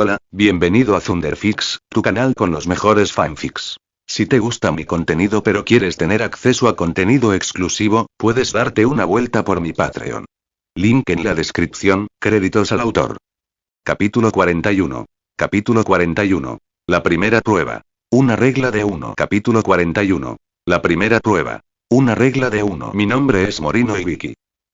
Hola, bienvenido a Thunderfix, tu canal con los mejores fanfics. Si te gusta mi contenido pero quieres tener acceso a contenido exclusivo, puedes darte una vuelta por mi Patreon. Link en la descripción, créditos al autor. Capítulo 41. Capítulo 41. La primera prueba. Una regla de 1. Capítulo 41. La primera prueba. Una regla de 1. Mi nombre es Morino Hibiki.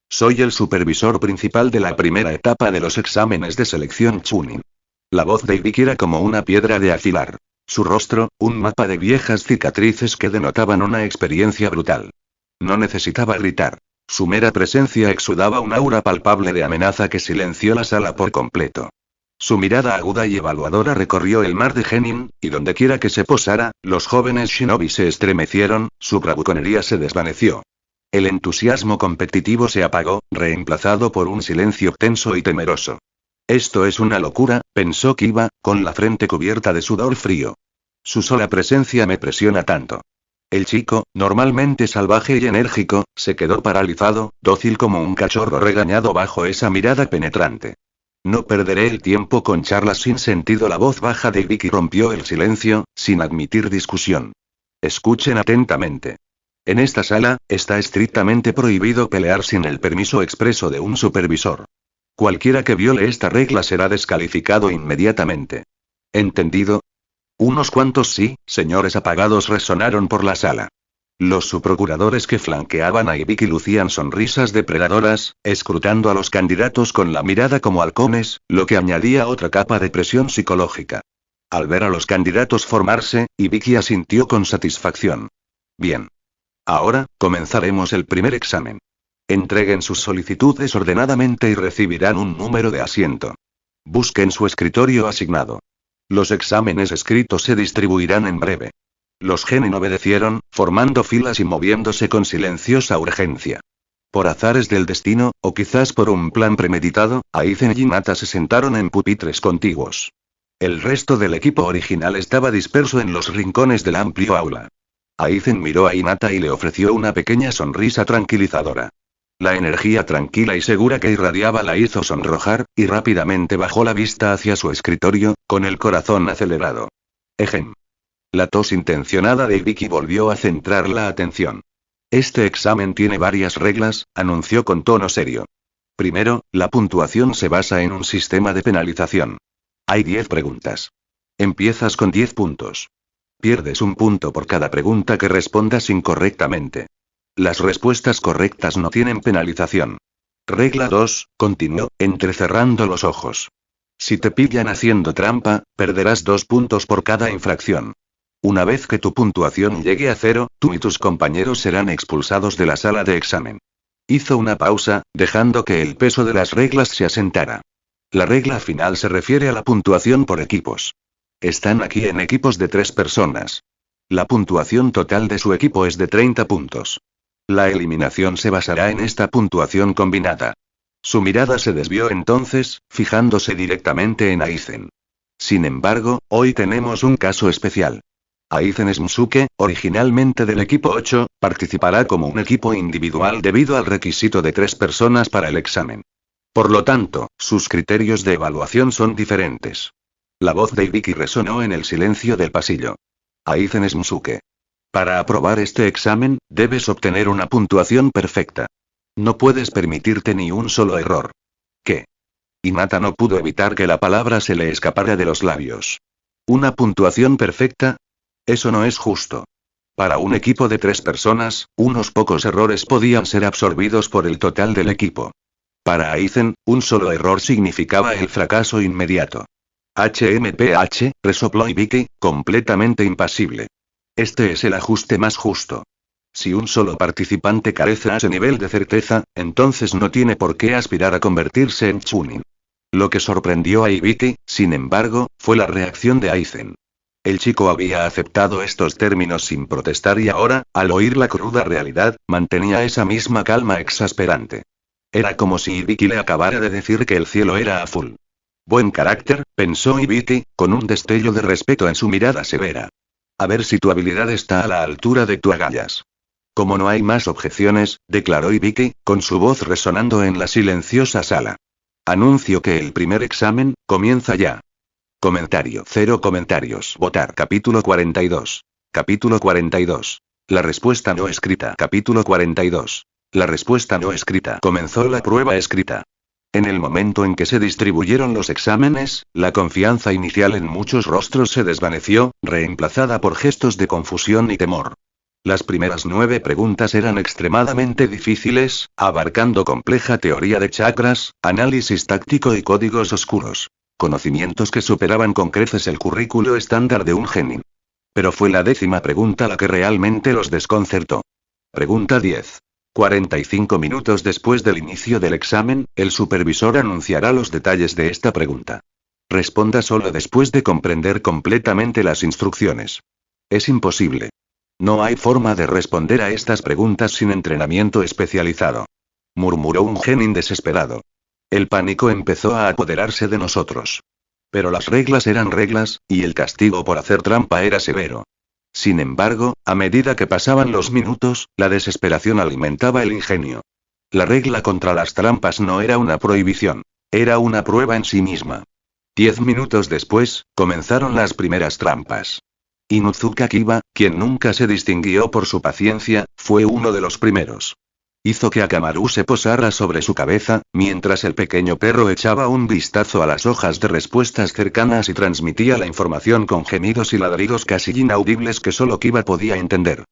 Soy el supervisor principal de la primera etapa de los exámenes de selección Chunin. La voz de Hibiki era como una piedra de afilar. Su rostro, un mapa de viejas cicatrices que denotaban una experiencia brutal. No necesitaba gritar. Su mera presencia exudaba un aura palpable de amenaza que silenció la sala por completo. Su mirada aguda y evaluadora recorrió el mar de Genin, y dondequiera que se posara, los jóvenes shinobi se estremecieron, su bravuconería se desvaneció. El entusiasmo competitivo se apagó, reemplazado por un silencio tenso y temeroso. Esto es una locura, pensó Kiba, con la frente cubierta de sudor frío. Su sola presencia me presiona tanto. El chico, normalmente salvaje y enérgico, se quedó paralizado, dócil como un cachorro regañado bajo esa mirada penetrante. No perderé el tiempo con charlas sin sentido. La voz baja de Hibiki rompió el silencio, sin admitir discusión. Escuchen atentamente. En esta sala, está estrictamente prohibido pelear sin el permiso expreso de un supervisor. Cualquiera que viole esta regla será descalificado inmediatamente. ¿Entendido? Unos cuantos sí, señores apagados resonaron por la sala. Los subprocuradores que flanqueaban a Hibiki lucían sonrisas depredadoras, escrutando a los candidatos con la mirada como halcones, lo que añadía otra capa de presión psicológica. Al ver a los candidatos formarse, Hibiki asintió con satisfacción. Bien. Ahora, comenzaremos el primer examen. Entreguen sus solicitudes ordenadamente y recibirán un número de asiento. Busquen su escritorio asignado. Los exámenes escritos se distribuirán en breve. Los genin obedecieron, formando filas y moviéndose con silenciosa urgencia. Por azares del destino, o quizás por un plan premeditado, Aizen y Hinata se sentaron en pupitres contiguos. El resto del equipo original estaba disperso en los rincones del amplio aula. Aizen miró a Hinata y le ofreció una pequeña sonrisa tranquilizadora. La energía tranquila y segura que irradiaba la hizo sonrojar, y rápidamente bajó la vista hacia su escritorio, con el corazón acelerado. Ejem. La tos intencionada de Hibiki volvió a centrar la atención. Este examen tiene varias reglas, anunció con tono serio. Primero, la puntuación se basa en un sistema de penalización. Hay 10 preguntas. Empiezas con 10 puntos. Pierdes un punto por cada pregunta que respondas incorrectamente. Las respuestas correctas no tienen penalización. Regla 2, continuó, entrecerrando los ojos. Si te pillan haciendo trampa, perderás 2 puntos por cada infracción. Una vez que tu puntuación llegue a 0, tú y tus compañeros serán expulsados de la sala de examen. Hizo una pausa, dejando que el peso de las reglas se asentara. La regla final se refiere a la puntuación por equipos. Están aquí en equipos de 3 personas. La puntuación total de su equipo es de 30 puntos. La eliminación se basará en esta puntuación combinada. Su mirada se desvió entonces, fijándose directamente en Aizen. Sin embargo, hoy tenemos un caso especial. Aizen Smusuke, originalmente del equipo 8, participará como un equipo individual debido al requisito de 3 personas para el examen. Por lo tanto, sus criterios de evaluación son diferentes. La voz de Hibiki resonó en el silencio del pasillo. Aizen Smusuke. Para aprobar este examen, debes obtener una puntuación perfecta. No puedes permitirte ni un solo error. ¿Qué? Hinata no pudo evitar que la palabra se le escapara de los labios. ¿Una puntuación perfecta? Eso no es justo. Para un equipo de 3 personas, unos pocos errores podían ser absorbidos por el total del equipo. Para Aizen, un solo error significaba el fracaso inmediato. HMPH, resopló Hibiki, completamente impasible. Este es el ajuste más justo. Si un solo participante carece a ese nivel de certeza, entonces no tiene por qué aspirar a convertirse en Chunin. Lo que sorprendió a Hibiki, sin embargo, fue la reacción de Aizen. El chico había aceptado estos términos sin protestar y ahora, al oír la cruda realidad, mantenía esa misma calma exasperante. Era como si Hibiki le acabara de decir que el cielo era azul. Buen carácter, pensó Hibiki, con un destello de respeto en su mirada severa. A ver si tu habilidad está a la altura de tu agallas. Como no hay más objeciones, declaró Hibiki, con su voz resonando en la silenciosa sala. Anuncio que el primer examen comienza ya. Comentario. 0 comentarios. Votar. Capítulo 42. Capítulo 42. La respuesta no escrita. Capítulo 42. La respuesta no escrita. Comenzó la prueba escrita. En el momento en que se distribuyeron los exámenes, la confianza inicial en muchos rostros se desvaneció, reemplazada por gestos de confusión y temor. Las primeras 9 preguntas eran extremadamente difíciles, abarcando compleja teoría de chakras, análisis táctico y códigos oscuros. Conocimientos que superaban con creces el currículo estándar de un genin. Pero fue la 10ª pregunta la que realmente los desconcertó. Pregunta 10. 45 minutos después del inicio del examen, el supervisor anunciará los detalles de esta pregunta. Responda solo después de comprender completamente las instrucciones. Es imposible. No hay forma de responder a estas preguntas sin entrenamiento especializado. Murmuró un genin desesperado. El pánico empezó a apoderarse de nosotros. Pero las reglas eran reglas, y el castigo por hacer trampa era severo. Sin embargo, a medida que pasaban los minutos, la desesperación alimentaba el ingenio. La regla contra las trampas no era una prohibición. Era una prueba en sí misma. 10 minutos después, comenzaron las primeras trampas. Inuzuka Kiba, quien nunca se distinguió por su paciencia, fue uno de los primeros. Hizo que Akamaru se posara sobre su cabeza, mientras el pequeño perro echaba un vistazo a las hojas de respuestas cercanas y transmitía la información con gemidos y ladridos casi inaudibles que solo Kiba podía entender.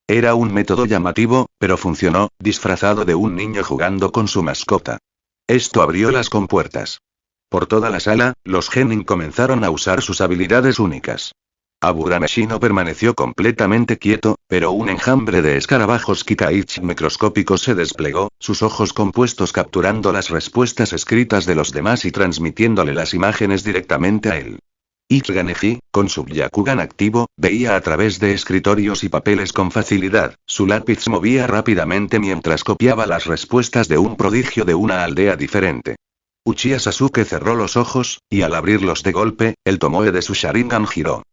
Era un método llamativo, pero funcionó, disfrazado de un niño jugando con su mascota. Esto abrió las compuertas. Por toda la sala, los genin comenzaron a usar sus habilidades únicas. Aburanashino permaneció completamente quieto, pero un enjambre de escarabajos Kikaichi microscópicos se desplegó, sus ojos compuestos capturando las respuestas escritas de los demás y transmitiéndole las imágenes directamente a él. Ichiganeji, con su Byakugan activo, veía a través de escritorios y papeles con facilidad, su lápiz movía rápidamente mientras copiaba las respuestas de un prodigio de una aldea diferente. Uchiha Sasuke cerró los ojos, y al abrirlos de golpe, el tomoe de su Sharingan giró.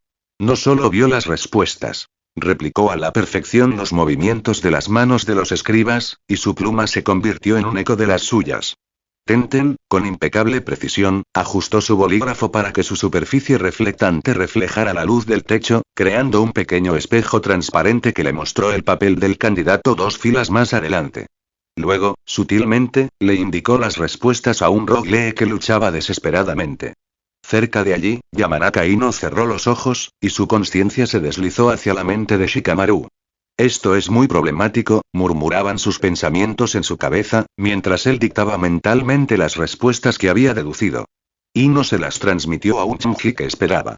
No solo vio las respuestas. Replicó a la perfección los movimientos de las manos de los escribas, y su pluma se convirtió en un eco de las suyas. Tenten, con impecable precisión, ajustó su bolígrafo para que su superficie reflectante reflejara la luz del techo, creando un pequeño espejo transparente que le mostró el papel del candidato 2 filas más adelante. Luego, sutilmente, le indicó las respuestas a un rogue que luchaba desesperadamente. Cerca de allí, Yamanaka Ino cerró los ojos, y su conciencia se deslizó hacia la mente de Shikamaru. Esto es muy problemático, murmuraban sus pensamientos en su cabeza, mientras él dictaba mentalmente las respuestas que había deducido. Ino se las transmitió a Uchimji que esperaba.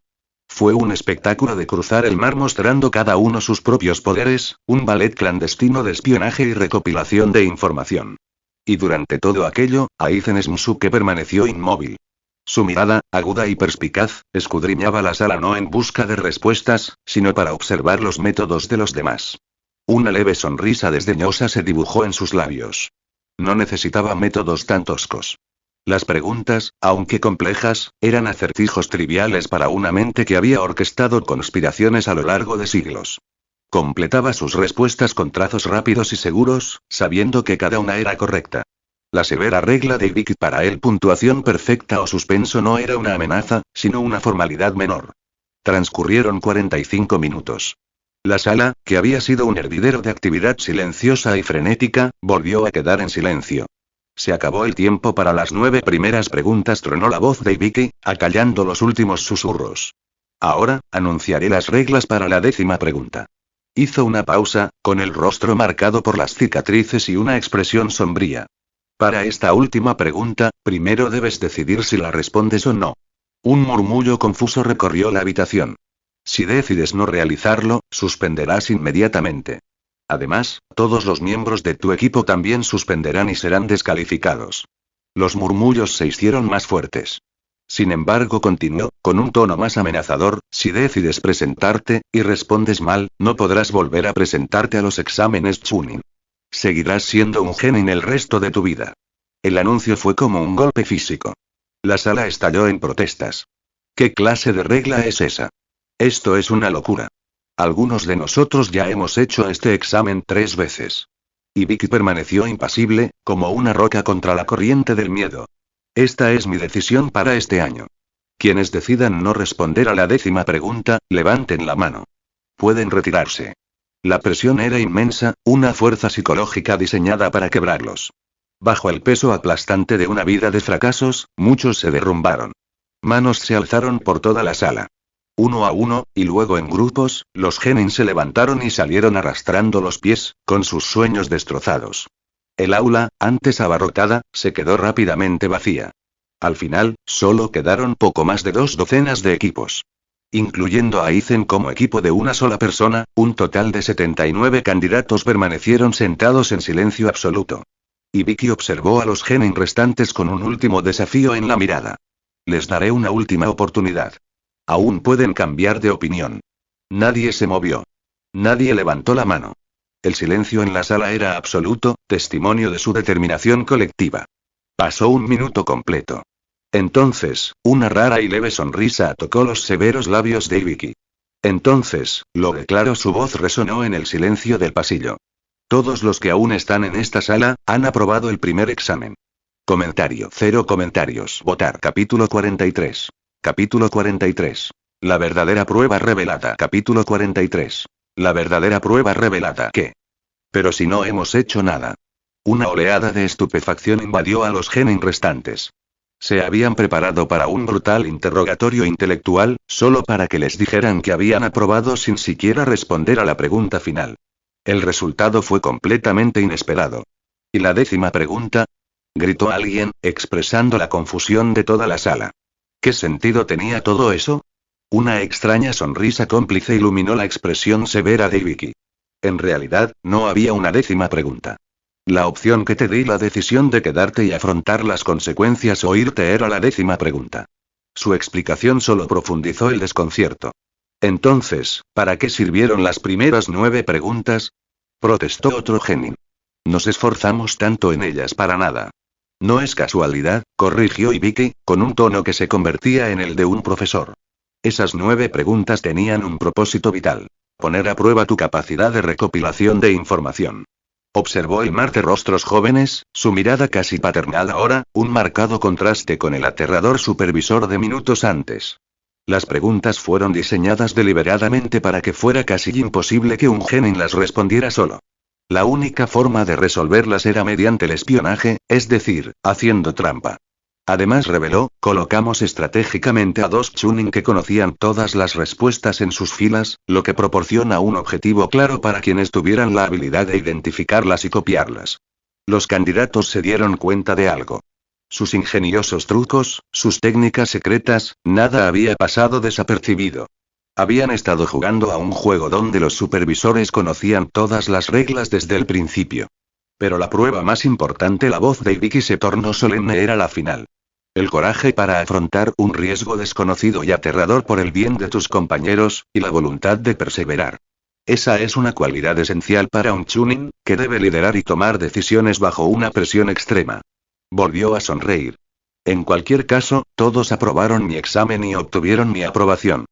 Fue un espectáculo de cruzar el mar mostrando cada uno sus propios poderes, un ballet clandestino de espionaje y recopilación de información. Y durante todo aquello, Aizen Smusuke permaneció inmóvil. Su mirada, aguda y perspicaz, escudriñaba la sala no en busca de respuestas, sino para observar los métodos de los demás. Una leve sonrisa desdeñosa se dibujó en sus labios. No necesitaba métodos tan toscos. Las preguntas, aunque complejas, eran acertijos triviales para una mente que había orquestado conspiraciones a lo largo de siglos. Completaba sus respuestas con trazos rápidos y seguros, sabiendo que cada una era correcta. La severa regla de Ibiki para él, puntuación perfecta o suspenso, no era una amenaza, sino una formalidad menor. Transcurrieron 45 minutos. La sala, que había sido un hervidero de actividad silenciosa y frenética, volvió a quedar en silencio. Se acabó el tiempo para las 9 primeras preguntas, tronó la voz de Ibiki, acallando los últimos susurros. Ahora, anunciaré las reglas para la 10ª pregunta. Hizo una pausa, con el rostro marcado por las cicatrices y una expresión sombría. Para esta última pregunta, primero debes decidir si la respondes o no. Un murmullo confuso recorrió la habitación. Si decides no realizarlo, suspenderás inmediatamente. Además, todos los miembros de tu equipo también suspenderán y serán descalificados. Los murmullos se hicieron más fuertes. Sin embargo, continuó, con un tono más amenazador: si decides presentarte, y respondes mal, no podrás volver a presentarte a los exámenes Chunin. Seguirás siendo un genin el resto de tu vida. El anuncio fue como un golpe físico. La sala estalló en protestas. ¿Qué clase de regla es esa? Esto es una locura. Algunos de nosotros ya hemos hecho este examen 3 veces. Ibiki permaneció impasible, como una roca contra la corriente del miedo. Esta es mi decisión para este año. Quienes decidan no responder a la 10ª pregunta, levanten la mano. Pueden retirarse. La presión era inmensa, una fuerza psicológica diseñada para quebrarlos. Bajo el peso aplastante de una vida de fracasos, muchos se derrumbaron. Manos se alzaron por toda la sala. Uno a uno, y luego en grupos, los genin se levantaron y salieron arrastrando los pies, con sus sueños destrozados. El aula, antes abarrotada, se quedó rápidamente vacía. Al final, solo quedaron poco más de 2 docenas de equipos. Incluyendo a Aizen como equipo de una sola persona, un total de 79 candidatos permanecieron sentados en silencio absoluto. Ibiki observó a los genin restantes con un último desafío en la mirada. Les daré una última oportunidad. Aún pueden cambiar de opinión. Nadie se movió. Nadie levantó la mano. El silencio en la sala era absoluto, testimonio de su determinación colectiva. Pasó un minuto completo. Entonces, una rara y leve sonrisa tocó los severos labios de Ibiki. Entonces, lo declaró, su voz resonó en el silencio del pasillo. Todos los que aún están en esta sala, han aprobado el primer examen. Comentario. 0 comentarios. Votar. Capítulo 43. Capítulo 43. La verdadera prueba revelada. Capítulo 43. La verdadera prueba revelada. ¿Qué? Pero si no hemos hecho nada. Una oleada de estupefacción invadió a los genin restantes. Se habían preparado para un brutal interrogatorio intelectual, solo para que les dijeran que habían aprobado sin siquiera responder a la pregunta final. El resultado fue completamente inesperado. ¿Y la 10ª pregunta? Gritó alguien, expresando la confusión de toda la sala. ¿Qué sentido tenía todo eso? Una extraña sonrisa cómplice iluminó la expresión severa de Ibiki. En realidad, no había una 10ª pregunta. La opción que te di, la decisión de quedarte y afrontar las consecuencias o irte, era la 10ª pregunta. Su explicación solo profundizó el desconcierto. Entonces, ¿para qué sirvieron las primeras 9 preguntas? Protestó otro genin. Nos esforzamos tanto en ellas para nada. No es casualidad, corrigió Ibiki, con un tono que se convertía en el de un profesor. Esas 9 preguntas tenían un propósito vital. Poner a prueba tu capacidad de recopilación de información. Observó el mar de rostros jóvenes, su mirada casi paternal ahora, un marcado contraste con el aterrador supervisor de minutos antes. Las preguntas fueron diseñadas deliberadamente para que fuera casi imposible que un genin las respondiera solo. La única forma de resolverlas era mediante el espionaje, es decir, haciendo trampa. Además, reveló, colocamos estratégicamente a 2 chunin que conocían todas las respuestas en sus filas, lo que proporciona un objetivo claro para quienes tuvieran la habilidad de identificarlas y copiarlas. Los candidatos se dieron cuenta de algo. Sus ingeniosos trucos, sus técnicas secretas, nada había pasado desapercibido. Habían estado jugando a un juego donde los supervisores conocían todas las reglas desde el principio. Pero la prueba más importante, la voz de Ibiki se tornó solemne, era la final. El coraje para afrontar un riesgo desconocido y aterrador por el bien de tus compañeros, y la voluntad de perseverar. Esa es una cualidad esencial para un chunin, que debe liderar y tomar decisiones bajo una presión extrema. Volvió a sonreír. En cualquier caso, todos aprobaron mi examen y obtuvieron mi aprobación.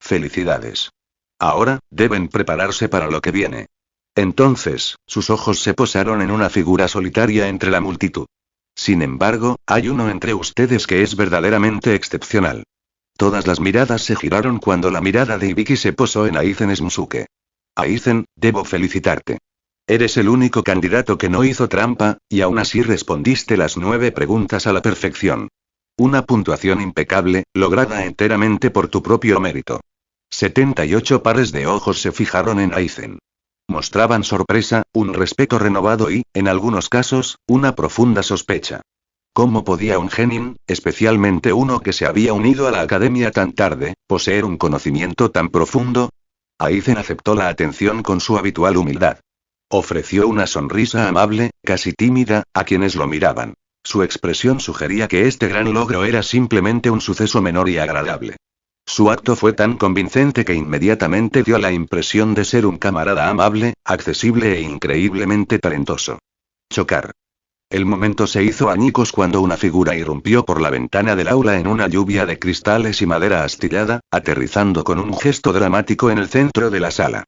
Felicidades. Ahora, deben prepararse para lo que viene. Entonces, sus ojos se posaron en una figura solitaria entre la multitud. Sin embargo, hay uno entre ustedes que es verdaderamente excepcional. Todas las miradas se giraron cuando la mirada de Ibiki se posó en Aizen Smusuke. Aizen, debo felicitarte. Eres el único candidato que no hizo trampa, y aún así respondiste las 9 preguntas a la perfección. Una puntuación impecable, lograda enteramente por tu propio mérito. 78 pares de ojos se fijaron en Aizen. Mostraban sorpresa, un respeto renovado y, en algunos casos, una profunda sospecha. ¿Cómo podía un genin, especialmente uno que se había unido a la academia tan tarde, poseer un conocimiento tan profundo? Aizen aceptó la atención con su habitual humildad. Ofreció una sonrisa amable, casi tímida, a quienes lo miraban. Su expresión sugería que este gran logro era simplemente un suceso menor y agradable. Su acto fue tan convincente que inmediatamente dio la impresión de ser un camarada amable, accesible e increíblemente talentoso. Chocar. El momento se hizo añicos cuando una figura irrumpió por la ventana del aula en una lluvia de cristales y madera astillada, aterrizando con un gesto dramático en el centro de la sala.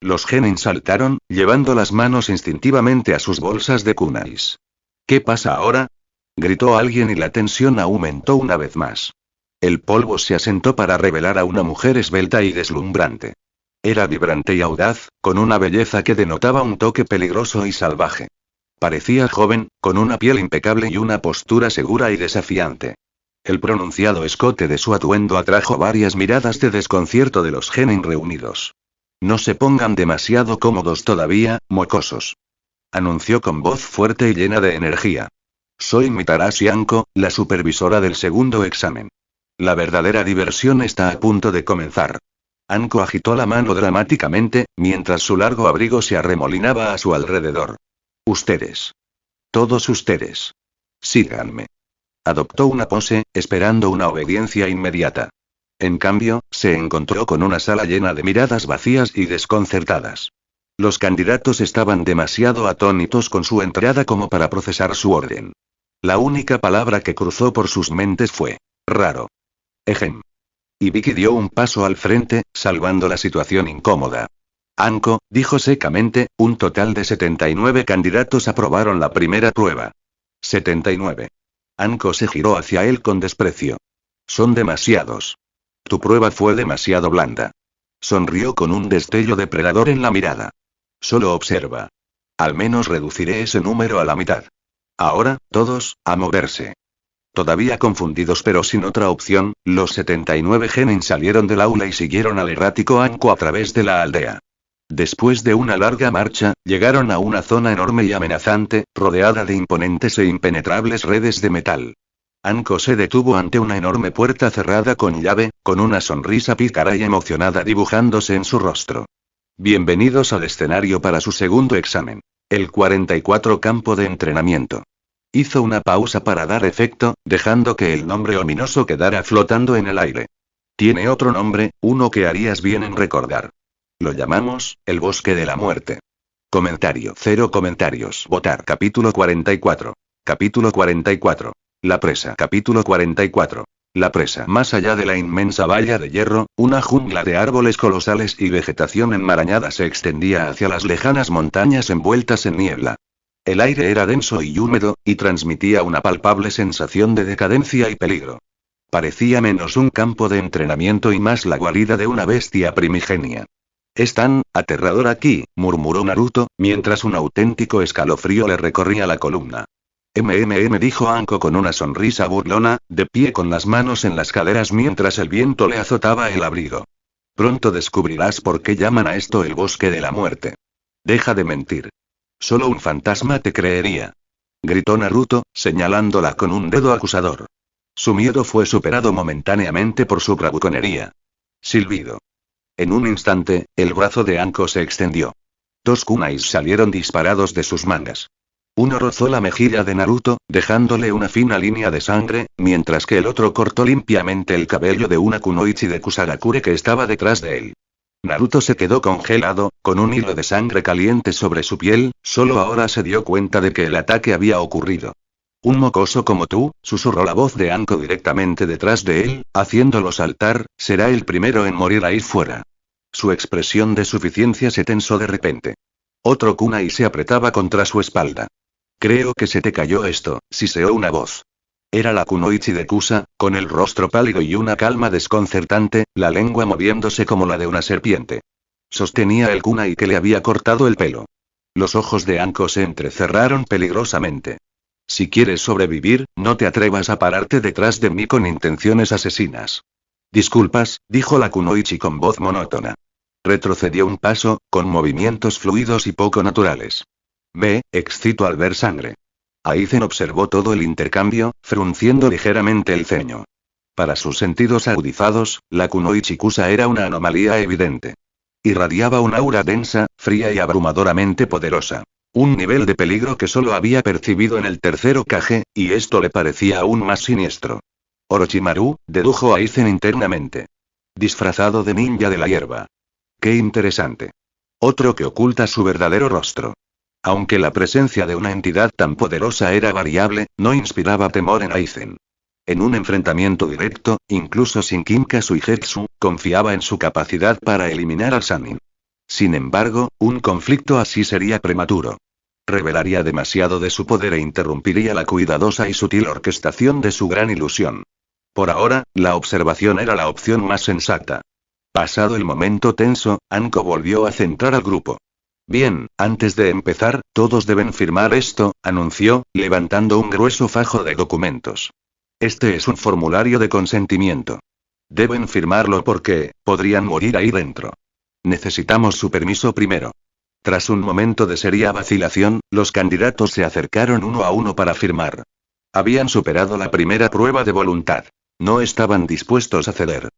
Los genin saltaron, llevando las manos instintivamente a sus bolsas de kunais. ¿Qué pasa ahora? Gritó alguien y la tensión aumentó una vez más. El polvo se asentó para revelar a una mujer esbelta y deslumbrante. Era vibrante y audaz, con una belleza que denotaba un toque peligroso y salvaje. Parecía joven, con una piel impecable y una postura segura y desafiante. El pronunciado escote de su atuendo atrajo varias miradas de desconcierto de los genin reunidos. No se pongan demasiado cómodos todavía, mocosos. Anunció con voz fuerte y llena de energía. Soy Mitarashi Anko, la supervisora del segundo examen. La verdadera diversión está a punto de comenzar. Anko agitó la mano dramáticamente, mientras su largo abrigo se arremolinaba a su alrededor. Ustedes. Todos ustedes. Síganme. Adoptó una pose, esperando una obediencia inmediata. En cambio, se encontró con una sala llena de miradas vacías y desconcertadas. Los candidatos estaban demasiado atónitos con su entrada como para procesar su orden. La única palabra que cruzó por sus mentes fue: raro. Ejem. Y Vicky dio un paso al frente, salvando la situación incómoda. Anko, dijo secamente, un total de 79 candidatos aprobaron la primera prueba. 79. Anko se giró hacia él con desprecio. Son demasiados. Tu prueba fue demasiado blanda. Sonrió con un destello depredador en la mirada. Solo observa. Al menos reduciré ese número a la mitad. Ahora, todos, a moverse. Todavía confundidos pero sin otra opción, los 79 genin salieron del aula y siguieron al errático Anko a través de la aldea. Después de una larga marcha, llegaron a una zona enorme y amenazante, rodeada de imponentes e impenetrables redes de metal. Anko se detuvo ante una enorme puerta cerrada con llave, con una sonrisa pícara y emocionada dibujándose en su rostro. Bienvenidos al escenario para su segundo examen. El 44 campo de entrenamiento. Hizo una pausa para dar efecto, dejando que el nombre ominoso quedara flotando en el aire. Tiene otro nombre, uno que harías bien en recordar. Lo llamamos, el bosque de la muerte. Comentario. 0 comentarios. Votar. Capítulo 44. Capítulo 44. La presa. Capítulo 44. La presa. Más allá de la inmensa valla de hierro, una jungla de árboles colosales y vegetación enmarañada se extendía hacia las lejanas montañas envueltas en niebla. El aire era denso y húmedo, y transmitía una palpable sensación de decadencia y peligro. Parecía menos un campo de entrenamiento y más la guarida de una bestia primigenia. Es tan aterrador aquí, murmuró Naruto, mientras un auténtico escalofrío le recorría la columna. Dijo Anko con una sonrisa burlona, de pie con las manos en las caderas mientras el viento le azotaba el abrigo. Pronto descubrirás por qué llaman a esto el bosque de la muerte. Deja de mentir. Solo un fantasma te creería. Gritó Naruto, señalándola con un dedo acusador. Su miedo fue superado momentáneamente por su bravuconería. Silbido. En un instante, el brazo de Anko se extendió. 2 kunais salieron disparados de sus mangas. Uno rozó la mejilla de Naruto, dejándole una fina línea de sangre, mientras que el otro cortó limpiamente el cabello de una kunoichi de Kusagakure que estaba detrás de él. Naruto se quedó congelado, con un hilo de sangre caliente sobre su piel, solo ahora se dio cuenta de que el ataque había ocurrido. Un mocoso como tú, susurró la voz de Anko directamente detrás de él, haciéndolo saltar, será el primero en morir ahí fuera. Su expresión de suficiencia se tensó de repente. Otro kunai se apretaba contra su espalda. Creo que se te cayó esto, siseó una voz. Era la kunoichi de Kusa, con el rostro pálido y una calma desconcertante, la lengua moviéndose como la de una serpiente. Sostenía el kunai que le había cortado el pelo. Los ojos de Anko se entrecerraron peligrosamente. Si quieres sobrevivir, no te atrevas a pararte detrás de mí con intenciones asesinas. Disculpas, dijo la kunoichi con voz monótona. Retrocedió un paso, con movimientos fluidos y poco naturales. Me excito al ver sangre. Aizen observó todo el intercambio, frunciendo ligeramente el ceño. Para sus sentidos agudizados, la kunoichi Kusa era una anomalía evidente. Irradiaba un aura densa, fría y abrumadoramente poderosa. Un nivel de peligro que solo había percibido en el tercer Hokage, y esto le parecía aún más siniestro. Orochimaru, dedujo Aizen internamente. Disfrazado de ninja de la hierba. Qué interesante. Otro que oculta su verdadero rostro. Aunque la presencia de una entidad tan poderosa era variable, no inspiraba temor en Aizen. En un enfrentamiento directo, incluso sin Kinkasu y Zetsu, confiaba en su capacidad para eliminar al Sannin. Sin embargo, un conflicto así sería prematuro. Revelaría demasiado de su poder e interrumpiría la cuidadosa y sutil orquestación de su gran ilusión. Por ahora, la observación era la opción más sensata. Pasado el momento tenso, Anko volvió a centrar al grupo. Bien, antes de empezar, todos deben firmar esto, anunció, levantando un grueso fajo de documentos. Este es un formulario de consentimiento. Deben firmarlo porque podrían morir ahí dentro. Necesitamos su permiso primero. Tras un momento de seria vacilación, los candidatos se acercaron uno a uno para firmar. Habían superado la primera prueba de voluntad. No estaban dispuestos a ceder.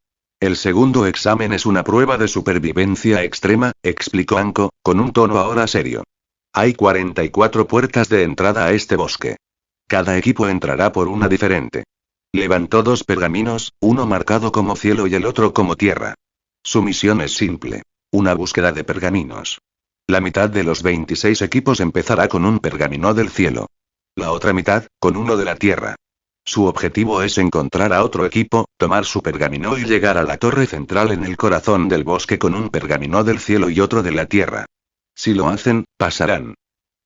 El segundo examen es una prueba de supervivencia extrema, explicó Anko, con un tono ahora serio. Hay 44 puertas de entrada a este bosque. Cada equipo entrará por una diferente. Levantó 2 pergaminos, uno marcado como cielo y el otro como tierra. Su misión es simple. Una búsqueda de pergaminos. La mitad de los 26 equipos empezará con un pergamino del cielo. La otra mitad, con uno de la tierra. Su objetivo es encontrar a otro equipo, tomar su pergamino y llegar a la torre central en el corazón del bosque con un pergamino del cielo y otro de la tierra. Si lo hacen, pasarán.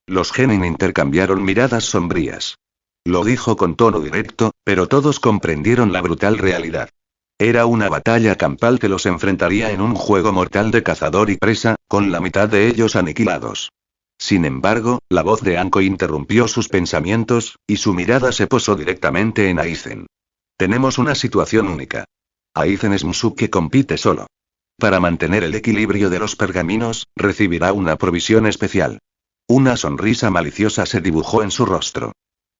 Los genin intercambiaron miradas sombrías. Lo dijo con tono directo, pero todos comprendieron la brutal realidad. Era una batalla campal que los enfrentaría en un juego mortal de cazador y presa, con la mitad de ellos aniquilados. Sin embargo, la voz de Anko interrumpió sus pensamientos, y su mirada se posó directamente en Aizen. Tenemos una situación única. Aizen es Msu que compite solo. Para mantener el equilibrio de los pergaminos, recibirá una provisión especial. Una sonrisa maliciosa se dibujó en su rostro.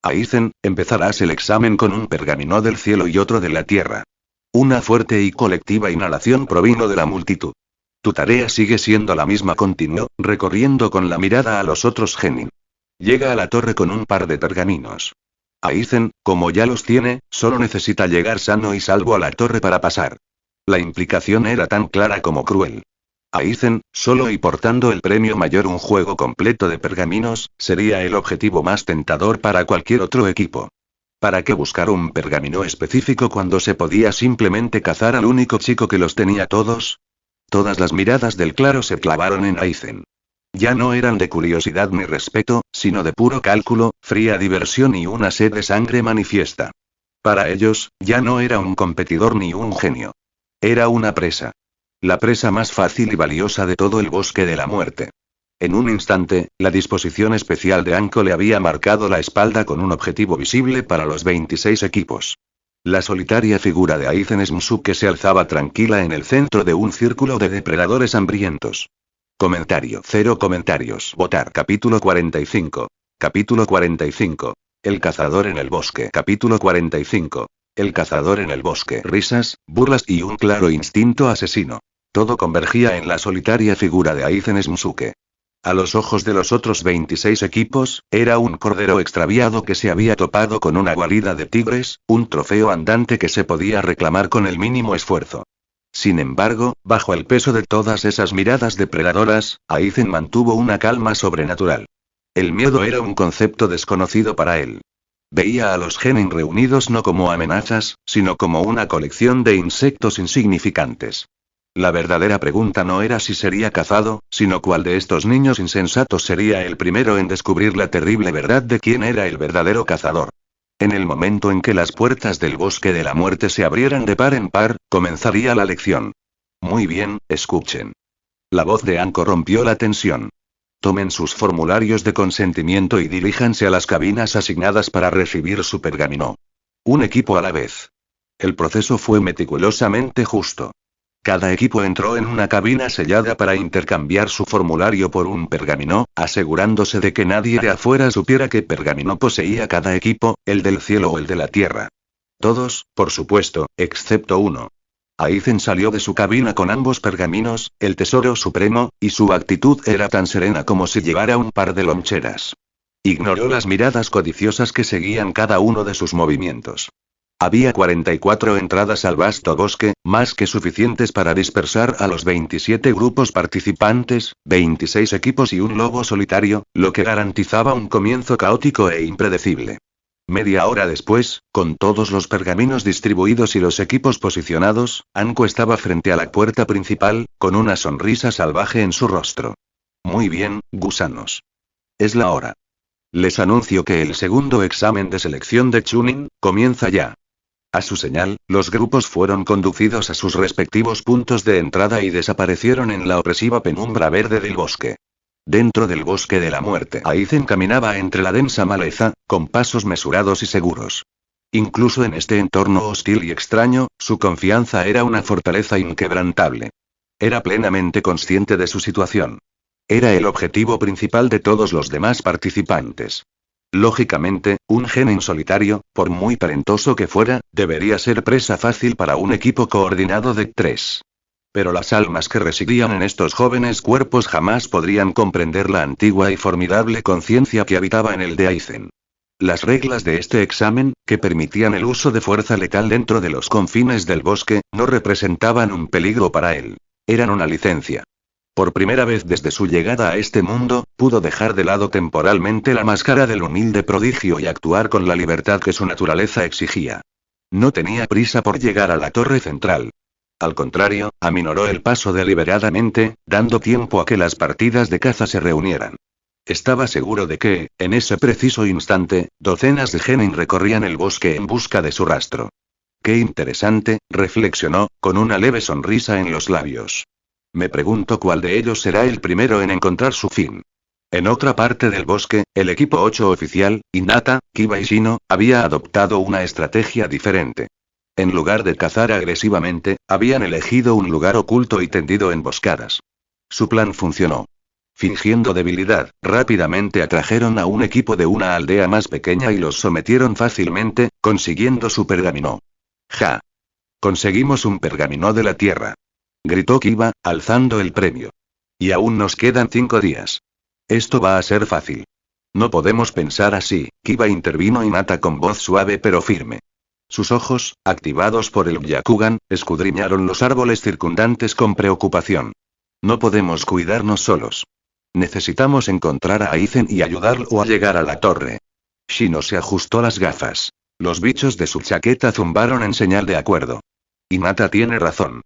Aizen, empezarás el examen con un pergamino del cielo y otro de la tierra. Una fuerte y colectiva inhalación provino de la multitud. Tu tarea sigue siendo la misma, continuó, recorriendo con la mirada a los otros genin. Llega a la torre con un par de pergaminos. Aizen, como ya los tiene, solo necesita llegar sano y salvo a la torre para pasar. La implicación era tan clara como cruel. Aizen, solo y portando el premio mayor, un juego completo de pergaminos, sería el objetivo más tentador para cualquier otro equipo. ¿Para qué buscar un pergamino específico cuando se podía simplemente cazar al único chico que los tenía todos? Todas las miradas del claro se clavaron en Aizen. Ya no eran de curiosidad ni respeto, sino de puro cálculo, fría diversión y una sed de sangre manifiesta. Para ellos, ya no era un competidor ni un genio. Era una presa. La presa más fácil y valiosa de todo el bosque de la muerte. En un instante, la disposición especial de Anko le había marcado la espalda con un objetivo visible para los 26 equipos. La solitaria figura de Aizen Msu que se alzaba tranquila en el centro de un círculo de depredadores hambrientos. Comentario. 0 comentarios. Votar. Capítulo 45. Capítulo 45. El cazador en el bosque. Capítulo 45. El cazador en el bosque. Risas, burlas y un claro instinto asesino. Todo convergía en la solitaria figura de Aizen Msuke. A los ojos de los otros 26 equipos, era un cordero extraviado que se había topado con una guarida de tigres, un trofeo andante que se podía reclamar con el mínimo esfuerzo. Sin embargo, bajo el peso de todas esas miradas depredadoras, Aizen mantuvo una calma sobrenatural. El miedo era un concepto desconocido para él. Veía a los genin reunidos no como amenazas, sino como una colección de insectos insignificantes. La verdadera pregunta no era si sería cazado, sino cuál de estos niños insensatos sería el primero en descubrir la terrible verdad de quién era el verdadero cazador. En el momento en que las puertas del bosque de la muerte se abrieran de par en par, comenzaría la lección. Muy bien, escuchen. La voz de Anko rompió la tensión. Tomen sus formularios de consentimiento y diríjanse a las cabinas asignadas para recibir su pergamino. Un equipo a la vez. El proceso fue meticulosamente justo. Cada equipo entró en una cabina sellada para intercambiar su formulario por un pergamino, asegurándose de que nadie de afuera supiera qué pergamino poseía cada equipo, el del cielo o el de la tierra. Todos, por supuesto, excepto uno. Aizen salió de su cabina con ambos pergaminos, el tesoro supremo, y su actitud era tan serena como si llevara un par de loncheras. Ignoró las miradas codiciosas que seguían cada uno de sus movimientos. Había 44 entradas al vasto bosque, más que suficientes para dispersar a los 27 grupos participantes, 26 equipos y un lobo solitario, lo que garantizaba un comienzo caótico e impredecible. Media hora después, con todos los pergaminos distribuidos y los equipos posicionados, Anko estaba frente a la puerta principal, con una sonrisa salvaje en su rostro. Muy bien, gusanos. Es la hora. Les anuncio que el segundo examen de selección de Chunin comienza ya. A su señal, los grupos fueron conducidos a sus respectivos puntos de entrada y desaparecieron en la opresiva penumbra verde del bosque. Dentro del bosque de la muerte, Aizen caminaba entre la densa maleza, con pasos mesurados y seguros. Incluso en este entorno hostil y extraño, su confianza era una fortaleza inquebrantable. Era plenamente consciente de su situación. Era el objetivo principal de todos los demás participantes. Lógicamente, un genin solitario, por muy talentoso que fuera, debería ser presa fácil para un equipo coordinado de 3. Pero las almas que residían en estos jóvenes cuerpos jamás podrían comprender la antigua y formidable conciencia que habitaba en el de Aizen. Las reglas de este examen, que permitían el uso de fuerza letal dentro de los confines del bosque, no representaban un peligro para él. Eran una licencia. Por primera vez desde su llegada a este mundo, pudo dejar de lado temporalmente la máscara del humilde prodigio y actuar con la libertad que su naturaleza exigía. No tenía prisa por llegar a la torre central. Al contrario, aminoró el paso deliberadamente, dando tiempo a que las partidas de caza se reunieran. Estaba seguro de que, en ese preciso instante, docenas de genin recorrían el bosque en busca de su rastro. Qué interesante, reflexionó, con una leve sonrisa en los labios. Me pregunto cuál de ellos será el primero en encontrar su fin. En otra parte del bosque, el equipo 8 oficial, Hinata, Kiba y Shino, había adoptado una estrategia diferente. En lugar de cazar agresivamente, habían elegido un lugar oculto y tendido emboscadas. Su plan funcionó. Fingiendo debilidad, rápidamente atrajeron a un equipo de una aldea más pequeña y los sometieron fácilmente, consiguiendo su pergamino. ¡Ja! Conseguimos un pergamino de la tierra. Gritó Kiba, alzando el premio. Y aún nos quedan 5 días. Esto va a ser fácil. No podemos pensar así, Kiba intervino Hinata con voz suave pero firme. Sus ojos, activados por el Byakugan, escudriñaron los árboles circundantes con preocupación. No podemos cuidarnos solos. Necesitamos encontrar a Aizen y ayudarlo a llegar a la torre. Shino se ajustó las gafas. Los bichos de su chaqueta zumbaron en señal de acuerdo. Hinata tiene razón.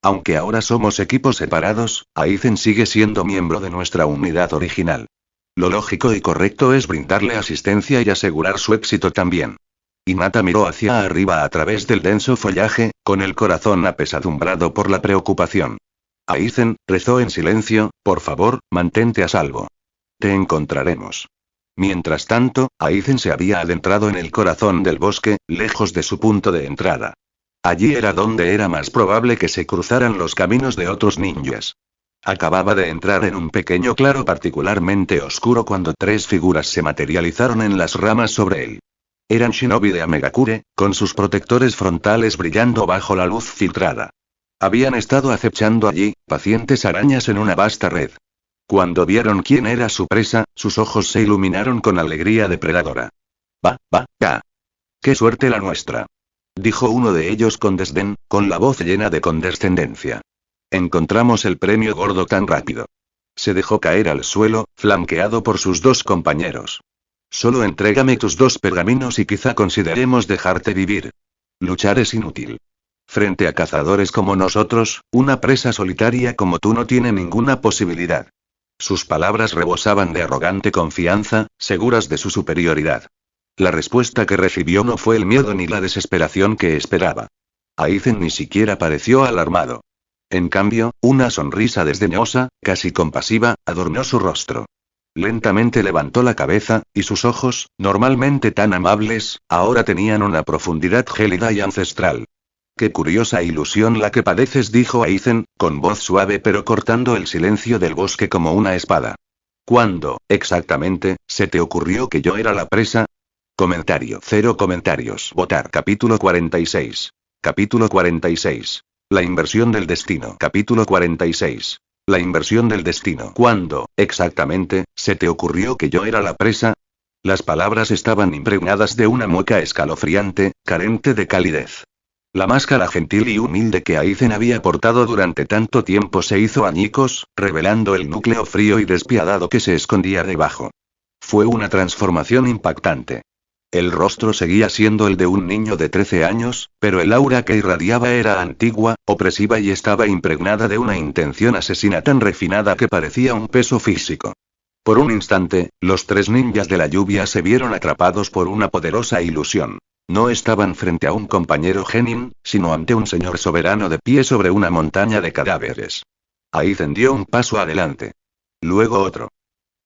Aunque ahora somos equipos separados, Aizen sigue siendo miembro de nuestra unidad original. Lo lógico y correcto es brindarle asistencia y asegurar su éxito también. Hinata miró hacia arriba a través del denso follaje, con el corazón apesadumbrado por la preocupación. Aizen, rezó en silencio, por favor, mantente a salvo. Te encontraremos. Mientras tanto, Aizen se había adentrado en el corazón del bosque, lejos de su punto de entrada. Allí era donde era más probable que se cruzaran los caminos de otros ninjas. Acababa de entrar en un pequeño claro particularmente oscuro cuando 3 figuras se materializaron en las ramas sobre él. Eran shinobi de Amegakure, con sus protectores frontales brillando bajo la luz filtrada. Habían estado acechando allí, pacientes arañas en una vasta red. Cuando vieron quién era su presa, sus ojos se iluminaron con alegría depredadora. ¡Va! ¡Qué suerte la nuestra!, dijo uno de ellos con desdén, con la voz llena de condescendencia. Encontramos el premio gordo tan rápido. Se dejó caer al suelo, flanqueado por sus 2 compañeros. Solo entrégame tus 2 pergaminos y quizá consideremos dejarte vivir. Luchar es inútil. Frente a cazadores como nosotros, una presa solitaria como tú no tiene ninguna posibilidad. Sus palabras rebosaban de arrogante confianza, seguras de su superioridad. La respuesta que recibió no fue el miedo ni la desesperación que esperaba. Aizen ni siquiera pareció alarmado. En cambio, una sonrisa desdeñosa, casi compasiva, adornó su rostro. Lentamente levantó la cabeza, y sus ojos, normalmente tan amables, ahora tenían una profundidad gélida y ancestral. Qué curiosa ilusión la que padeces, dijo Aizen, con voz suave pero cortando el silencio del bosque como una espada. ¿Cuándo, exactamente, se te ocurrió que yo era la presa? Comentario. 0 comentarios. Votar. Capítulo 46. Capítulo 46. La inversión del destino. Capítulo 46. La inversión del destino. ¿Cuándo, exactamente, se te ocurrió que yo era la presa? Las palabras estaban impregnadas de una mueca escalofriante, carente de calidez. La máscara gentil y humilde que Aizen había portado durante tanto tiempo se hizo añicos, revelando el núcleo frío y despiadado que se escondía debajo. Fue una transformación impactante. El rostro seguía siendo el de un niño de 13 años, pero el aura que irradiaba era antigua, opresiva y estaba impregnada de una intención asesina tan refinada que parecía un peso físico. Por un instante, los 3 ninjas de la lluvia se vieron atrapados por una poderosa ilusión. No estaban frente a un compañero genin, sino ante un señor soberano de pie sobre una montaña de cadáveres. Aizen dio un paso adelante. Luego otro.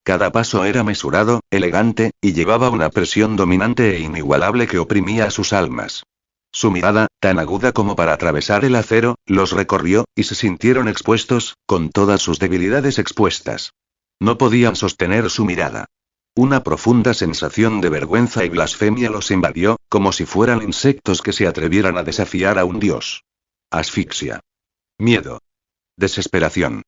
Cada paso era mesurado, elegante, y llevaba una presión dominante e inigualable que oprimía a sus almas. Su mirada, tan aguda como para atravesar el acero, los recorrió, y se sintieron expuestos, con todas sus debilidades expuestas. No podían sostener su mirada. Una profunda sensación de vergüenza y blasfemia los invadió, como si fueran insectos que se atrevieran a desafiar a un dios. Asfixia. Miedo. Desesperación.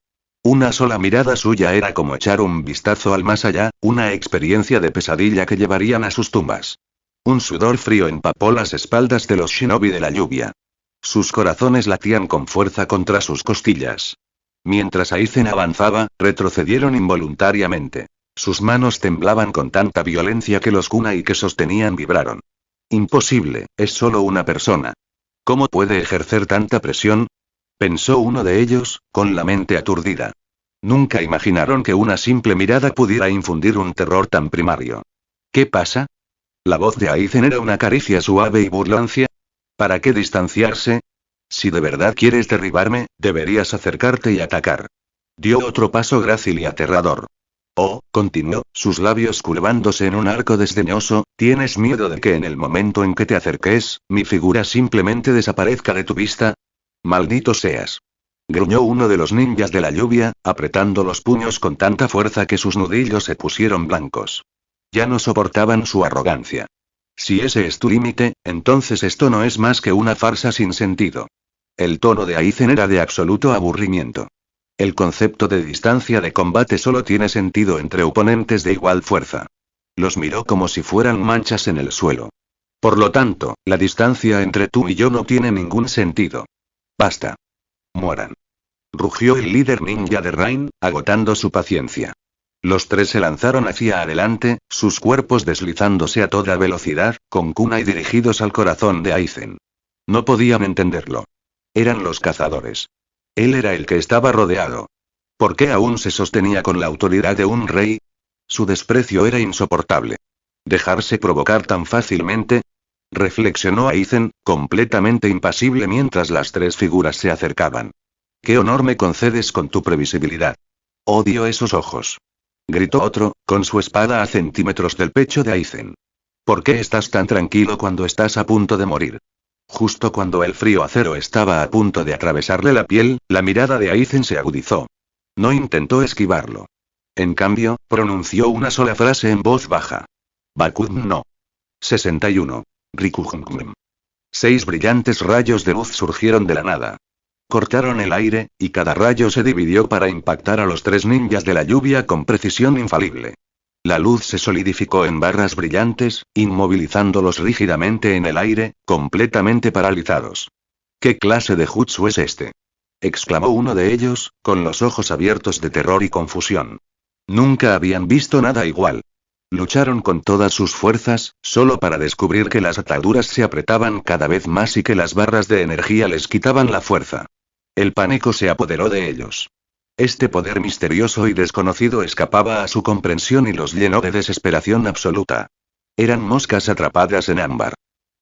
Una sola mirada suya era como echar un vistazo al más allá, una experiencia de pesadilla que llevarían a sus tumbas. Un sudor frío empapó las espaldas de los shinobi de la lluvia. Sus corazones latían con fuerza contra sus costillas. Mientras Aizen avanzaba, retrocedieron involuntariamente. Sus manos temblaban con tanta violencia que los kunai que sostenían vibraron. Imposible, es solo una persona. ¿Cómo puede ejercer tanta presión? Pensó uno de ellos, con la mente aturdida. Nunca imaginaron que una simple mirada pudiera infundir un terror tan primario. ¿Qué pasa? La voz de Aizen era una caricia suave y burlancia. ¿Para qué distanciarse? Si de verdad quieres derribarme, deberías acercarte y atacar. Dio otro paso grácil y aterrador. Oh, continuó, sus labios curvándose en un arco desdeñoso, ¿tienes miedo de que en el momento en que te acerques, mi figura simplemente desaparezca de tu vista? Maldito seas. Gruñó uno de los ninjas de la lluvia, apretando los puños con tanta fuerza que sus nudillos se pusieron blancos. Ya no soportaban su arrogancia. Si ese es tu límite, entonces esto no es más que una farsa sin sentido. El tono de Aizen era de absoluto aburrimiento. El concepto de distancia de combate solo tiene sentido entre oponentes de igual fuerza. Los miró como si fueran manchas en el suelo. Por lo tanto, la distancia entre tú y yo no tiene ningún sentido. Basta. Mueran. Rugió el líder ninja de Rain, agotando su paciencia. Los tres se lanzaron hacia adelante, sus cuerpos deslizándose a toda velocidad, con kunai dirigidos al corazón de Aizen. No podían entenderlo. Eran los cazadores. Él era el que estaba rodeado. ¿Por qué aún se sostenía con la autoridad de un rey? Su desprecio era insoportable. ¿Dejarse provocar tan fácilmente? Reflexionó Aizen, completamente impasible mientras las tres figuras se acercaban. ¿Qué honor me concedes con tu previsibilidad? Odio esos ojos. Gritó otro, con su espada a centímetros del pecho de Aizen. ¿Por qué estás tan tranquilo cuando estás a punto de morir? Justo cuando el frío acero estaba a punto de atravesarle la piel, la mirada de Aizen se agudizó. No intentó esquivarlo. En cambio, pronunció una sola frase en voz baja. Bakun no. 61. Rikuhunkum. 6 brillantes rayos de luz surgieron de la nada. Cortaron el aire, y cada rayo se dividió para impactar a los tres ninjas de la lluvia con precisión infalible. La luz se solidificó en barras brillantes, inmovilizándolos rígidamente en el aire, completamente paralizados. ¿Qué clase de jutsu es este? Exclamó uno de ellos, con los ojos abiertos de terror y confusión. Nunca habían visto nada igual. Lucharon con todas sus fuerzas, solo para descubrir que las ataduras se apretaban cada vez más y que las barras de energía les quitaban la fuerza. El pánico se apoderó de ellos. Este poder misterioso y desconocido escapaba a su comprensión y los llenó de desesperación absoluta. Eran moscas atrapadas en ámbar.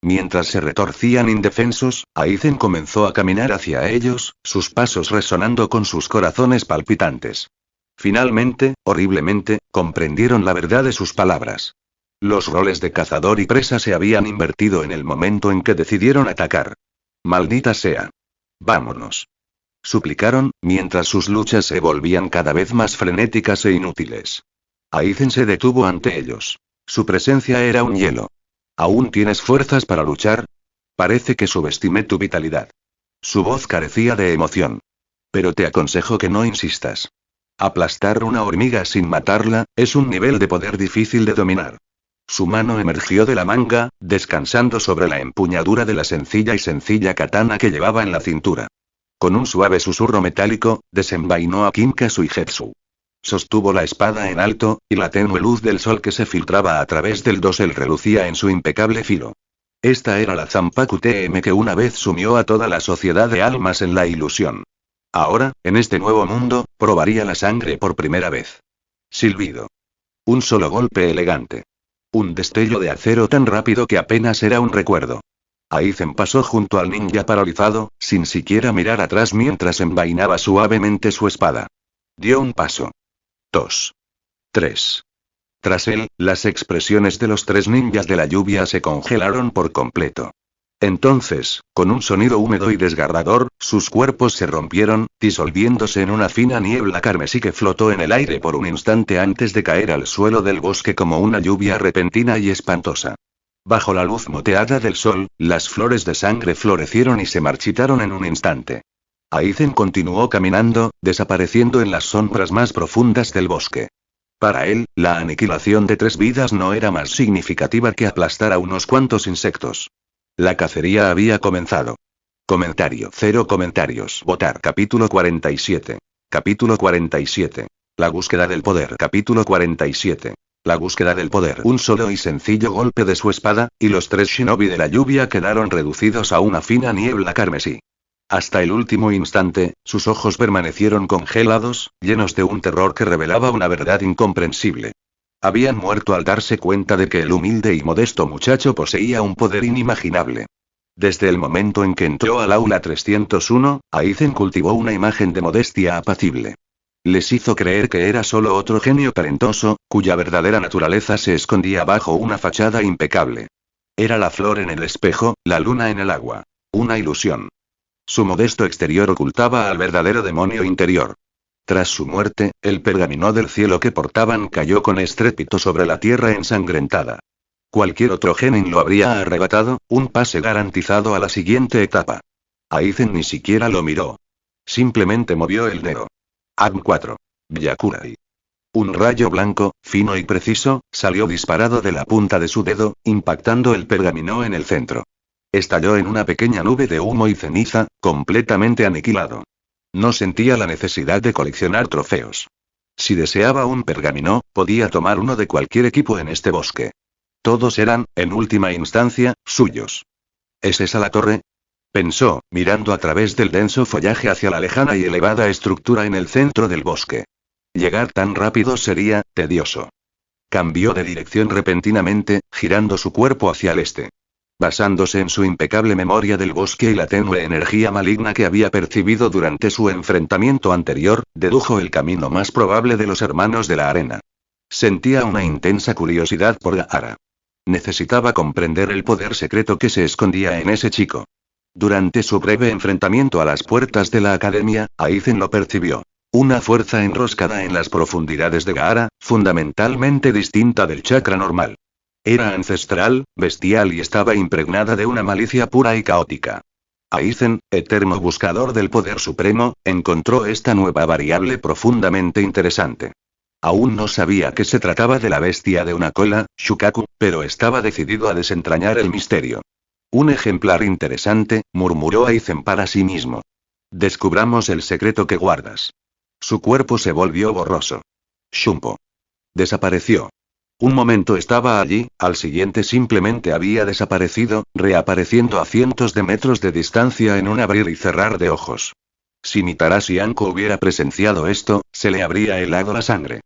Mientras se retorcían indefensos, Aizen comenzó a caminar hacia ellos, sus pasos resonando con sus corazones palpitantes. Finalmente, horriblemente, comprendieron la verdad de sus palabras. Los roles de cazador y presa se habían invertido en el momento en que decidieron atacar. Maldita sea. Vámonos. Suplicaron, mientras sus luchas se volvían cada vez más frenéticas e inútiles. Aizen se detuvo ante ellos. Su presencia era un hielo. ¿Aún tienes fuerzas para luchar? Parece que subestimé tu vitalidad. Su voz carecía de emoción. Pero te aconsejo que no insistas. Aplastar una hormiga sin matarla, es un nivel de poder difícil de dominar. Su mano emergió de la manga, descansando sobre la empuñadura de la sencilla katana que llevaba en la cintura. Con un suave susurro metálico, desenvainó a Kinka Suigetsu. Sostuvo la espada en alto, y la tenue luz del sol que se filtraba a través del dosel relucía en su impecable filo. Esta era la Zanpaku TM que una vez sumió a toda la sociedad de almas en la ilusión. Ahora, en este nuevo mundo, probaría la sangre por primera vez. Silbido. Un solo golpe elegante. Un destello de acero tan rápido que apenas era un recuerdo. Aizen pasó junto al ninja paralizado, sin siquiera mirar atrás mientras envainaba suavemente su espada. Dio un paso. 2. 3. Tras él, las expresiones de los 3 ninjas de la lluvia se congelaron por completo. Entonces, con un sonido húmedo y desgarrador, sus cuerpos se rompieron, disolviéndose en una fina niebla carmesí que flotó en el aire por un instante antes de caer al suelo del bosque como una lluvia repentina y espantosa. Bajo la luz moteada del sol, las flores de sangre florecieron y se marchitaron en un instante. Aizen continuó caminando, desapareciendo en las sombras más profundas del bosque. Para él, la aniquilación de 3 vidas no era más significativa que aplastar a unos cuantos insectos. La cacería había comenzado. Comentario. 0 comentarios. Votar. Capítulo 47. Capítulo 47. La búsqueda del poder. Capítulo 47. La búsqueda del poder. Un solo y sencillo golpe de su espada, y los 3 shinobi de la lluvia quedaron reducidos a una fina niebla carmesí. Hasta el último instante, sus ojos permanecieron congelados, llenos de un terror que revelaba una verdad incomprensible. Habían muerto al darse cuenta de que el humilde y modesto muchacho poseía un poder inimaginable. Desde el momento en que entró al aula 301, Aizen cultivó una imagen de modestia apacible. Les hizo creer que era solo otro genio talentoso, cuya verdadera naturaleza se escondía bajo una fachada impecable. Era la flor en el espejo, la luna en el agua. Una ilusión. Su modesto exterior ocultaba al verdadero demonio interior. Tras su muerte, el pergamino del cielo que portaban cayó con estrépito sobre la tierra ensangrentada. Cualquier otro genin lo habría arrebatado, un pase garantizado a la siguiente etapa. Aizen ni siquiera lo miró. Simplemente movió el dedo. Act 4. Byakurai. Un rayo blanco, fino y preciso, salió disparado de la punta de su dedo, impactando el pergamino en el centro. Estalló en una pequeña nube de humo y ceniza, completamente aniquilado. No sentía la necesidad de coleccionar trofeos. Si deseaba un pergamino, podía tomar uno de cualquier equipo en este bosque. Todos eran, en última instancia, suyos. ¿Es esa la torre?, pensó, mirando a través del denso follaje hacia la lejana y elevada estructura en el centro del bosque. Llegar tan rápido sería tedioso. Cambió de dirección repentinamente, girando su cuerpo hacia el este. Basándose en su impecable memoria del bosque y la tenue energía maligna que había percibido durante su enfrentamiento anterior, dedujo el camino más probable de los hermanos de la arena. Sentía una intensa curiosidad por Gaara. Necesitaba comprender el poder secreto que se escondía en ese chico. Durante su breve enfrentamiento a las puertas de la academia, Aizen lo percibió. Una fuerza enroscada en las profundidades de Gaara, fundamentalmente distinta del chakra normal. Era ancestral, bestial y estaba impregnada de una malicia pura y caótica. Aizen, eterno buscador del poder supremo, encontró esta nueva variable profundamente interesante. Aún no sabía que se trataba de la bestia de una cola, Shukaku, pero estaba decidido a desentrañar el misterio. Un ejemplar interesante, murmuró Aizen para sí mismo. Descubramos el secreto que guardas. Su cuerpo se volvió borroso. Shumpo. Desapareció. Un momento estaba allí, al siguiente simplemente había desaparecido, reapareciendo a cientos de metros de distancia en un abrir y cerrar de ojos. Si Mitarashi Anko hubiera presenciado esto, se le habría helado la sangre.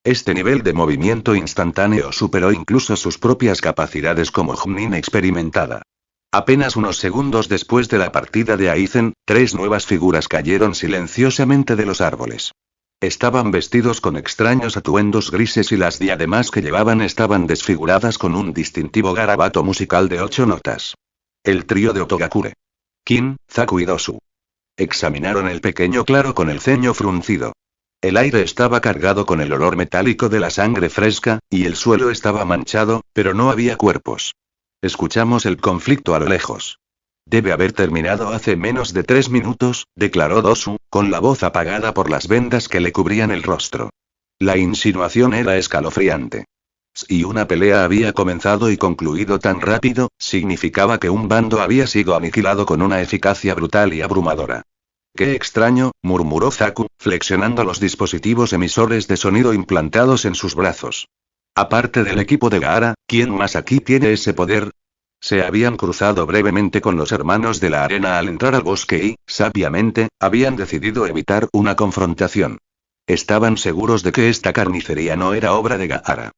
Este nivel de movimiento instantáneo superó incluso sus propias capacidades como Chunin experimentada. Apenas unos segundos después de la partida de Aizen, 3 nuevas figuras cayeron silenciosamente de los árboles. Estaban vestidos con extraños atuendos grises y las diademas que llevaban estaban desfiguradas con un distintivo garabato musical de 8 notas. El trío de Otogakure. Kin, Zaku y Dosu. Examinaron el pequeño claro con el ceño fruncido. El aire estaba cargado con el olor metálico de la sangre fresca, y el suelo estaba manchado, pero no había cuerpos. Escuchamos el conflicto a lo lejos. Debe haber terminado hace menos de 3 minutos, declaró Dosu, con la voz apagada por las vendas que le cubrían el rostro. La insinuación era escalofriante. Si una pelea había comenzado y concluido tan rápido, significaba que un bando había sido aniquilado con una eficacia brutal y abrumadora. Qué extraño, murmuró Zaku, flexionando los dispositivos emisores de sonido implantados en sus brazos. Aparte del equipo de Gaara, ¿quién más aquí tiene ese poder? Se habían cruzado brevemente con los hermanos de la arena al entrar al bosque y, sabiamente, habían decidido evitar una confrontación. Estaban seguros de que esta carnicería no era obra de Gaara.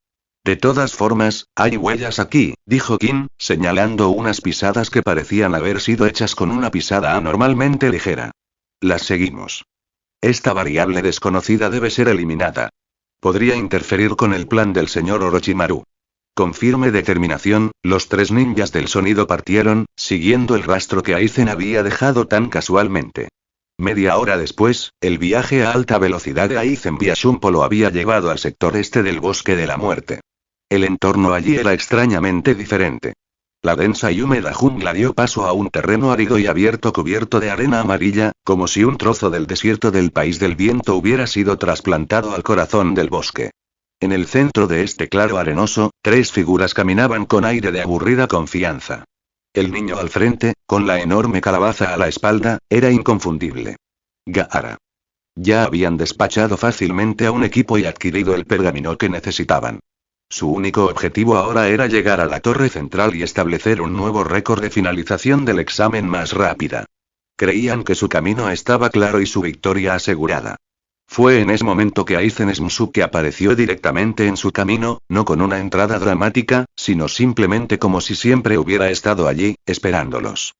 De todas formas, hay huellas aquí, dijo Kim, señalando unas pisadas que parecían haber sido hechas con una pisada anormalmente ligera. Las seguimos. Esta variable desconocida debe ser eliminada. Podría interferir con el plan del señor Orochimaru. Con firme determinación, los tres ninjas del sonido partieron, siguiendo el rastro que Aizen había dejado tan casualmente. Media hora después, el viaje a alta velocidad de Aizen vía Shumpo lo había llevado al sector este del Bosque de la Muerte. El entorno allí era extrañamente diferente. La densa y húmeda jungla dio paso a un terreno árido y abierto cubierto de arena amarilla, como si un trozo del desierto del País del Viento hubiera sido trasplantado al corazón del bosque. En el centro de este claro arenoso, tres figuras caminaban con aire de aburrida confianza. El niño al frente, con la enorme calabaza a la espalda, era inconfundible. Gaara. Ya habían despachado fácilmente a un equipo y adquirido el pergamino que necesitaban. Su único objetivo ahora era llegar a la torre central y establecer un nuevo récord de finalización del examen más rápida. Creían que su camino estaba claro y su victoria asegurada. Fue en ese momento que Aizen Smusuke apareció directamente en su camino, no con una entrada dramática, sino simplemente como si siempre hubiera estado allí, esperándolos.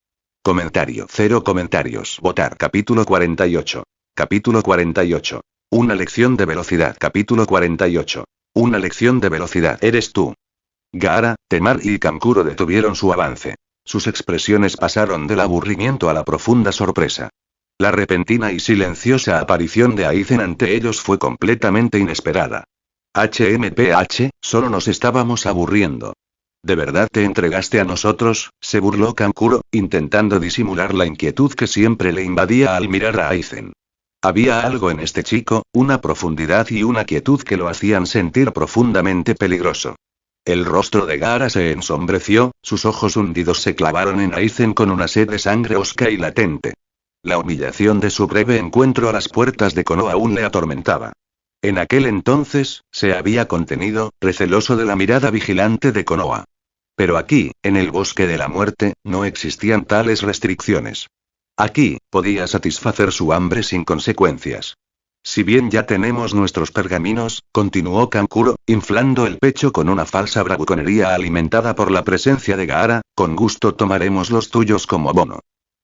Comentario. 0 comentarios. Votar. Capítulo 48. Capítulo 48. Una lección de velocidad. Capítulo 48. Una lección de velocidad. Eres tú. Gaara, Temari y Kankuro detuvieron su avance. Sus expresiones pasaron del aburrimiento a la profunda sorpresa. La repentina y silenciosa aparición de Aizen ante ellos fue completamente inesperada. HMPH, solo nos estábamos aburriendo. ¿De verdad te entregaste a nosotros?, se burló Kankuro, intentando disimular la inquietud que siempre le invadía al mirar a Aizen. Había algo en este chico, una profundidad y una quietud que lo hacían sentir profundamente peligroso. El rostro de Gaara se ensombreció, sus ojos hundidos se clavaron en Aizen con una sed de sangre hosca y latente. La humillación de su breve encuentro a las puertas de Konoha aún le atormentaba. En aquel entonces, se había contenido, receloso de la mirada vigilante de Konoha. Pero aquí, en el Bosque de la Muerte, no existían tales restricciones. Aquí, podía satisfacer su hambre sin consecuencias. Si bien ya tenemos nuestros pergaminos, continuó Kankuro, inflando el pecho con una falsa bravuconería alimentada por la presencia de Gaara, con gusto tomaremos los tuyos como bono.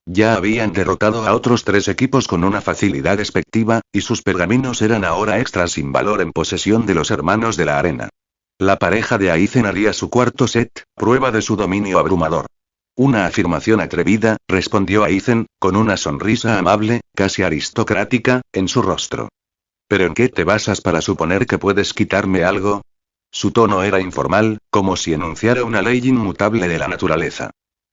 Ya habían derrotado a otros tres equipos con una facilidad despectiva, y sus pergaminos eran ahora extras sin valor en posesión de los hermanos de la arena. La pareja de Aizen haría su cuarto set, prueba de su dominio abrumador. Una afirmación atrevida, respondió Aizen, con una sonrisa amable, casi aristocrática, en su rostro. ¿Pero en qué te basas para suponer que puedes quitarme algo? Su tono era informal, como si enunciara una ley inmutable de la naturaleza.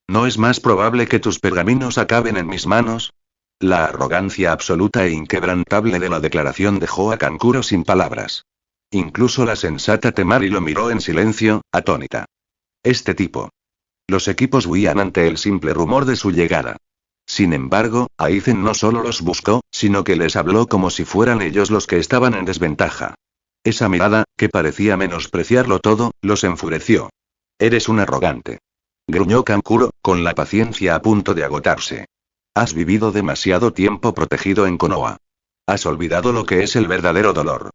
¿No es más probable que tus pergaminos acaben en mis manos? La arrogancia absoluta e inquebrantable de la declaración dejó a Kankuro sin palabras. Incluso la sensata Temari lo miró en silencio, atónita. Este tipo. Los equipos huían ante el simple rumor de su llegada. Sin embargo, Aizen no solo los buscó, sino que les habló como si fueran ellos los que estaban en desventaja. Esa mirada, que parecía menospreciarlo todo, los enfureció. Eres un arrogante. Gruñó Kankuro, con la paciencia a punto de agotarse. Has vivido demasiado tiempo protegido en Konoha. Has olvidado lo que es el verdadero dolor.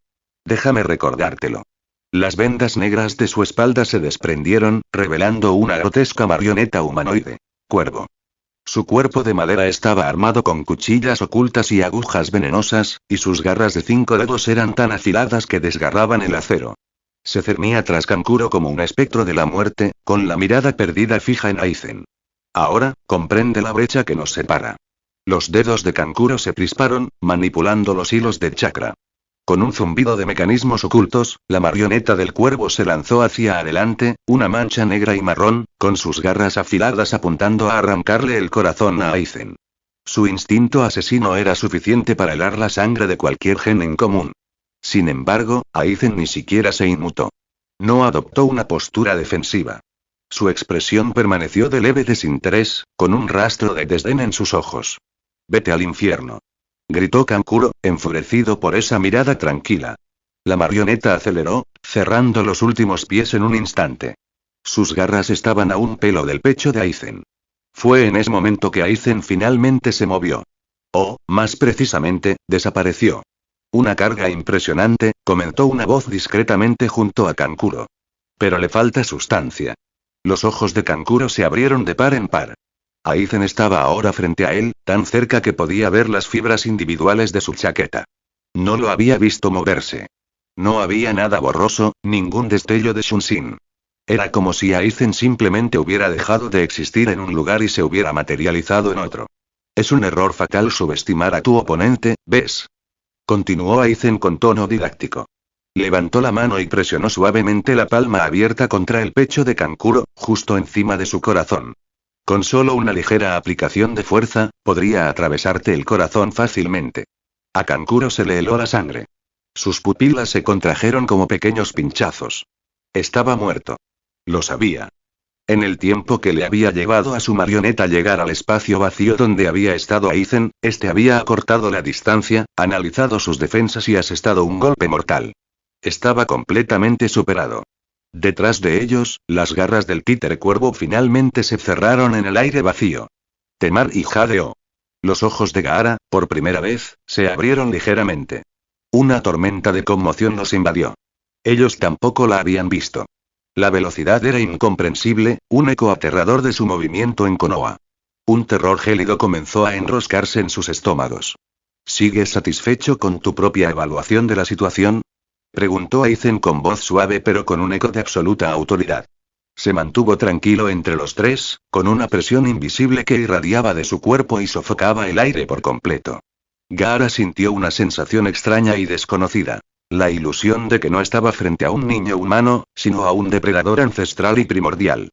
Déjame recordártelo. Las vendas negras de su espalda se desprendieron, revelando una grotesca marioneta humanoide. Cuervo. Su cuerpo de madera estaba armado con cuchillas ocultas y agujas venenosas, y sus garras de 5 dedos eran tan afiladas que desgarraban el acero. Se cernía tras Kankuro como un espectro de la muerte, con la mirada perdida fija en Aizen. Ahora, comprende la brecha que nos separa. Los dedos de Kankuro se crisparon, manipulando los hilos de chakra. Con un zumbido de mecanismos ocultos, la marioneta del cuervo se lanzó hacia adelante, una mancha negra y marrón, con sus garras afiladas apuntando a arrancarle el corazón a Aizen. Su instinto asesino era suficiente para helar la sangre de cualquier gen en común. Sin embargo, Aizen ni siquiera se inmutó. No adoptó una postura defensiva. Su expresión permaneció de leve desinterés, con un rastro de desdén en sus ojos. «Vete al infierno», gritó Kankuro, enfurecido por esa mirada tranquila. La marioneta aceleró, cerrando los últimos pies en un instante. Sus garras estaban a un pelo del pecho de Aizen. Fue en ese momento que Aizen finalmente se movió. O, más precisamente, desapareció. Una carga impresionante, comentó una voz discretamente junto a Kankuro. Pero le falta sustancia. Los ojos de Kankuro se abrieron de par en par. Aizen estaba ahora frente a él, tan cerca que podía ver las fibras individuales de su chaqueta. No lo había visto moverse. No había nada borroso, ningún destello de Shunshin. Era como si Aizen simplemente hubiera dejado de existir en un lugar y se hubiera materializado en otro. Es un error fatal subestimar a tu oponente, ¿ves? Continuó Aizen con tono didáctico. Levantó la mano y presionó suavemente la palma abierta contra el pecho de Kankuro, justo encima de su corazón. Con solo una ligera aplicación de fuerza, podría atravesarte el corazón fácilmente. A Kankuro se le heló la sangre. Sus pupilas se contrajeron como pequeños pinchazos. Estaba muerto. Lo sabía. En el tiempo que le había llevado a su marioneta llegar al espacio vacío donde había estado Aizen, este había acortado la distancia, analizado sus defensas y asestado un golpe mortal. Estaba completamente superado. Detrás de ellos, las garras del títere cuervo finalmente se cerraron en el aire vacío. Temar y jadeó. Los ojos de Gaara, por primera vez, se abrieron ligeramente. Una tormenta de conmoción los invadió. Ellos tampoco la habían visto. La velocidad era incomprensible, un eco aterrador de su movimiento en Konoha. Un terror gélido comenzó a enroscarse en sus estómagos. ¿Sigues satisfecho con tu propia evaluación de la situación? Preguntó Aizen con voz suave pero con un eco de absoluta autoridad. Se mantuvo tranquilo entre los tres, con una presión invisible que irradiaba de su cuerpo y sofocaba el aire por completo. Gaara sintió una sensación extraña y desconocida. La ilusión de que no estaba frente a un niño humano, sino a un depredador ancestral y primordial.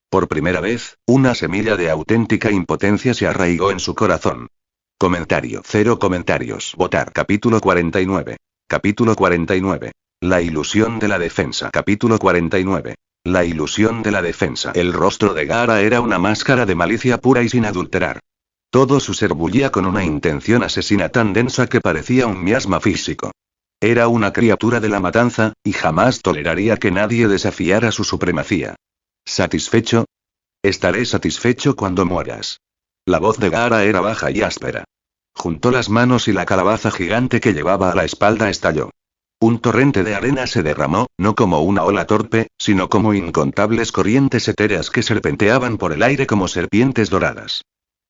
Por primera vez, una semilla de auténtica impotencia se arraigó en su corazón. Comentario. 0 comentarios. Votar. Capítulo 49. Capítulo 49. La ilusión de la defensa. Capítulo 49. La ilusión de la defensa. El rostro de Gaara era una máscara de malicia pura y sin adulterar. Todo su ser bullía con una intención asesina tan densa que parecía un miasma físico. Era una criatura de la matanza, y jamás toleraría que nadie desafiara su supremacía. ¿Satisfecho? Estaré satisfecho cuando mueras. La voz de Gaara era baja y áspera. Juntó las manos y la calabaza gigante que llevaba a la espalda estalló. Un torrente de arena se derramó, no como una ola torpe, sino como incontables corrientes etéreas que serpenteaban por el aire como serpientes doradas.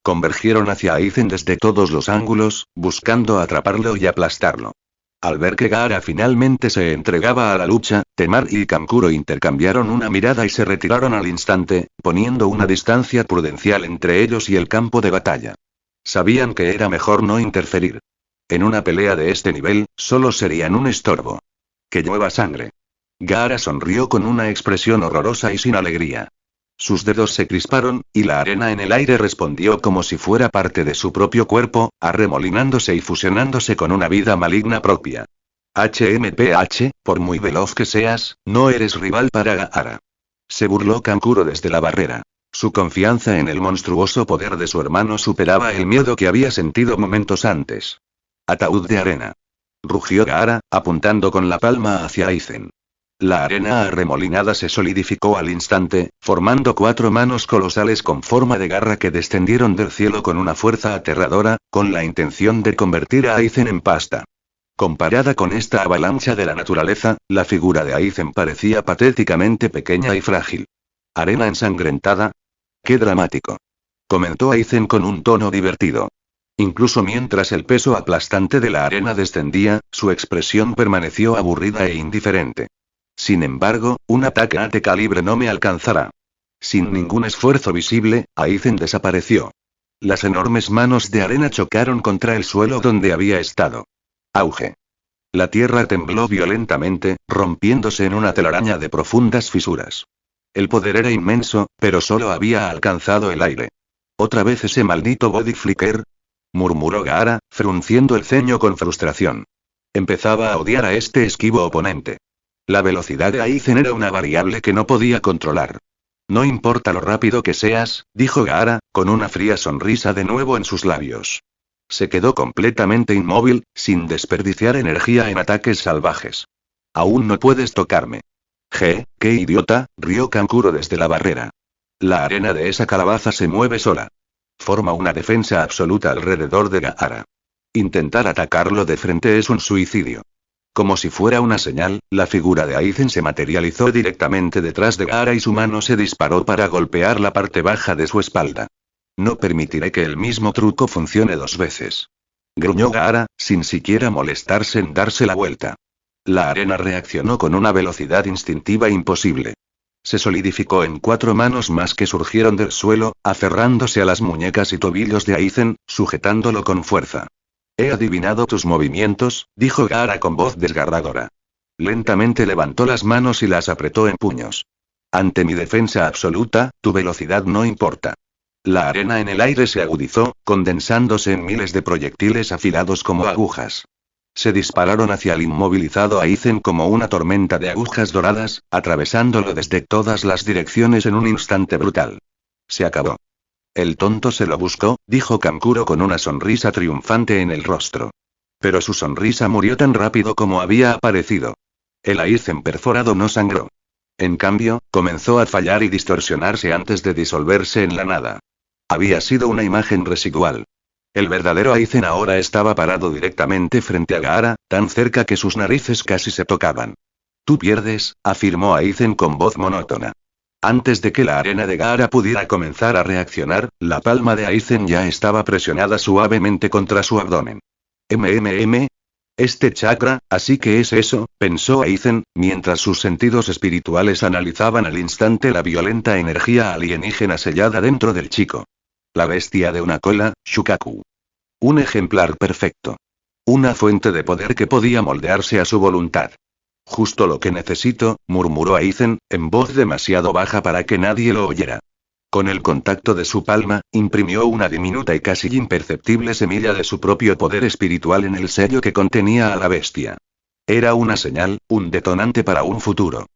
Convergieron hacia Aizen desde todos los ángulos, buscando atraparlo y aplastarlo. Al ver que Gaara finalmente se entregaba a la lucha, Temar y Kankuro intercambiaron una mirada y se retiraron al instante, poniendo una distancia prudencial entre ellos y el campo de batalla. Sabían que era mejor no interferir. En una pelea de este nivel, solo serían un estorbo. Que llueva sangre. Gaara sonrió con una expresión horrorosa y sin alegría. Sus dedos se crisparon, y la arena en el aire respondió como si fuera parte de su propio cuerpo, arremolinándose y fusionándose con una vida maligna propia. HMPH, por muy veloz que seas, no eres rival para Gaara. Se burló Kankuro desde la barrera. Su confianza en el monstruoso poder de su hermano superaba el miedo que había sentido momentos antes. Ataúd de arena. Rugió Gaara, apuntando con la palma hacia Aizen. La arena arremolinada se solidificó al instante, formando 4 manos colosales con forma de garra que descendieron del cielo con una fuerza aterradora, con la intención de convertir a Aizen en pasta. Comparada con esta avalancha de la naturaleza, la figura de Aizen parecía patéticamente pequeña y frágil. ¿Arena ensangrentada? ¡Qué dramático!, comentó Aizen con un tono divertido. Incluso mientras el peso aplastante de la arena descendía, su expresión permaneció aburrida e indiferente. Sin embargo, un ataque a calibre no me alcanzará. Sin ningún esfuerzo visible, Aizen desapareció. Las enormes manos de arena chocaron contra el suelo donde había estado. Auge. La tierra tembló violentamente, rompiéndose en una telaraña de profundas fisuras. El poder era inmenso, pero solo había alcanzado el aire. ¿Otra vez ese maldito body flicker?, murmuró Gaara, frunciendo el ceño con frustración. Empezaba a odiar a este esquivo oponente. La velocidad de Aizen era una variable que no podía controlar. No importa lo rápido que seas, dijo Gaara, con una fría sonrisa de nuevo en sus labios. Se quedó completamente inmóvil, sin desperdiciar energía en ataques salvajes. Aún no puedes tocarme. ¡Qué idiota!, rió Kankuro desde la barrera. La arena de esa calabaza se mueve sola. Forma una defensa absoluta alrededor de Gaara. Intentar atacarlo de frente es un suicidio. Como si fuera una señal, la figura de Aizen se materializó directamente detrás de Gaara y su mano se disparó para golpear la parte baja de su espalda. No permitiré que el mismo truco funcione 2 veces. Gruñó Gaara, sin siquiera molestarse en darse la vuelta. La arena reaccionó con una velocidad instintiva imposible. Se solidificó en 4 manos más que surgieron del suelo, aferrándose a las muñecas y tobillos de Aizen, sujetándolo con fuerza. He adivinado tus movimientos, dijo Gaara con voz desgarradora. Lentamente levantó las manos y las apretó en puños. Ante mi defensa absoluta, tu velocidad no importa. La arena en el aire se agudizó, condensándose en miles de proyectiles afilados como agujas. Se dispararon hacia el inmovilizado Aizen como una tormenta de agujas doradas, atravesándolo desde todas las direcciones en un instante brutal. Se acabó. El tonto se lo buscó, dijo Kankuro con una sonrisa triunfante en el rostro. Pero su sonrisa murió tan rápido como había aparecido. El Aizen perforado no sangró. En cambio, comenzó a fallar y distorsionarse antes de disolverse en la nada. Había sido una imagen residual. El verdadero Aizen ahora estaba parado directamente frente a Gaara, tan cerca que sus narices casi se tocaban. Tú pierdes, afirmó Aizen con voz monótona. Antes de que la arena de Gaara pudiera comenzar a reaccionar, la palma de Aizen ya estaba presionada suavemente contra su abdomen. Este chakra, así que es eso, pensó Aizen, mientras sus sentidos espirituales analizaban al instante la violenta energía alienígena sellada dentro del chico. La bestia de una cola, Shukaku. Un ejemplar perfecto. Una fuente de poder que podía moldearse a su voluntad. Justo lo que necesito, murmuró Aizen, en voz demasiado baja para que nadie lo oyera. Con el contacto de su palma, imprimió una diminuta y casi imperceptible semilla de su propio poder espiritual en el sello que contenía a la bestia. Era una señal, un detonante para un futuro.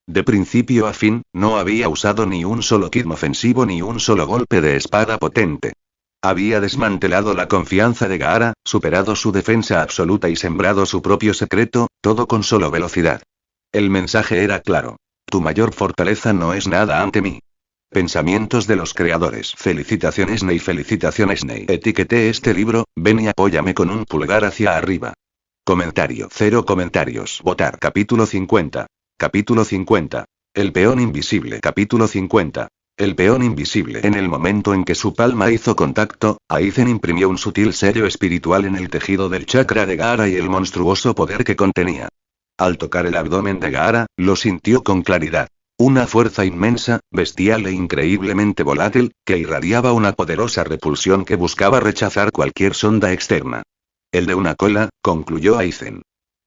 De principio a fin, no había usado ni un solo kit ofensivo ni un solo golpe de espada potente. Había desmantelado la confianza de Gaara, superado su defensa absoluta y sembrado su propio secreto, todo con solo velocidad. El mensaje era claro. Tu mayor fortaleza no es nada ante mí. Pensamientos de los creadores. Felicitaciones Ney, felicitaciones Ney. Etiqueté este libro, ven y apóyame con un pulgar hacia arriba. Comentario. 0 comentarios. Votar. Capítulo 50. Capítulo 50. El peón invisible. Capítulo 50. El peón invisible. En el momento en que su palma hizo contacto, Aizen imprimió un sutil sello espiritual en el tejido del chakra de Gaara y el monstruoso poder que contenía. Al tocar el abdomen de Gaara, lo sintió con claridad. Una fuerza inmensa, bestial e increíblemente volátil, que irradiaba una poderosa repulsión que buscaba rechazar cualquier sonda externa. El de una cola, concluyó Aizen.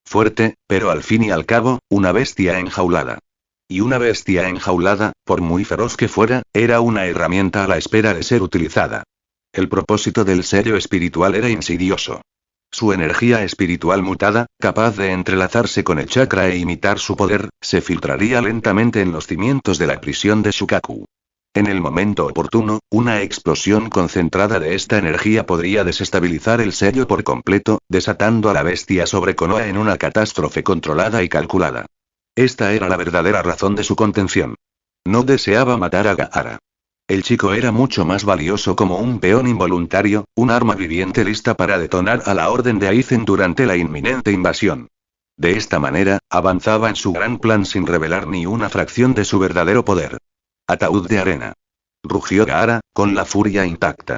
Fuerte, pero al fin y al cabo, una bestia enjaulada. Y una bestia enjaulada, por muy feroz que fuera, era una herramienta a la espera de ser utilizada. El propósito del sello espiritual era insidioso. Su energía espiritual mutada, capaz de entrelazarse con el chakra e imitar su poder, se filtraría lentamente en los cimientos de la prisión de Shukaku. En el momento oportuno, una explosión concentrada de esta energía podría desestabilizar el sello por completo, desatando a la bestia sobre Konoha en una catástrofe controlada y calculada. Esta era la verdadera razón de su contención. No deseaba matar a Gaara. El chico era mucho más valioso como un peón involuntario, un arma viviente lista para detonar a la orden de Aizen durante la inminente invasión. De esta manera, avanzaba en su gran plan sin revelar ni una fracción de su verdadero poder. Ataúd de arena. Rugió Gaara, con la furia intacta.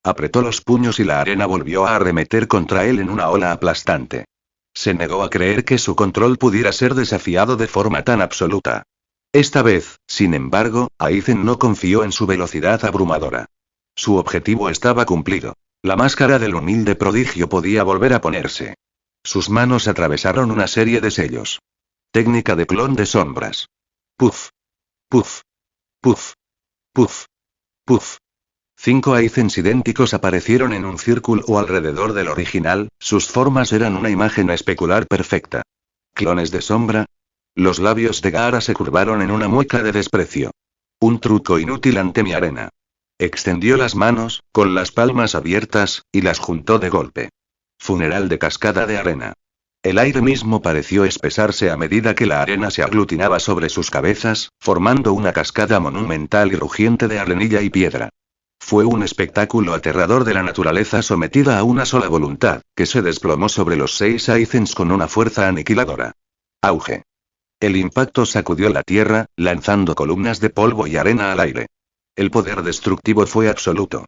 Apretó los puños y la arena volvió a arremeter contra él en una ola aplastante. Se negó a creer que su control pudiera ser desafiado de forma tan absoluta. Esta vez, sin embargo, Aizen no confió en su velocidad abrumadora. Su objetivo estaba cumplido. La máscara del humilde prodigio podía volver a ponerse. Sus manos atravesaron una serie de sellos. Técnica de clon de sombras. Puf. Puf. Puf. Puf. Puf. 5 Aizens idénticos aparecieron en un círculo alrededor del original, sus formas eran una imagen especular perfecta. ¿Clones de sombra? Los labios de Gaara se curvaron en una mueca de desprecio. Un truco inútil ante mi arena. Extendió las manos, con las palmas abiertas, y las juntó de golpe. Funeral de cascada de arena. El aire mismo pareció espesarse a medida que la arena se aglutinaba sobre sus cabezas, formando una cascada monumental y rugiente de arenilla y piedra. Fue un espectáculo aterrador de la naturaleza sometida a una sola voluntad, que se desplomó sobre los 6 Aizens con una fuerza aniquiladora. Auge. El impacto sacudió la tierra, lanzando columnas de polvo y arena al aire. El poder destructivo fue absoluto.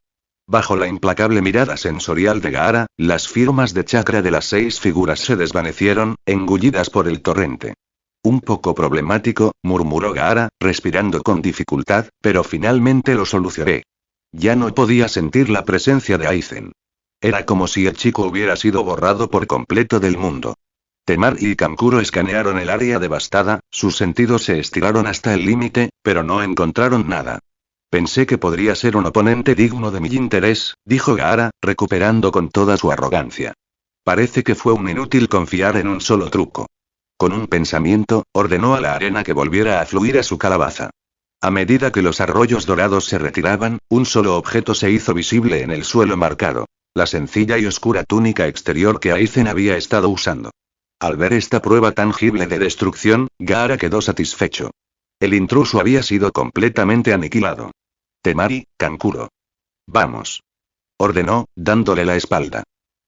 Bajo la implacable mirada sensorial de Gaara, las firmas de chakra de las 6 figuras se desvanecieron, engullidas por el torrente. Un poco problemático, murmuró Gaara, respirando con dificultad, pero finalmente lo solucioné. Ya no podía sentir la presencia de Aizen. Era como si el chico hubiera sido borrado por completo del mundo. Temari y Kankuro escanearon el área devastada, sus sentidos se estiraron hasta el límite, pero no encontraron nada. Pensé que podría ser un oponente digno de mi interés, dijo Gaara, recuperando con toda su arrogancia. Parece que fue un inútil confiar en un solo truco. Con un pensamiento, ordenó a la arena que volviera a fluir a su calabaza. A medida que los arroyos dorados se retiraban, un solo objeto se hizo visible en el suelo marcado. La sencilla y oscura túnica exterior que Aizen había estado usando. Al ver esta prueba tangible de destrucción, Gaara quedó satisfecho. El intruso había sido completamente aniquilado. Temari, Kankuro. Vamos. Ordenó, dándole la espalda.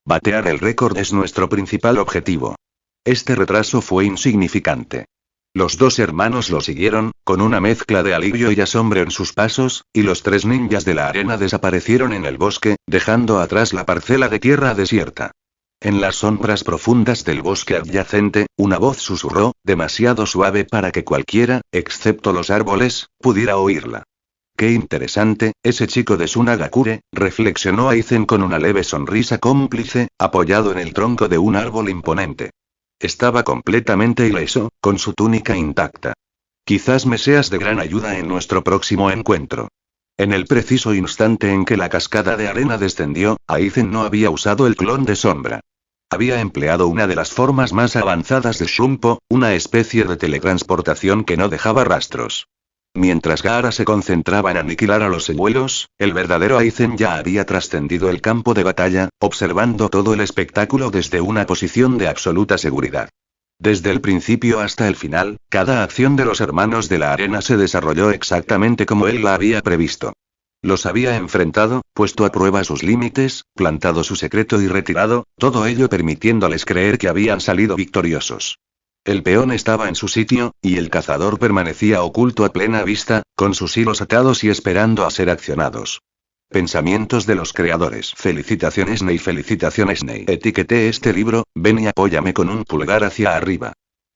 Batear el récord es nuestro principal objetivo. Este retraso fue insignificante. Los 2 hermanos lo siguieron, con una mezcla de alivio y asombro en sus pasos, y los 3 ninjas de la arena desaparecieron en el bosque, dejando atrás la parcela de tierra desierta. En las sombras profundas del bosque adyacente, una voz susurró, demasiado suave para que cualquiera, excepto los árboles, pudiera oírla. Qué interesante, ese chico de Sunagakure, reflexionó Aizen con una leve sonrisa cómplice, apoyado en el tronco de un árbol imponente. Estaba completamente ileso, con su túnica intacta. Quizás me seas de gran ayuda en nuestro próximo encuentro. En el preciso instante en que la cascada de arena descendió, Aizen no había usado el clon de sombra. Había empleado una de las formas más avanzadas de Shumpo, una especie de teletransportación que no dejaba rastros. Mientras Gaara se concentraba en aniquilar a los señuelos, el verdadero Aizen ya había trascendido el campo de batalla, observando todo el espectáculo desde una posición de absoluta seguridad. Desde el principio hasta el final, cada acción de los hermanos de la arena se desarrolló exactamente como él la había previsto. Los había enfrentado, puesto a prueba sus límites, plantado su secreto y retirado, todo ello permitiéndoles creer que habían salido victoriosos. El peón estaba en su sitio, y el cazador permanecía oculto a plena vista, con sus hilos atados y esperando a ser accionados. Pensamientos de los creadores. Felicitaciones Ney, felicitaciones Ney. Etiqueté este libro, ven y apóyame con un pulgar hacia arriba.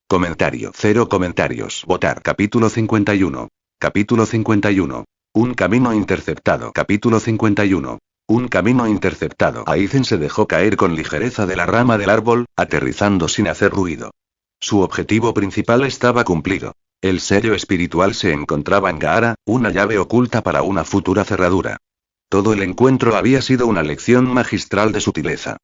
Comentario. 0 comentarios. Votar. Capítulo 51. Capítulo 51. Un camino interceptado. Capítulo 51. Un camino interceptado. Aizen se dejó caer con ligereza de la rama del árbol, aterrizando sin hacer ruido. Su objetivo principal estaba cumplido. El sello espiritual se encontraba en Gaara, una llave oculta para una futura cerradura. Todo el encuentro había sido una lección magistral de sutileza.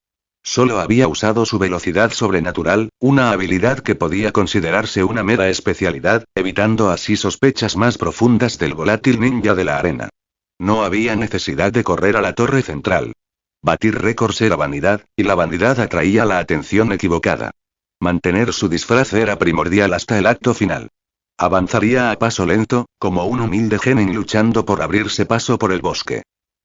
Solo había usado su velocidad sobrenatural, una habilidad que podía considerarse una mera especialidad, evitando así sospechas más profundas del volátil ninja de la arena. No había necesidad de correr a la torre central. Batir récords era vanidad, y la vanidad atraía la atención equivocada. Mantener su disfraz era primordial hasta el acto final. Avanzaría a paso lento, como un humilde genin luchando por abrirse paso por el bosque.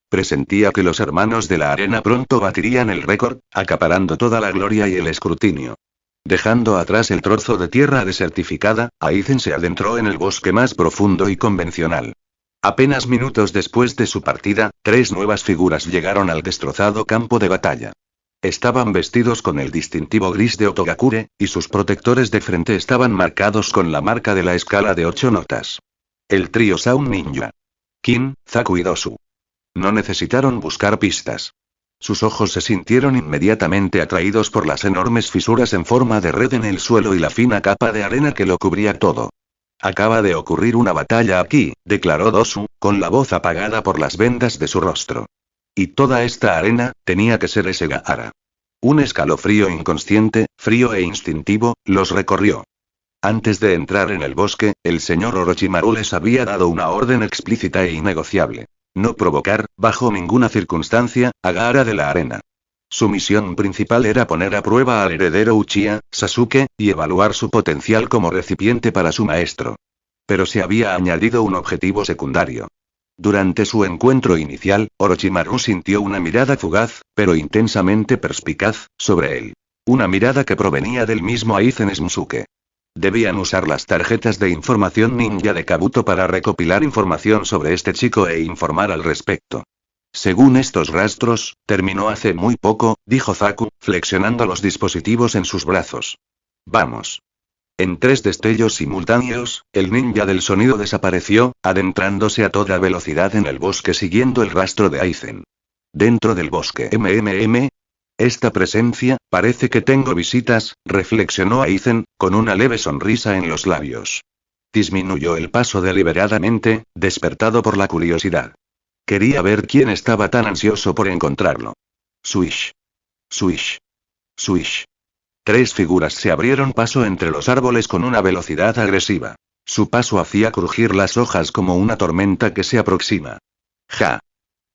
Presentía que los hermanos de la arena pronto batirían el récord, acaparando toda la gloria y el escrutinio. Dejando atrás el trozo de tierra desertificada, Aizen se adentró en el bosque más profundo y convencional. Apenas minutos después de su partida, 3 nuevas figuras llegaron al destrozado campo de batalla. Estaban vestidos con el distintivo gris de Otogakure, y sus protectores de frente estaban marcados con la marca de la escala de 8 notas. El trío Sound Ninja. Kin, Zaku y Dosu. No necesitaron buscar pistas. Sus ojos se sintieron inmediatamente atraídos por las enormes fisuras en forma de red en el suelo y la fina capa de arena que lo cubría todo. Acaba de ocurrir una batalla aquí, declaró Dosu, con la voz apagada por las vendas de su rostro. Y toda esta arena, tenía que ser ese Gaara. Un escalofrío inconsciente, frío e instintivo, los recorrió. Antes de entrar en el bosque, el señor Orochimaru les había dado una orden explícita e innegociable. No provocar, bajo ninguna circunstancia, a Gaara de la arena. Su misión principal era poner a prueba al heredero Uchiha, Sasuke, y evaluar su potencial como recipiente para su maestro. Pero se había añadido un objetivo secundario. Durante su encuentro inicial, Orochimaru sintió una mirada fugaz, pero intensamente perspicaz, sobre él. Una mirada que provenía del mismo Aizen Smosuke. Debían usar las tarjetas de información ninja de Kabuto para recopilar información sobre este chico e informar al respecto. Según estos rastros, terminó hace muy poco, dijo Zaku, flexionando los dispositivos en sus brazos. Vamos. En 3 destellos simultáneos, el ninja del sonido desapareció, adentrándose a toda velocidad en el bosque siguiendo el rastro de Aizen. Dentro del bosque Esta presencia, parece que tengo visitas, reflexionó Aizen, con una leve sonrisa en los labios. Disminuyó el paso deliberadamente, despertado por la curiosidad. Quería ver quién estaba tan ansioso por encontrarlo. Swish. Swish. Swish. 3 figuras se abrieron paso entre los árboles con una velocidad agresiva. Su paso hacía crujir las hojas como una tormenta que se aproxima. Ja.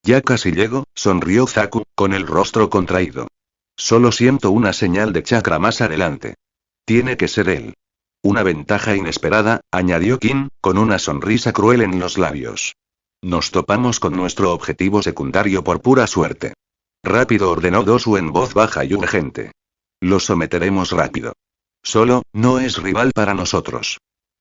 Ya casi llego, sonrió Zaku, con el rostro contraído. Solo siento una señal de chakra más adelante. Tiene que ser él. Una ventaja inesperada, añadió Kin, con una sonrisa cruel en los labios. Nos topamos con nuestro objetivo secundario por pura suerte. Rápido, ordenó Dosu en voz baja y urgente. Lo someteremos rápido. Solo, no es rival para nosotros.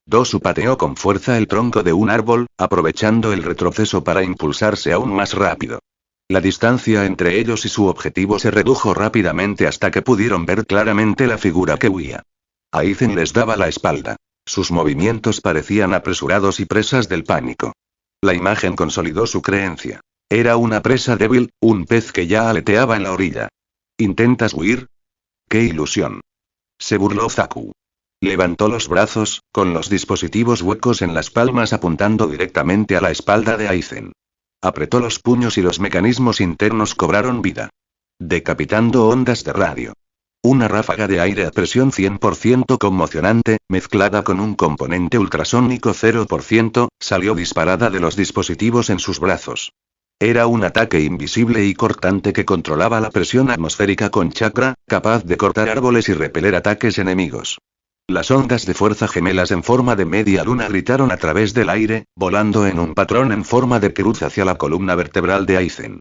Dosu pateó con fuerza el tronco de un árbol, aprovechando el retroceso para impulsarse aún más rápido. La distancia entre ellos y su objetivo se redujo rápidamente hasta que pudieron ver claramente la figura que huía. Aizen les daba la espalda. Sus movimientos parecían apresurados y presas del pánico. La imagen consolidó su creencia. Era una presa débil, un pez que ya aleteaba en la orilla. ¿Intentas huir? ¡Qué ilusión! Se burló Zaku. Levantó los brazos, con los dispositivos huecos en las palmas apuntando directamente a la espalda de Aizen. Apretó los puños y los mecanismos internos cobraron vida. Decapitando ondas de radio. Una ráfaga de aire a presión 100% conmocionante, mezclada con un componente ultrasónico 0%, salió disparada de los dispositivos en sus brazos. Era un ataque invisible y cortante que controlaba la presión atmosférica con chakra, capaz de cortar árboles y repeler ataques enemigos. Las ondas de fuerza gemelas en forma de media luna gritaron a través del aire, volando en un patrón en forma de cruz hacia la columna vertebral de Aizen.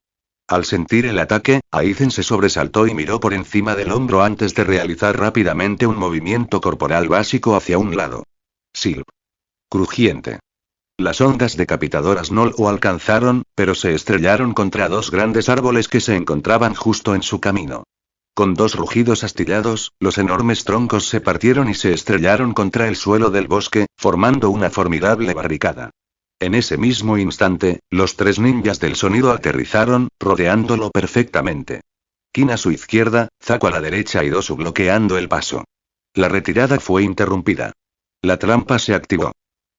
Al sentir el ataque, Aizen se sobresaltó y miró por encima del hombro antes de realizar rápidamente un movimiento corporal básico hacia un lado. Silb. Crujiente. Las ondas decapitadoras no lo alcanzaron, pero se estrellaron contra 2 grandes árboles que se encontraban justo en su camino. Con 2 rugidos astillados, los enormes troncos se partieron y se estrellaron contra el suelo del bosque, formando una formidable barricada. En ese mismo instante, los 3 ninjas del sonido aterrizaron, rodeándolo perfectamente. Kin a su izquierda, Zaku a la derecha y Dosu bloqueando el paso. La retirada fue interrumpida. La trampa se activó.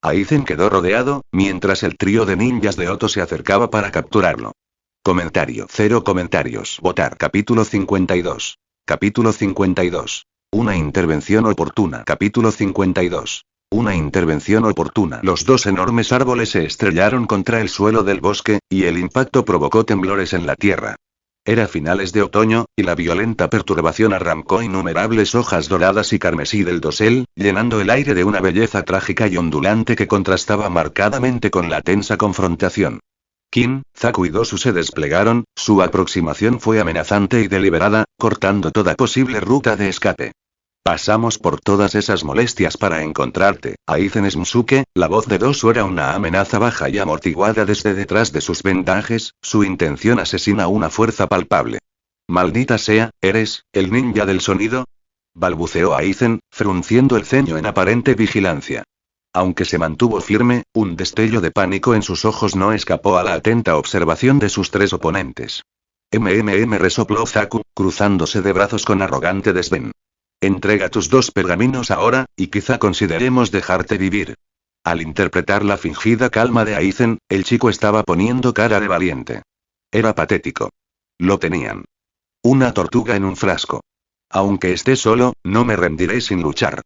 Aizen quedó rodeado, mientras el trío de ninjas de Oto se acercaba para capturarlo. Comentario. 0 comentarios. Votar. Capítulo 52. Capítulo 52. Una intervención oportuna. Capítulo 52. Una intervención oportuna. Los 2 enormes árboles se estrellaron contra el suelo del bosque, y el impacto provocó temblores en la tierra. Era finales de otoño, y la violenta perturbación arrancó innumerables hojas doradas y carmesí del dosel, llenando el aire de una belleza trágica y ondulante que contrastaba marcadamente con la tensa confrontación. Kin, Zaku y Dosu se desplegaron, su aproximación fue amenazante y deliberada, cortando toda posible ruta de escape. Pasamos por todas esas molestias para encontrarte, Aizen Smosuke. La voz de Dosu era una amenaza baja y amortiguada desde detrás de sus vendajes, su intención asesina una fuerza palpable. Maldita sea, ¿eres el ninja del sonido? Balbuceó Aizen, frunciendo el ceño en aparente vigilancia. Aunque se mantuvo firme, un destello de pánico en sus ojos no escapó a la atenta observación de sus 3 oponentes. Resopló Zaku, cruzándose de brazos con arrogante desdén. Entrega tus 2 pergaminos ahora, y quizá consideremos dejarte vivir. Al interpretar la fingida calma de Aizen, el chico estaba poniendo cara de valiente. Era patético. Lo tenían. Una tortuga en un frasco. Aunque esté solo, no me rendiré sin luchar.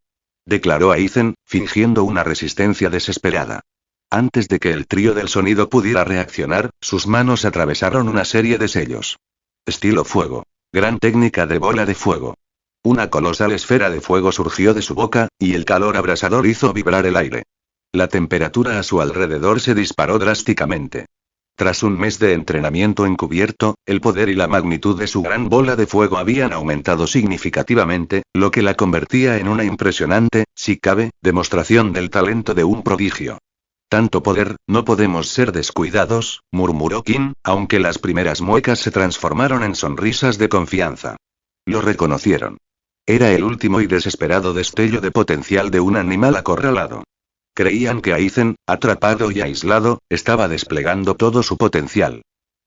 Declaró Aizen, fingiendo una resistencia desesperada. Antes de que el trío del sonido pudiera reaccionar, sus manos atravesaron una serie de sellos. Estilo fuego. Gran técnica de bola de fuego. Una colosal esfera de fuego surgió de su boca, y el calor abrasador hizo vibrar el aire. La temperatura a su alrededor se disparó drásticamente. Tras un mes de entrenamiento encubierto, el poder y la magnitud de su gran bola de fuego habían aumentado significativamente, lo que la convertía en una impresionante, si cabe, demostración del talento de un prodigio. Tanto poder, no podemos ser descuidados, murmuró Qin, aunque las primeras muecas se transformaron en sonrisas de confianza. Lo reconocieron. Era el último y desesperado destello de potencial de un animal acorralado. Creían que Aizen, atrapado y aislado, estaba desplegando todo su potencial.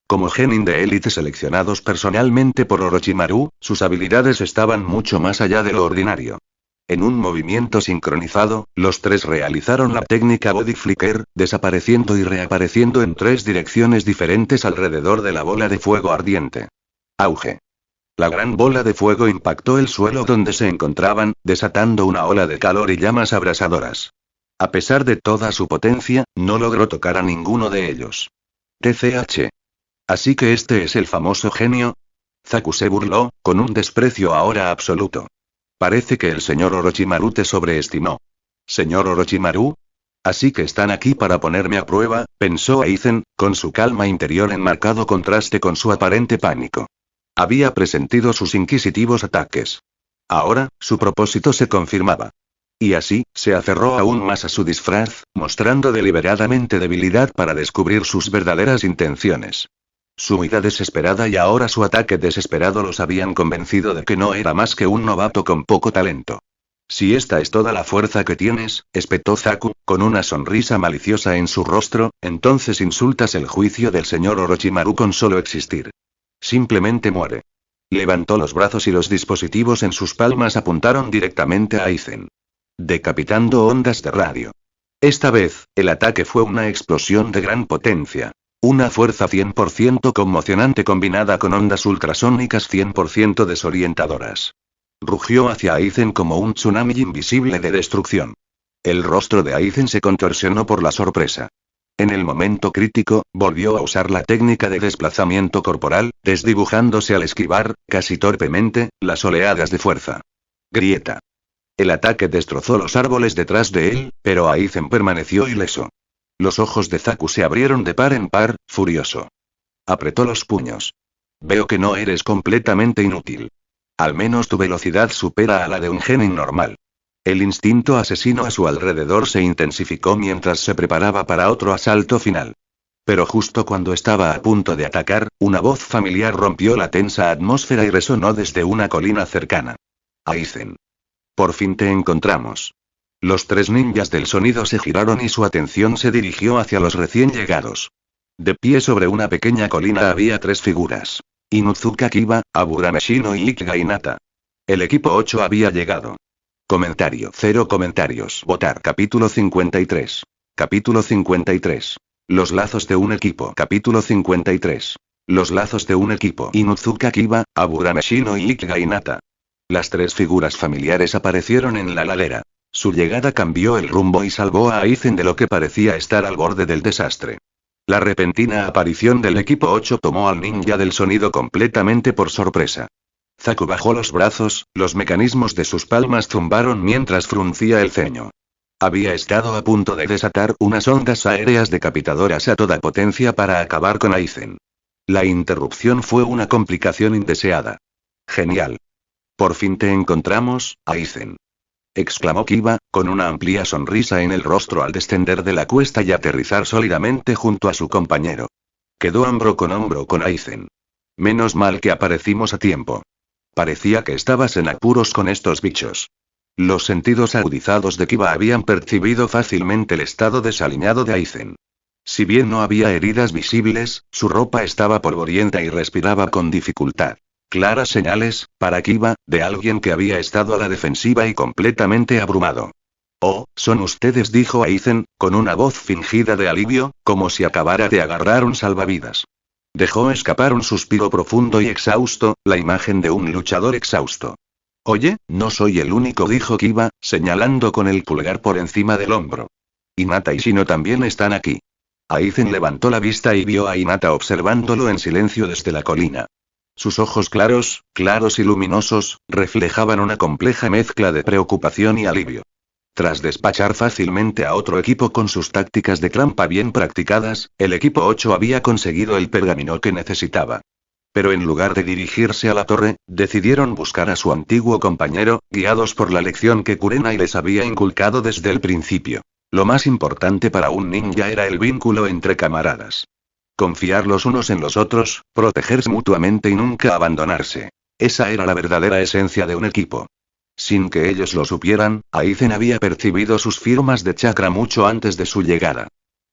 Como genin de élite seleccionados personalmente por Orochimaru, sus habilidades estaban mucho más allá de lo ordinario. En un movimiento sincronizado, los tres realizaron la técnica Body Flicker, desapareciendo y reapareciendo en 3 direcciones diferentes alrededor de la bola de fuego ardiente. Auge. La gran bola de fuego impactó el suelo donde se encontraban, desatando una ola de calor y llamas abrasadoras. A pesar de toda su potencia, no logró tocar a ninguno de ellos. TCH. ¿Así que este es el famoso genio? Zaku se burló, con un desprecio ahora absoluto. Parece que el señor Orochimaru te sobreestimó. ¿Señor Orochimaru? Así que están aquí para ponerme a prueba, pensó Aizen, con su calma interior en marcado contraste con su aparente pánico. Había presentido sus inquisitivos ataques. Ahora, su propósito se confirmaba. Y así, se aferró aún más a su disfraz, mostrando deliberadamente debilidad para descubrir sus verdaderas intenciones. Su huida desesperada y ahora su ataque desesperado los habían convencido de que no era más que un novato con poco talento. Si esta es toda la fuerza que tienes, espetó Zaku, con una sonrisa maliciosa en su rostro, entonces insultas el juicio del señor Orochimaru con solo existir. Simplemente muere. Levantó los brazos y los dispositivos en sus palmas apuntaron directamente a Aizen. Decapitando ondas de radio. Esta vez, el ataque fue una explosión de gran potencia. Una fuerza 100% conmocionante combinada con ondas ultrasónicas 100% desorientadoras. Rugió hacia Aizen como un tsunami invisible de destrucción. El rostro de Aizen se contorsionó por la sorpresa. En el momento crítico, volvió a usar la técnica de desplazamiento corporal, desdibujándose al esquivar, casi torpemente, las oleadas de fuerza. Grieta. El ataque destrozó los árboles detrás de él, pero Aizen permaneció ileso. Los ojos de Zaku se abrieron de par en par, furioso. Apretó los puños. Veo que no eres completamente inútil. Al menos tu velocidad supera a la de un genin normal. El instinto asesino a su alrededor se intensificó mientras se preparaba para otro asalto final. Pero justo cuando estaba a punto de atacar, una voz familiar rompió la tensa atmósfera y resonó desde una colina cercana. Aizen. Por fin te encontramos. Los 3 ninjas del sonido se giraron y su atención se dirigió hacia los recién llegados. De pie sobre una pequeña colina había 3 figuras. Inuzuka Kiba, Aburameshino y Ikga Hinata. El equipo 8 había llegado. Comentario. 0 comentarios. Votar. Capítulo 53. Capítulo 53. Los lazos de un equipo. Capítulo 53. Los lazos de un equipo. Inuzuka Kiba, Aburameshino y Ikga Hinata. Las 3 figuras familiares aparecieron en la ladera. Su llegada cambió el rumbo y salvó a Aizen de lo que parecía estar al borde del desastre. La repentina aparición del equipo 8 tomó al ninja del sonido completamente por sorpresa. Zaku bajó los brazos, los mecanismos de sus palmas zumbaron mientras fruncía el ceño. Había estado a punto de desatar unas ondas aéreas decapitadoras a toda potencia para acabar con Aizen. La interrupción fue una complicación indeseada. Genial. Por fin te encontramos, Aizen. Exclamó Kiba, con una amplia sonrisa en el rostro al descender de la cuesta y aterrizar sólidamente junto a su compañero. Quedó hombro con Aizen. Menos mal que aparecimos a tiempo. Parecía que estabas en apuros con estos bichos. Los sentidos agudizados de Kiba habían percibido fácilmente el estado desaliñado de Aizen. Si bien no había heridas visibles, su ropa estaba polvorienta y respiraba con dificultad. Claras señales, para Kiba, de alguien que había estado a la defensiva y completamente abrumado. Oh, son ustedes, dijo Aizen, con una voz fingida de alivio, como si acabara de agarrar un salvavidas. Dejó escapar un suspiro profundo y exhausto, la imagen de un luchador exhausto. Oye, no soy el único, dijo Kiba, señalando con el pulgar por encima del hombro. Hinata y Shino también están aquí. Aizen levantó la vista y vio a Hinata observándolo en silencio desde la colina. Sus ojos claros y luminosos, reflejaban una compleja mezcla de preocupación y alivio. Tras despachar fácilmente a otro equipo con sus tácticas de trampa bien practicadas, el equipo 8 había conseguido el pergamino que necesitaba. Pero en lugar de dirigirse a la torre, decidieron buscar a su antiguo compañero, guiados por la lección que Kurenai les había inculcado desde el principio. Lo más importante para un ninja era el vínculo entre camaradas. Confiar los unos en los otros, protegerse mutuamente y nunca abandonarse. Esa era la verdadera esencia de un equipo. Sin que ellos lo supieran, Aizen había percibido sus firmas de chakra mucho antes de su llegada.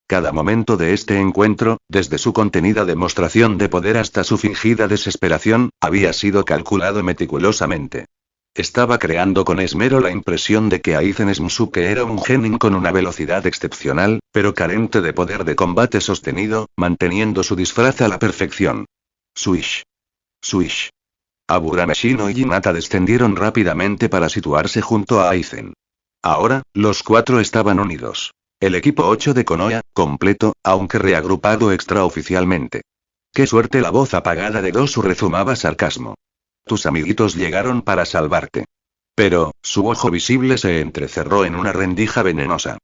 Cada momento de este encuentro, desde su contenida demostración de poder hasta su fingida desesperación, había sido calculado meticulosamente. Estaba creando con esmero la impresión de que Aizen Smusuke era un genin con una velocidad excepcional, pero carente de poder de combate sostenido, manteniendo su disfraz a la perfección. Swish. Swish. Aburame Shino y Hinata descendieron rápidamente para situarse junto a Aizen. Ahora, los cuatro estaban unidos. El equipo 8 de Konoha, completo, aunque reagrupado extraoficialmente. ¡Qué suerte! La voz apagada de Dosu rezumaba sarcasmo. Tus amiguitos llegaron para salvarte. Pero, su ojo visible se entrecerró en una rendija venenosa.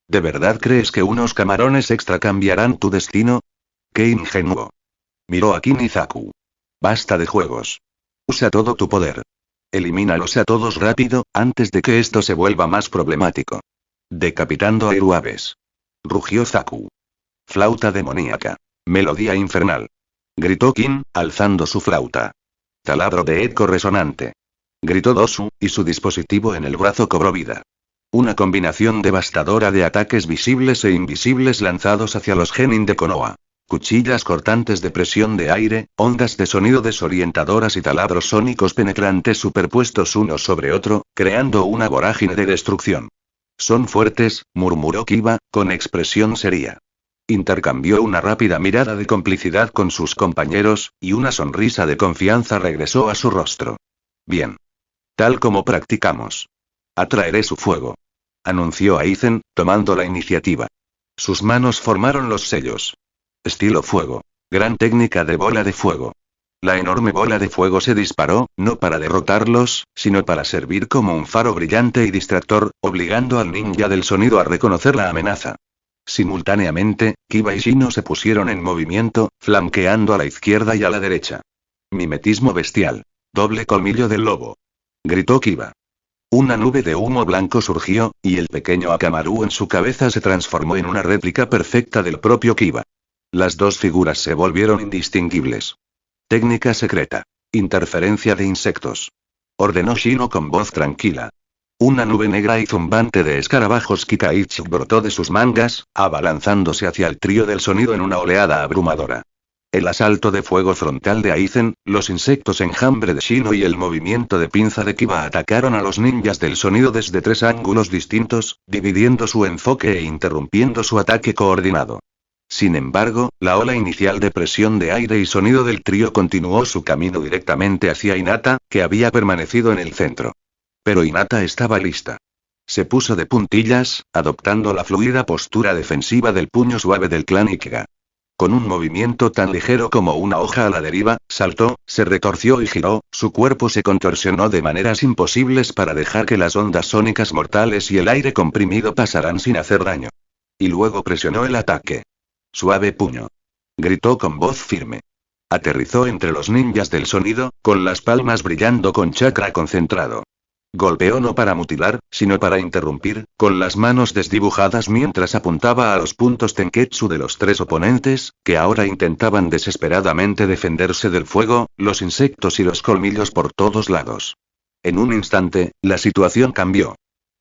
¿De verdad crees que unos camarones extra cambiarán tu destino? ¡Qué ingenuo! Miró a Kinizaku. Basta de juegos. Usa todo tu poder. Elimínalos a todos rápido, antes de que esto se vuelva más problemático. Decapitando a Iruabes. Rugió Zaku. Flauta demoníaca. Melodía infernal. Gritó Kin, alzando su flauta. Taladro de eco resonante. Gritó Dosu, y su dispositivo en el brazo cobró vida. Una combinación devastadora de ataques visibles e invisibles lanzados hacia los genin de Konoha. Cuchillas cortantes de presión de aire, ondas de sonido desorientadoras y taladros sónicos penetrantes superpuestos uno sobre otro, creando una vorágine de destrucción. Son fuertes, murmuró Kiba, con expresión seria. Intercambió una rápida mirada de complicidad con sus compañeros, y una sonrisa de confianza regresó a su rostro. Bien. Tal como practicamos. Atraeré su fuego. Anunció Aizen, tomando la iniciativa. Sus manos formaron los sellos. Estilo fuego. Gran técnica de bola de fuego. La enorme bola de fuego se disparó, no para derrotarlos, sino para servir como un faro brillante y distractor, obligando al ninja del sonido a reconocer la amenaza. Simultáneamente, Kiba y Shino se pusieron en movimiento, flanqueando a la izquierda y a la derecha. Mimetismo bestial. Doble colmillo del lobo. Gritó Kiba. Una nube de humo blanco surgió, y el pequeño Akamaru en su cabeza se transformó en una réplica perfecta del propio Kiba. Las dos figuras se volvieron indistinguibles. Técnica secreta. Interferencia de insectos. Ordenó Shino con voz tranquila. Una nube negra y zumbante de escarabajos Kikaichi brotó de sus mangas, abalanzándose hacia el trío del sonido en una oleada abrumadora. El asalto de fuego frontal de Aizen, los insectos enjambre de Shino y el movimiento de pinza de Kiba atacaron a los ninjas del sonido desde tres ángulos distintos, dividiendo su enfoque e interrumpiendo su ataque coordinado. Sin embargo, la ola inicial de presión de aire y sonido del trío continuó su camino directamente hacia Hinata, que había permanecido en el centro. Pero Hinata estaba lista. Se puso de puntillas, adoptando la fluida postura defensiva del puño suave del clan Ikiga. Con un movimiento tan ligero como una hoja a la deriva, saltó, se retorció y giró, su cuerpo se contorsionó de maneras imposibles para dejar que las ondas sónicas mortales y el aire comprimido pasaran sin hacer daño. Y luego presionó el ataque. Suave puño. Gritó con voz firme. Aterrizó entre los ninjas del sonido, con las palmas brillando con chakra concentrado. Golpeó no para mutilar, sino para interrumpir, con las manos desdibujadas mientras apuntaba a los puntos tenketsu de los tres oponentes, que ahora intentaban desesperadamente defenderse del fuego, los insectos y los colmillos por todos lados. En un instante, la situación cambió.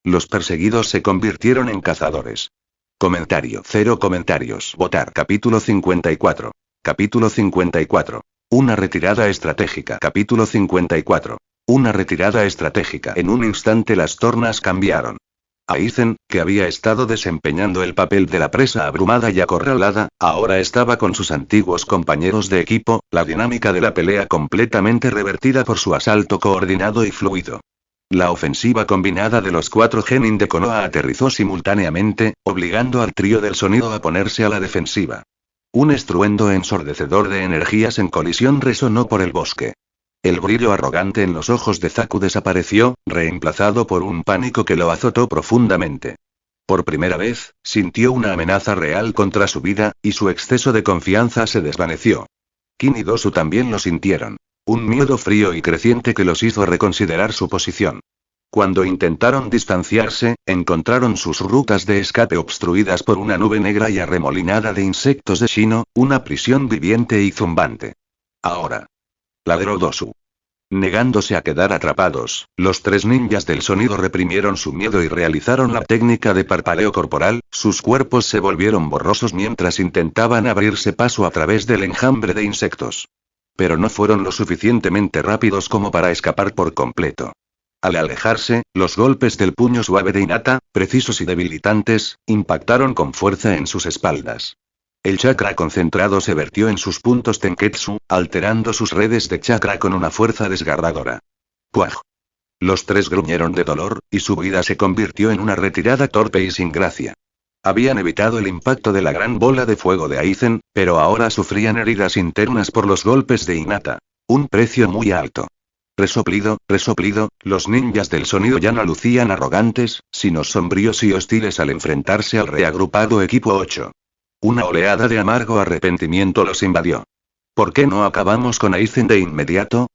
Los perseguidos se convirtieron en cazadores. Comentario. Cero comentarios. Votar. Capítulo 54. Capítulo 54. Una retirada estratégica. Capítulo 54. Una retirada estratégica. En un instante las tornas cambiaron. Aizen, que había estado desempeñando el papel de la presa abrumada y acorralada, ahora estaba con sus antiguos compañeros de equipo, la dinámica de la pelea completamente revertida por su asalto coordinado y fluido. La ofensiva combinada de los cuatro genin de Konoha aterrizó simultáneamente, obligando al trío del sonido a ponerse a la defensiva. Un estruendo ensordecedor de energías en colisión resonó por el bosque. El brillo arrogante en los ojos de Zaku desapareció, reemplazado por un pánico que lo azotó profundamente. Por primera vez, sintió una amenaza real contra su vida, y su exceso de confianza se desvaneció. Kin y Dosu también lo sintieron. Un miedo frío y creciente que los hizo reconsiderar su posición. Cuando intentaron distanciarse, encontraron sus rutas de escape obstruidas por una nube negra y arremolinada de insectos de Shino, una prisión viviente y zumbante. Ahora. Ladró Dosu. Negándose a quedar atrapados, los tres ninjas del sonido reprimieron su miedo y realizaron la técnica de parpadeo corporal, sus cuerpos se volvieron borrosos mientras intentaban abrirse paso a través del enjambre de insectos. Pero no fueron lo suficientemente rápidos como para escapar por completo. Al alejarse, los golpes del puño suave de Hinata, precisos y debilitantes, impactaron con fuerza en sus espaldas. El chakra concentrado se vertió en sus puntos Tenketsu, alterando sus redes de chakra con una fuerza desgarradora. ¡Puaj! Los tres gruñeron de dolor, y su vida se convirtió en una retirada torpe y sin gracia. Habían evitado el impacto de la gran bola de fuego de Aizen, pero ahora sufrían heridas internas por los golpes de Hinata. Un precio muy alto. Resoplido, los ninjas del sonido ya no lucían arrogantes, sino sombríos y hostiles al enfrentarse al reagrupado equipo 8. Una oleada de amargo arrepentimiento los invadió. ¿Por qué no acabamos con Aizen de inmediato?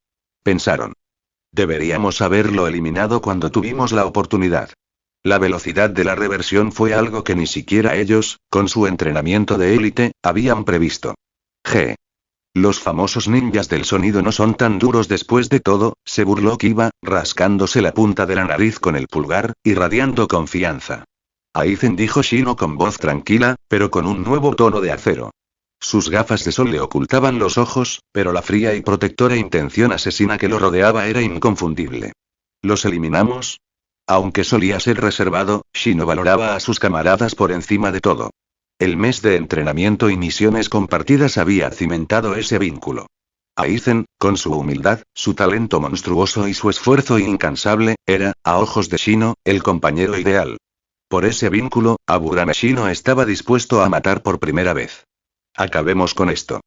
Pensaron. Deberíamos haberlo eliminado cuando tuvimos la oportunidad. La velocidad de la reversión fue algo que ni siquiera ellos, con su entrenamiento de élite, habían previsto. G. Los famosos ninjas del sonido no son tan duros después de todo, se burló Kiba, rascándose la punta de la nariz con el pulgar, irradiando confianza. Aizen, dijo Shino con voz tranquila, pero con un nuevo tono de acero. Sus gafas de sol le ocultaban los ojos, pero la fría y protectora intención asesina que lo rodeaba era inconfundible. ¿Los eliminamos? Aunque solía ser reservado, Shino valoraba a sus camaradas por encima de todo. El mes de entrenamiento y misiones compartidas había cimentado ese vínculo. Aizen, con su humildad, su talento monstruoso y su esfuerzo incansable, era, a ojos de Shino, el compañero ideal. Por ese vínculo, Aburame Shino estaba dispuesto a matar por primera vez. Acabemos con esto.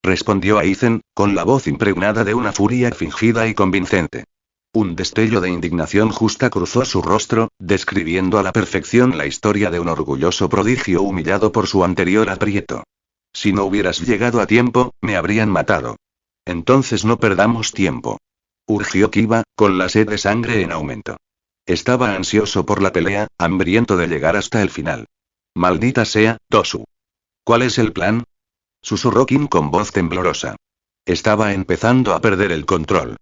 Respondió Aizen, con la voz impregnada de una furia fingida y convincente. Un destello de indignación justa cruzó su rostro, describiendo a la perfección la historia de un orgulloso prodigio humillado por su anterior aprieto. Si no hubieras llegado a tiempo, me habrían matado. Entonces no perdamos tiempo. Urgió Kiba, con la sed de sangre en aumento. Estaba ansioso por la pelea, hambriento de llegar hasta el final. Maldita sea, Dosu. ¿Cuál es el plan? Susurró Kin con voz temblorosa. Estaba empezando a perder el control.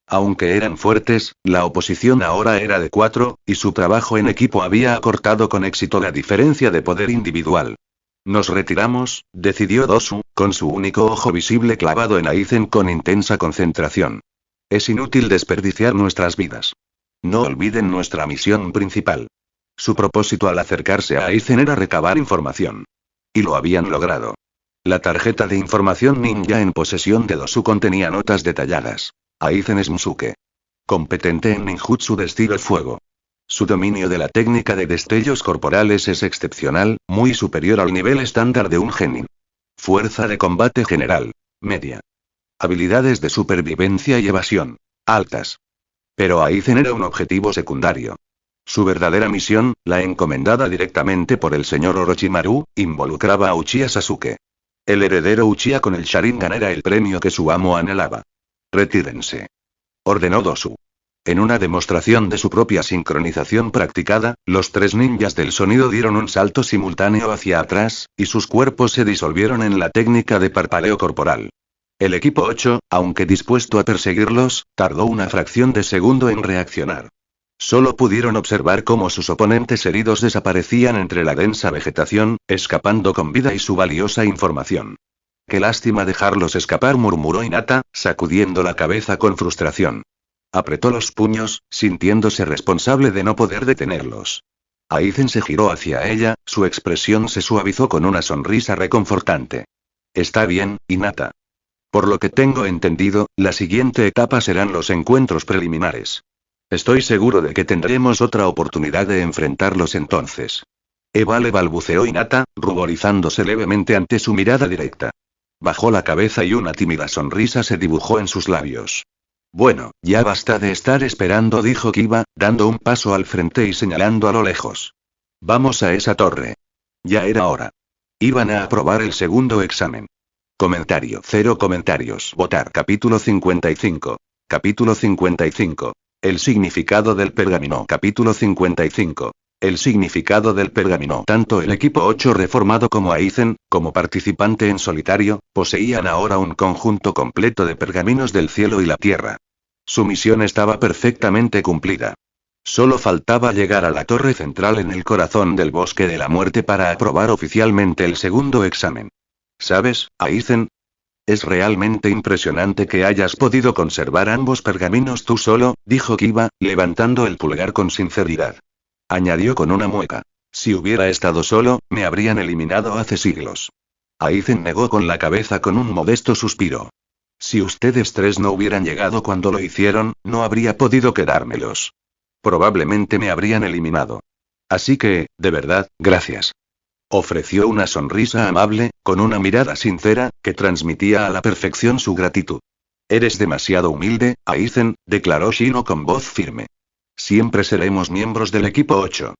Aunque eran fuertes, la oposición ahora era de 4, y su trabajo en equipo había acortado con éxito la diferencia de poder individual. Nos retiramos, decidió Dosu, con su único ojo visible clavado en Aizen con intensa concentración. Es inútil desperdiciar nuestras vidas. No olviden nuestra misión principal. Su propósito al acercarse a Aizen era recabar información. Y lo habían logrado. La tarjeta de información ninja en posesión de Dosu contenía notas detalladas. Aizen es Musuke. Competente en ninjutsu de estilo fuego. Su dominio de la técnica de destellos corporales es excepcional, muy superior al nivel estándar de un genin. Fuerza de combate general. Media. Habilidades de supervivencia y evasión. Altas. Pero Aizen era un objetivo secundario. Su verdadera misión, la encomendada directamente por el señor Orochimaru, involucraba a Uchiha Sasuke. El heredero Uchiha con el Sharingan era el premio que su amo anhelaba. Retírense. Ordenó Dosu. En una demostración de su propia sincronización practicada, los tres ninjas del sonido dieron un salto simultáneo hacia atrás, y sus cuerpos se disolvieron en la técnica de parpadeo corporal. El equipo 8, aunque dispuesto a perseguirlos, tardó una fracción de segundo en reaccionar. Solo pudieron observar cómo sus oponentes heridos desaparecían entre la densa vegetación, escapando con vida y su valiosa información. Qué lástima dejarlos escapar, murmuró Hinata, sacudiendo la cabeza con frustración. Apretó los puños, sintiéndose responsable de no poder detenerlos. Aizen se giró hacia ella, su expresión se suavizó con una sonrisa reconfortante. Está bien, Hinata. Por lo que tengo entendido, la siguiente etapa serán los encuentros preliminares. Estoy seguro de que tendremos otra oportunidad de enfrentarlos entonces. Vale, balbuceó Hinata, ruborizándose levemente ante su mirada directa. Bajó la cabeza y una tímida sonrisa se dibujó en sus labios. Bueno, ya basta de estar esperando, dijo Kiba, dando un paso al frente y señalando a lo lejos. Vamos a esa torre. Ya era hora. Iban a aprobar el segundo examen. Comentario. 0 comentarios. Votar. Capítulo 55. Capítulo 55. El significado del pergamino. Capítulo 55. El significado del pergamino. Tanto el equipo 8 reformado como Aizen, como participante en solitario, poseían ahora un conjunto completo de pergaminos del cielo y la tierra. Su misión estaba perfectamente cumplida. Solo faltaba llegar a la torre central en el corazón del bosque de la muerte para aprobar oficialmente el segundo examen. ¿Sabes, Aizen? Es realmente impresionante que hayas podido conservar ambos pergaminos tú solo, dijo Kiba, levantando el pulgar con sinceridad. Añadió con una mueca. Si hubiera estado solo, me habrían eliminado hace siglos. Aizen negó con la cabeza con un modesto suspiro. Si ustedes tres no hubieran llegado cuando lo hicieron, no habría podido quedármelos. Probablemente me habrían eliminado. Así que, de verdad, gracias. Ofreció una sonrisa amable, con una mirada sincera, que transmitía a la perfección su gratitud. Eres demasiado humilde, Aizen, declaró Shino con voz firme. Siempre seremos miembros del equipo 8.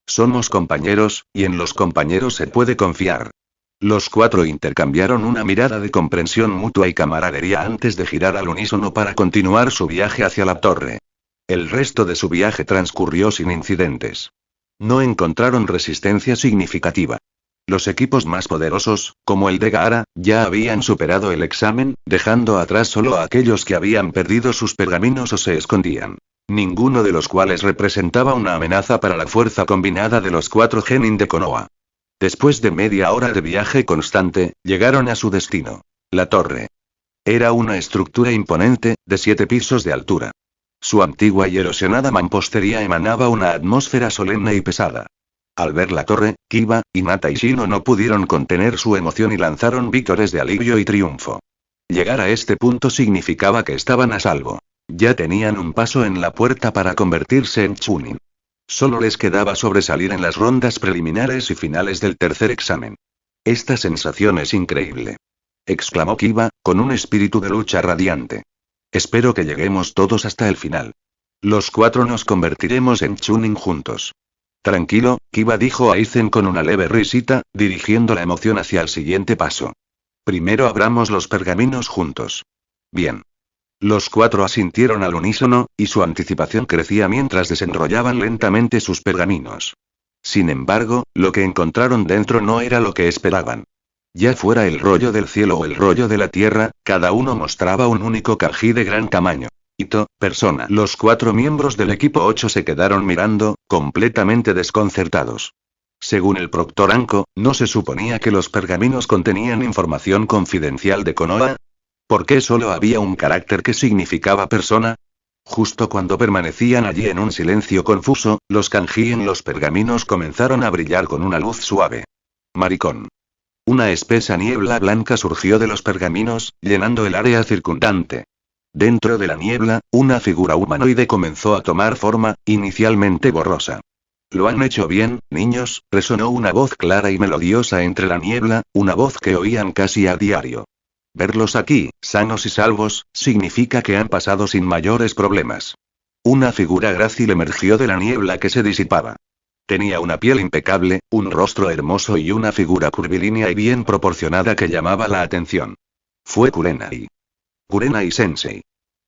Somos compañeros, y en los compañeros se puede confiar. Los cuatro intercambiaron una mirada de comprensión mutua y camaradería antes de girar al unísono para continuar su viaje hacia la torre. El resto de su viaje transcurrió sin incidentes. No encontraron resistencia significativa. Los equipos más poderosos, como el de Gaara, ya habían superado el examen, dejando atrás solo a aquellos que habían perdido sus pergaminos o se escondían. Ninguno de los cuales representaba una amenaza para la fuerza combinada de los 4 genin de Konoha. Después de media hora de viaje constante, llegaron a su destino. La torre. Era una estructura imponente, de 7 pisos de altura. Su antigua y erosionada mampostería emanaba una atmósfera solemne y pesada. Al ver la torre, Kiba, Hinata y Shino no pudieron contener su emoción y lanzaron vítores de alivio y triunfo. Llegar a este punto significaba que estaban a salvo. Ya tenían un paso en la puerta para convertirse en Chunin. Solo les quedaba sobresalir en las rondas preliminares y finales del tercer examen. Esta sensación es increíble. Exclamó Kiba, con un espíritu de lucha radiante. Espero que lleguemos todos hasta el final. Los 4 nos convertiremos en Chunin juntos. Tranquilo, Kiba, dijo Aizen con una leve risita, dirigiendo la emoción hacia el siguiente paso. Primero abramos los pergaminos juntos. Bien. Los 4 asintieron al unísono, y su anticipación crecía mientras desenrollaban lentamente sus pergaminos. Sin embargo, lo que encontraron dentro no era lo que esperaban. Ya fuera el rollo del cielo o el rollo de la tierra, cada uno mostraba un único kanji de gran tamaño. Ito, persona. Los 4 miembros del equipo 8 se quedaron mirando, completamente desconcertados. Según el Proctor Anko, ¿no se suponía que los pergaminos contenían información confidencial de Konoha? ¿Por qué solo había un carácter que significaba persona? Justo cuando permanecían allí en un silencio confuso, los kanji en los pergaminos comenzaron a brillar con una luz suave. Maricón. Una espesa niebla blanca surgió de los pergaminos, llenando el área circundante. Dentro de la niebla, una figura humanoide comenzó a tomar forma, inicialmente borrosa. Lo han hecho bien, niños, resonó una voz clara y melodiosa entre la niebla, una voz que oían casi a diario. Verlos aquí, sanos y salvos, significa que han pasado sin mayores problemas. Una figura grácil emergió de la niebla que se disipaba. Tenía una piel impecable, un rostro hermoso y una figura curvilínea y bien proporcionada que llamaba la atención. Fue Kurenai. Kurenai Sensei.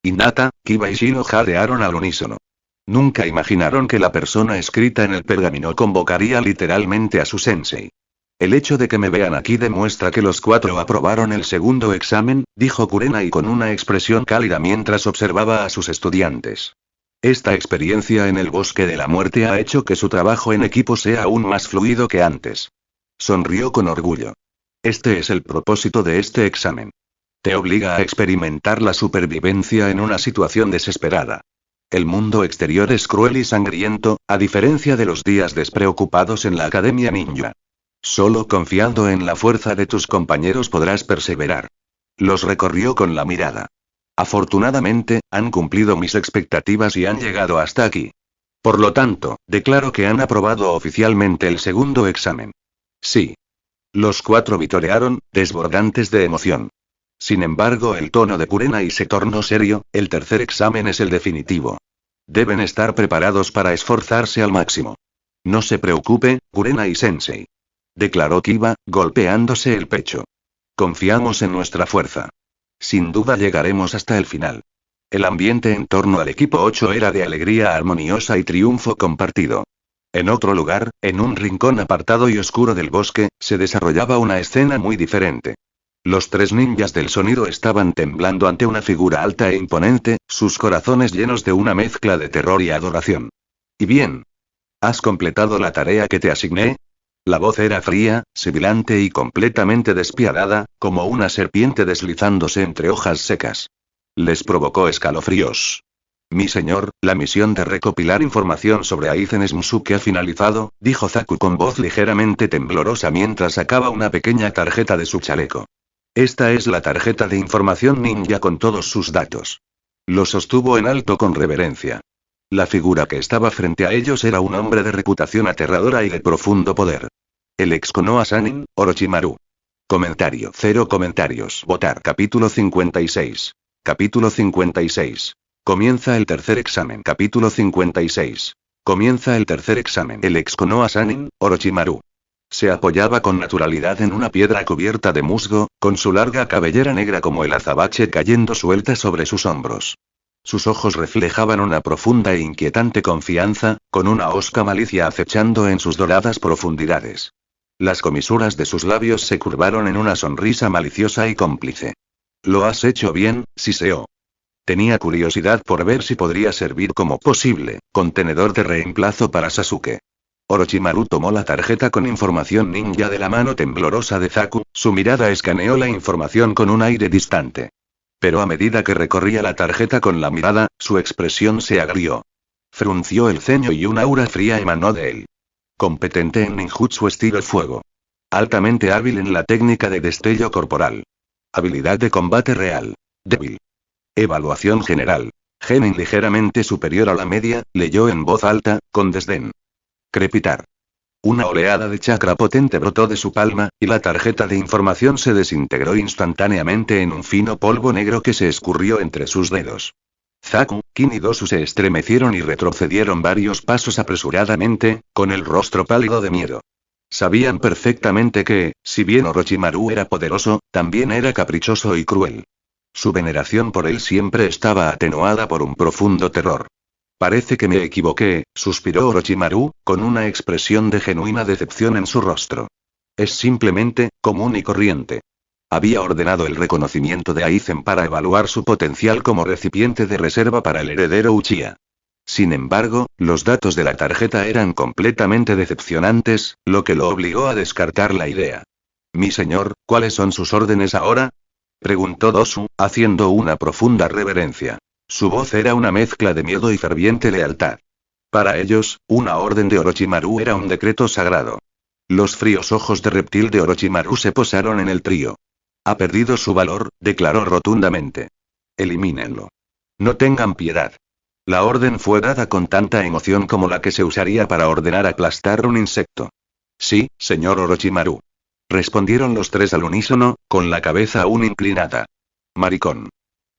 Hinata, Kiba y Shino jadearon al unísono. Nunca imaginaron que la persona escrita en el pergamino convocaría literalmente a su sensei. El hecho de que me vean aquí demuestra que los 4 aprobaron el segundo examen, dijo Kurenai con una expresión cálida mientras observaba a sus estudiantes. Esta experiencia en el bosque de la muerte ha hecho que su trabajo en equipo sea aún más fluido que antes. Sonrió con orgullo. Este es el propósito de este examen. Te obliga a experimentar la supervivencia en una situación desesperada. El mundo exterior es cruel y sangriento, a diferencia de los días despreocupados en la Academia Ninja. Solo confiando en la fuerza de tus compañeros podrás perseverar. Los recorrió con la mirada. Afortunadamente, han cumplido mis expectativas y han llegado hasta aquí. Por lo tanto, declaro que han aprobado oficialmente el segundo examen. Sí. Los 4 vitorearon, desbordantes de emoción. Sin embargo, el tono de Kurenai se tornó serio, el tercer examen es el definitivo. Deben estar preparados para esforzarse al máximo. No se preocupe, Kurenai-sensei. Declaró Kiba, golpeándose el pecho. Confiamos en nuestra fuerza. Sin duda llegaremos hasta el final. El ambiente en torno al equipo 8 era de alegría armoniosa y triunfo compartido. En otro lugar, en un rincón apartado y oscuro del bosque, se desarrollaba una escena muy diferente. Los tres ninjas del sonido estaban temblando ante una figura alta e imponente, sus corazones llenos de una mezcla de terror y adoración. ¿Y bien? ¿Has completado la tarea que te asigné? La voz era fría, sibilante y completamente despiadada, como una serpiente deslizándose entre hojas secas. Les provocó escalofríos. Mi señor, la misión de recopilar información sobre Aizen Shimizuke ha finalizado, dijo Zaku con voz ligeramente temblorosa mientras sacaba una pequeña tarjeta de su chaleco. Esta es la tarjeta de información ninja con todos sus datos. Lo sostuvo en alto con reverencia. La figura que estaba frente a ellos era un hombre de reputación aterradora y de profundo poder. El ex Konoha Sannin, Orochimaru. Comentario. 0 comentarios. Votar. Capítulo 56. Capítulo 56. Comienza el tercer examen. Capítulo 56. Comienza el tercer examen. El ex Konoha Sannin, Orochimaru. Se apoyaba con naturalidad en una piedra cubierta de musgo, con su larga cabellera negra como el azabache cayendo suelta sobre sus hombros. Sus ojos reflejaban una profunda e inquietante confianza, con una hosca malicia acechando en sus doradas profundidades. Las comisuras de sus labios se curvaron en una sonrisa maliciosa y cómplice. Lo has hecho bien, Siseo. Tenía curiosidad por ver si podría servir como posible contenedor de reemplazo para Sasuke. Orochimaru tomó la tarjeta con información ninja de la mano temblorosa de Zaku, su mirada escaneó la información con un aire distante. Pero a medida que recorría la tarjeta con la mirada, su expresión se agrió. Frunció el ceño y una aura fría emanó de él. Competente en ninjutsu estilo fuego. Altamente hábil en la técnica de destello corporal. Habilidad de combate real. Débil. Evaluación general. Genin ligeramente superior a la media, leyó en voz alta, con desdén. Crepitar. Una oleada de chakra potente brotó de su palma, y la tarjeta de información se desintegró instantáneamente en un fino polvo negro que se escurrió entre sus dedos. Zaku, Kin y Dosu se estremecieron y retrocedieron varios pasos apresuradamente, con el rostro pálido de miedo. Sabían perfectamente que, si bien Orochimaru era poderoso, también era caprichoso y cruel. Su veneración por él siempre estaba atenuada por un profundo terror. Parece que me equivoqué, suspiró Orochimaru, con una expresión de genuina decepción en su rostro. Es simplemente, común y corriente. Había ordenado el reconocimiento de Aizen para evaluar su potencial como recipiente de reserva para el heredero Uchiha. Sin embargo, los datos de la tarjeta eran completamente decepcionantes, lo que lo obligó a descartar la idea. Mi señor, ¿cuáles son sus órdenes ahora? Preguntó Dosu, haciendo una profunda reverencia. Su voz era una mezcla de miedo y ferviente lealtad. Para ellos, una orden de Orochimaru era un decreto sagrado. Los fríos ojos de reptil de Orochimaru se posaron en el trío. Ha perdido su valor, declaró rotundamente. Elimínenlo. No tengan piedad. La orden fue dada con tanta emoción como la que se usaría para ordenar aplastar un insecto. Sí, señor Orochimaru. Respondieron los tres al unísono, con la cabeza aún inclinada. Maricón.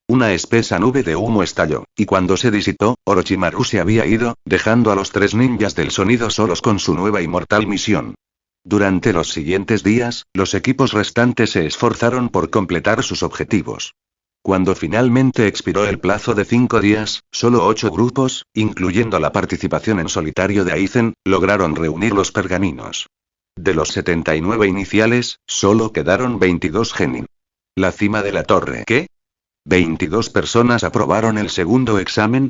Una espesa nube de humo estalló, y cuando se disipó, Orochimaru se había ido, dejando a los tres ninjas del sonido solos con su nueva y mortal misión. Durante los siguientes días, los equipos restantes se esforzaron por completar sus objetivos. Cuando finalmente expiró el plazo de 5 días, solo 8 grupos, incluyendo la participación en solitario de Aizen, lograron reunir los pergaminos. De los 79 iniciales, solo quedaron 22 genin. La cima de la torre. ¿Qué? ¿22 personas aprobaron el segundo examen?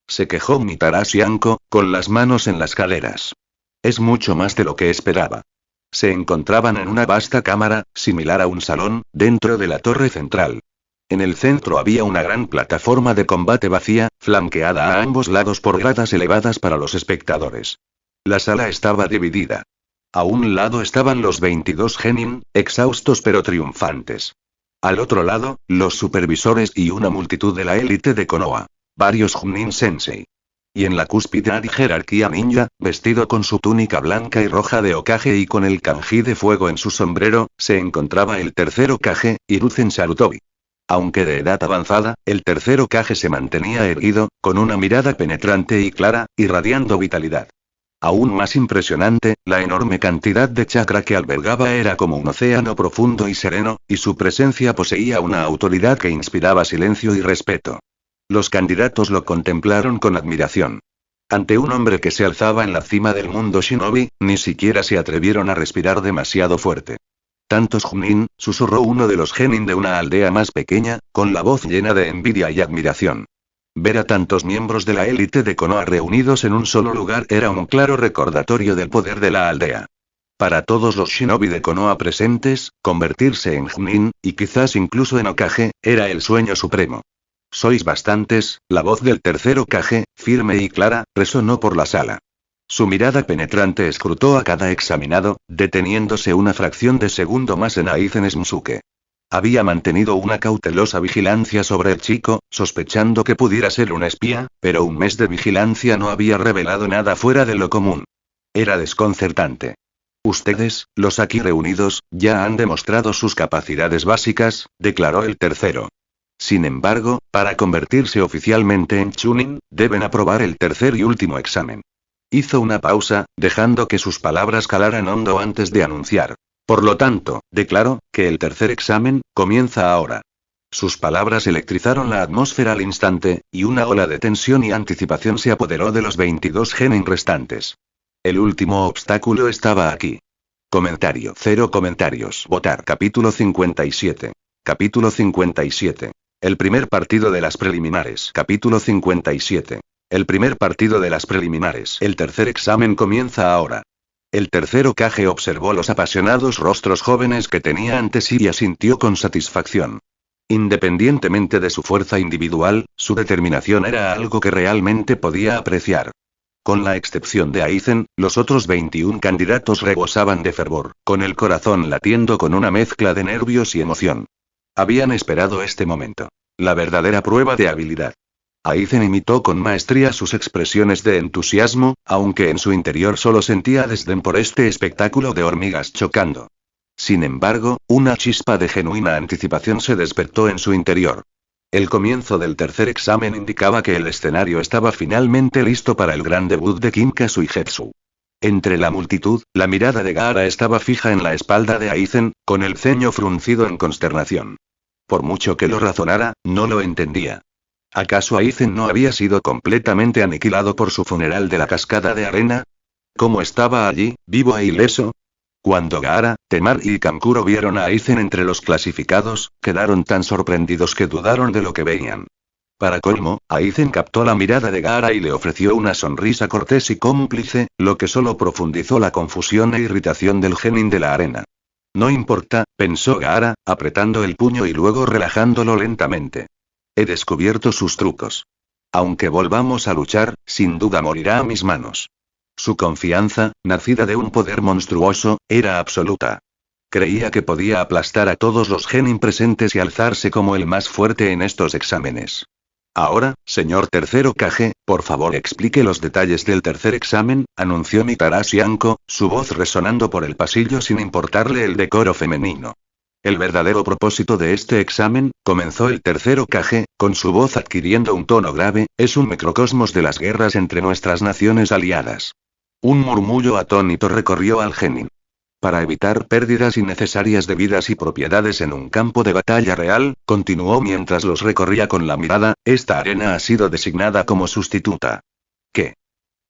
Se quejó Mitarashi Anko, con las manos en las caderas. Es mucho más de lo que esperaba. Se encontraban en una vasta cámara, similar a un salón, dentro de la torre central. En el centro había una gran plataforma de combate vacía, flanqueada a ambos lados por gradas elevadas para los espectadores. La sala estaba dividida. A un lado estaban los 22 genin, exhaustos pero triunfantes. Al otro lado, los supervisores y una multitud de la élite de Konoha. Varios Chunin Sensei. Y en la cúspide de jerarquía ninja, vestido con su túnica blanca y roja de Hokage y con el kanji de fuego en su sombrero, se encontraba el tercer Hokage, Hiruzen Sarutobi. Aunque de edad avanzada, el tercer Hokage se mantenía erguido, con una mirada penetrante y clara, irradiando vitalidad. Aún más impresionante, la enorme cantidad de chakra que albergaba era como un océano profundo y sereno, y su presencia poseía una autoridad que inspiraba silencio y respeto. Los candidatos lo contemplaron con admiración. Ante un hombre que se alzaba en la cima del mundo shinobi, ni siquiera se atrevieron a respirar demasiado fuerte. «Tantos Chunin», susurró uno de los genin de una aldea más pequeña, con la voz llena de envidia y admiración. Ver a tantos miembros de la élite de Konoha reunidos en un solo lugar era un claro recordatorio del poder de la aldea. Para todos los shinobi de Konoha presentes, convertirse en Chunin, y quizás incluso en Hokage, era el sueño supremo. «Sois bastantes», la voz del tercer Hokage, firme y clara, resonó por la sala. Su mirada penetrante escrutó a cada examinado, deteniéndose una fracción de segundo más en Aizen Shinsuke. Había mantenido una cautelosa vigilancia sobre el chico, sospechando que pudiera ser un espía, pero un mes de vigilancia no había revelado nada fuera de lo común. Era desconcertante. «Ustedes, los aquí reunidos, ya han demostrado sus capacidades básicas», declaró el tercero. «Sin embargo, para convertirse oficialmente en Chunin, deben aprobar el tercer y último examen». Hizo una pausa, dejando que sus palabras calaran hondo antes de anunciar. «Por lo tanto, declaro, que el tercer examen, comienza ahora». Sus palabras electrizaron la atmósfera al instante, y una ola de tensión y anticipación se apoderó de los 22 genin restantes. El último obstáculo estaba aquí. Comentario. 0 comentarios. Votar. Capítulo 57. Capítulo 57. El primer partido de las preliminares. Capítulo 57. El primer partido de las preliminares. El tercer examen comienza ahora. El tercer Hokage observó los apasionados rostros jóvenes que tenía ante sí y asintió con satisfacción. Independientemente de su fuerza individual, su determinación era algo que realmente podía apreciar. Con la excepción de Aizen, los otros 21 candidatos rebosaban de fervor, con el corazón latiendo con una mezcla de nervios y emoción. Habían esperado este momento. La verdadera prueba de habilidad. Aizen imitó con maestría sus expresiones de entusiasmo, aunque en su interior solo sentía desdén por este espectáculo de hormigas chocando. Sin embargo, una chispa de genuina anticipación se despertó en su interior. El comienzo del tercer examen indicaba que el escenario estaba finalmente listo para el gran debut de Kinka Suigetsu. Entre la multitud, la mirada de Gaara estaba fija en la espalda de Aizen, con el ceño fruncido en consternación. Por mucho que lo razonara, no lo entendía. ¿Acaso Aizen no había sido completamente aniquilado por su funeral de la cascada de arena? ¿Cómo estaba allí, vivo e ileso? Cuando Gaara, Temari y Kankuro vieron a Aizen entre los clasificados, quedaron tan sorprendidos que dudaron de lo que veían. Para colmo, Aizen captó la mirada de Gaara y le ofreció una sonrisa cortés y cómplice, lo que solo profundizó la confusión e irritación del genin de la arena. No importa, pensó Gaara, apretando el puño y luego relajándolo lentamente. He descubierto sus trucos. Aunque volvamos a luchar, sin duda morirá a mis manos. Su confianza, nacida de un poder monstruoso, era absoluta. Creía que podía aplastar a todos los genin presentes y alzarse como el más fuerte en estos exámenes. Ahora, señor tercer Hokage, por favor explique los detalles del tercer examen, anunció Mitarashi Anko, su voz resonando por el pasillo sin importarle el decoro femenino. El verdadero propósito de este examen, comenzó el tercer Hokage, con su voz adquiriendo un tono grave, es un microcosmos de las guerras entre nuestras naciones aliadas. Un murmullo atónito recorrió al genin. Para evitar pérdidas innecesarias de vidas y propiedades en un campo de batalla real, continuó mientras los recorría con la mirada, esta arena ha sido designada como sustituta. ¿Qué?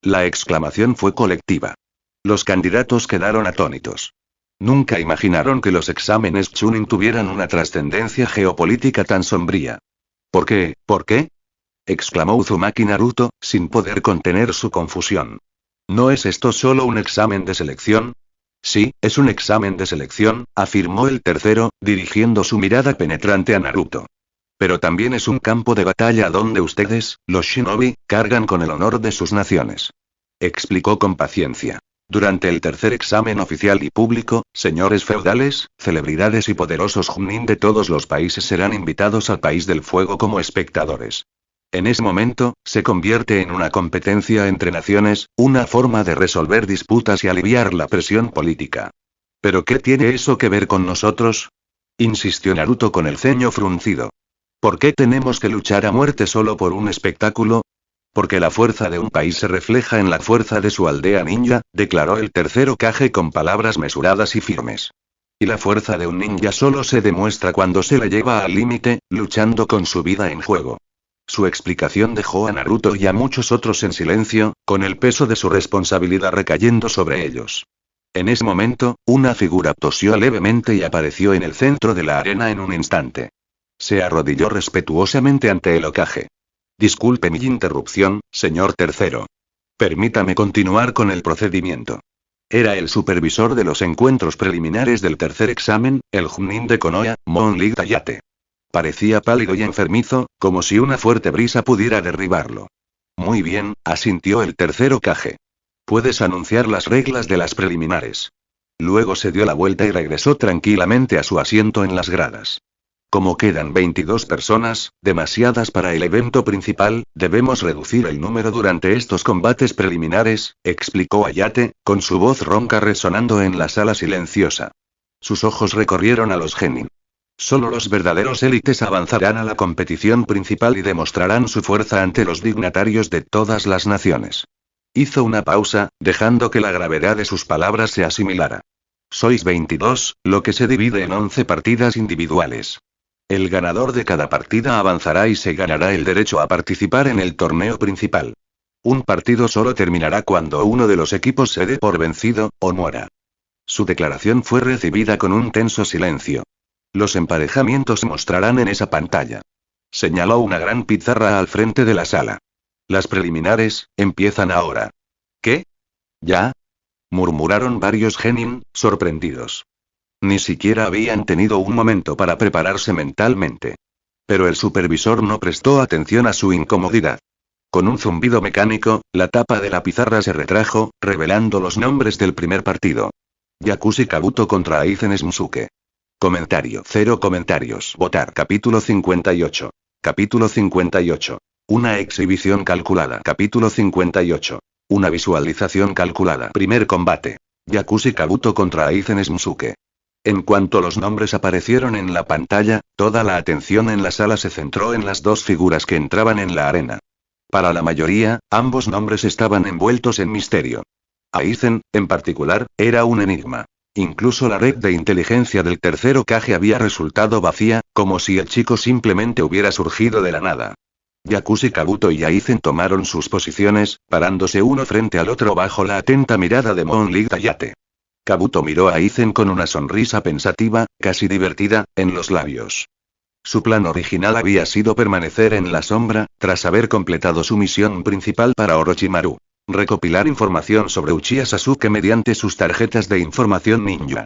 La exclamación fue colectiva. Los candidatos quedaron atónitos. Nunca imaginaron que los exámenes Chunin tuvieran una trascendencia geopolítica tan sombría. ¿Por qué? ¿Por qué?, exclamó Uzumaki Naruto, sin poder contener su confusión. ¿No es esto solo un examen de selección? Sí, es un examen de selección, afirmó el tercero, dirigiendo su mirada penetrante a Naruto. Pero también es un campo de batalla donde ustedes, los shinobi, cargan con el honor de sus naciones. Explicó con paciencia. Durante el tercer examen oficial y público, señores feudales, celebridades y poderosos Chunin de todos los países serán invitados al País del Fuego como espectadores. En ese momento, se convierte en una competencia entre naciones, una forma de resolver disputas y aliviar la presión política. ¿Pero qué tiene eso que ver con nosotros?, insistió Naruto con el ceño fruncido. ¿Por qué tenemos que luchar a muerte solo por un espectáculo? Porque la fuerza de un país se refleja en la fuerza de su aldea ninja, declaró el tercer Hokage con palabras mesuradas y firmes. Y la fuerza de un ninja solo se demuestra cuando se la lleva al límite, luchando con su vida en juego. Su explicación dejó a Naruto y a muchos otros en silencio, con el peso de su responsabilidad recayendo sobre ellos. En ese momento, una figura tosió levemente y apareció en el centro de la arena en un instante. Se arrodilló respetuosamente ante el Hokage. Disculpe mi interrupción, señor tercero. Permítame continuar con el procedimiento. Era el supervisor de los encuentros preliminares del tercer examen, el Chunin de Konoha, Monlig Hayate. Parecía pálido y enfermizo, como si una fuerte brisa pudiera derribarlo. Muy bien, asintió el tercer Hokage. Puedes anunciar las reglas de las preliminares. Luego se dio la vuelta y regresó tranquilamente a su asiento en las gradas. Como quedan 22 personas, demasiadas para el evento principal, debemos reducir el número durante estos combates preliminares, explicó Hayate, con su voz ronca resonando en la sala silenciosa. Sus ojos recorrieron a los genin. Solo los verdaderos élites avanzarán a la competición principal y demostrarán su fuerza ante los dignatarios de todas las naciones. Hizo una pausa, dejando que la gravedad de sus palabras se asimilara. Sois 22, lo que se divide en 11 partidas individuales. El ganador de cada partida avanzará y se ganará el derecho a participar en el torneo principal. Un partido solo terminará cuando uno de los equipos se dé por vencido, o muera. Su declaración fue recibida con un tenso silencio. Los emparejamientos se mostrarán en esa pantalla. Señaló una gran pizarra al frente de la sala. Las preliminares, empiezan ahora. ¿Qué? ¿Ya? Murmuraron varios genin, sorprendidos. Ni siquiera habían tenido un momento para prepararse mentalmente. Pero el supervisor no prestó atención a su incomodidad. Con un zumbido mecánico, la tapa de la pizarra se retrajo, revelando los nombres del primer partido. Yakushi Kabuto contra Aizen Smusuke. Comentario. 0 comentarios. Votar. Capítulo 58. Capítulo 58. Una exhibición calculada. Capítulo 58. Una visualización calculada. Primer combate. Yakushi Kabuto contra Aizen Smusuke. En cuanto los nombres aparecieron en la pantalla, toda la atención en la sala se centró en las dos figuras que entraban en la arena. Para la mayoría, ambos nombres estaban envueltos en misterio. Aizen, en particular, era un enigma. Incluso la red de inteligencia del tercer Hokage había resultado vacía, como si el chico simplemente hubiera surgido de la nada. Yakushi Kabuto y Aizen tomaron sus posiciones, parándose uno frente al otro bajo la atenta mirada de Monlig Hayate. Kabuto miró a Aizen con una sonrisa pensativa, casi divertida, en los labios. Su plan original había sido permanecer en la sombra, tras haber completado su misión principal para Orochimaru. Recopilar información sobre Uchiha Sasuke mediante sus tarjetas de información ninja.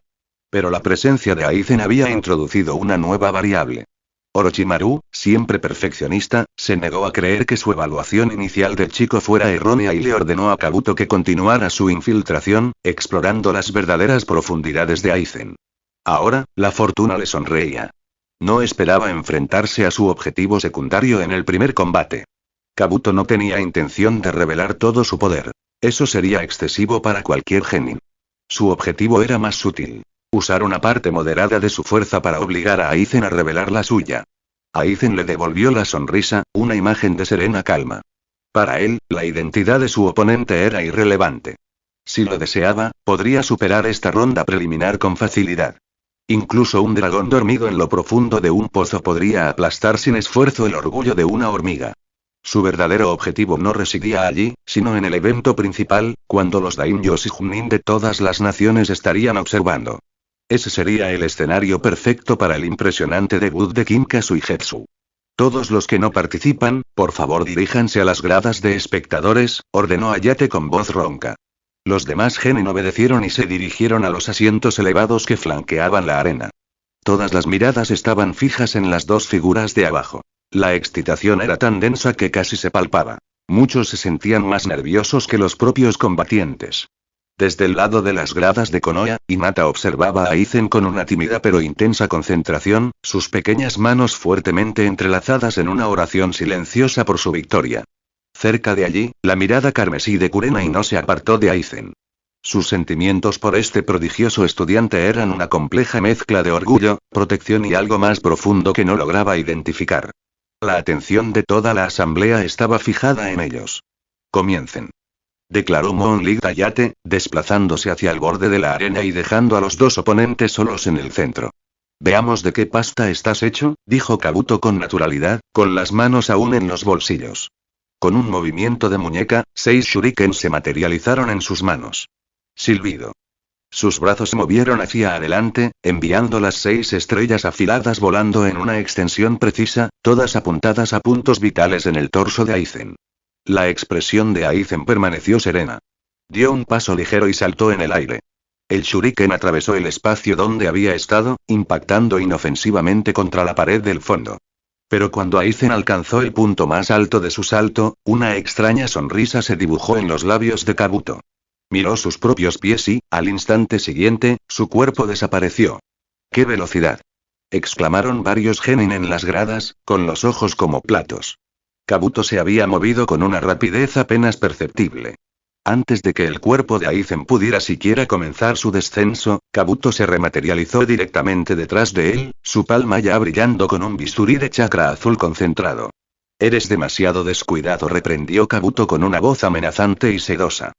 Pero la presencia de Aizen había introducido una nueva variable. Orochimaru, siempre perfeccionista, se negó a creer que su evaluación inicial del chico fuera errónea y le ordenó a Kabuto que continuara su infiltración, explorando las verdaderas profundidades de Aizen. Ahora, la fortuna le sonreía. No esperaba enfrentarse a su objetivo secundario en el primer combate. Kabuto no tenía intención de revelar todo su poder. Eso sería excesivo para cualquier genin. Su objetivo era más sutil. Usar una parte moderada de su fuerza para obligar a Aizen a revelar la suya. Aizen le devolvió la sonrisa, una imagen de serena calma. Para él, la identidad de su oponente era irrelevante. Si lo deseaba, podría superar esta ronda preliminar con facilidad. Incluso un dragón dormido en lo profundo de un pozo podría aplastar sin esfuerzo el orgullo de una hormiga. Su verdadero objetivo no residía allí, sino en el evento principal, cuando los daimyos y Chunin de todas las naciones estarían observando. Ese sería el escenario perfecto para el impresionante debut de Kinka Suigetsu. Todos los que no participan, por favor diríjanse a las gradas de espectadores, ordenó Hayate con voz ronca. Los demás genin obedecieron y se dirigieron a los asientos elevados que flanqueaban la arena. Todas las miradas estaban fijas en las dos figuras de abajo. La excitación era tan densa que casi se palpaba. Muchos se sentían más nerviosos que los propios combatientes. Desde el lado de las gradas de Konoha, Hinata observaba a Aizen con una tímida pero intensa concentración, sus pequeñas manos fuertemente entrelazadas en una oración silenciosa por su victoria. Cerca de allí, la mirada carmesí de Kurenai no se apartó de Aizen. Sus sentimientos por este prodigioso estudiante eran una compleja mezcla de orgullo, protección y algo más profundo que no lograba identificar. La atención de toda la asamblea estaba fijada en ellos. Comiencen. Declaró Moonlight Tayate, desplazándose hacia el borde de la arena y dejando a los dos oponentes solos en el centro. Veamos de qué pasta estás hecho, dijo Kabuto con naturalidad, con las manos aún en los bolsillos. Con un movimiento de muñeca, 6 shurikens se materializaron en sus manos. Silbido. Sus brazos se movieron hacia adelante, enviando las 6 estrellas afiladas volando en una extensión precisa, todas apuntadas a puntos vitales en el torso de Aizen. La expresión de Aizen permaneció serena. Dio un paso ligero y saltó en el aire. El shuriken atravesó el espacio donde había estado, impactando inofensivamente contra la pared del fondo. Pero cuando Aizen alcanzó el punto más alto de su salto, una extraña sonrisa se dibujó en los labios de Kabuto. Miró sus propios pies y, al instante siguiente, su cuerpo desapareció. ¡Qué velocidad! Exclamaron varios genin en las gradas, con los ojos como platos. Kabuto se había movido con una rapidez apenas perceptible. Antes de que el cuerpo de Aizen pudiera siquiera comenzar su descenso, Kabuto se rematerializó directamente detrás de él, su palma ya brillando con un bisturí de chakra azul concentrado. Eres demasiado descuidado, reprendió Kabuto con una voz amenazante y sedosa.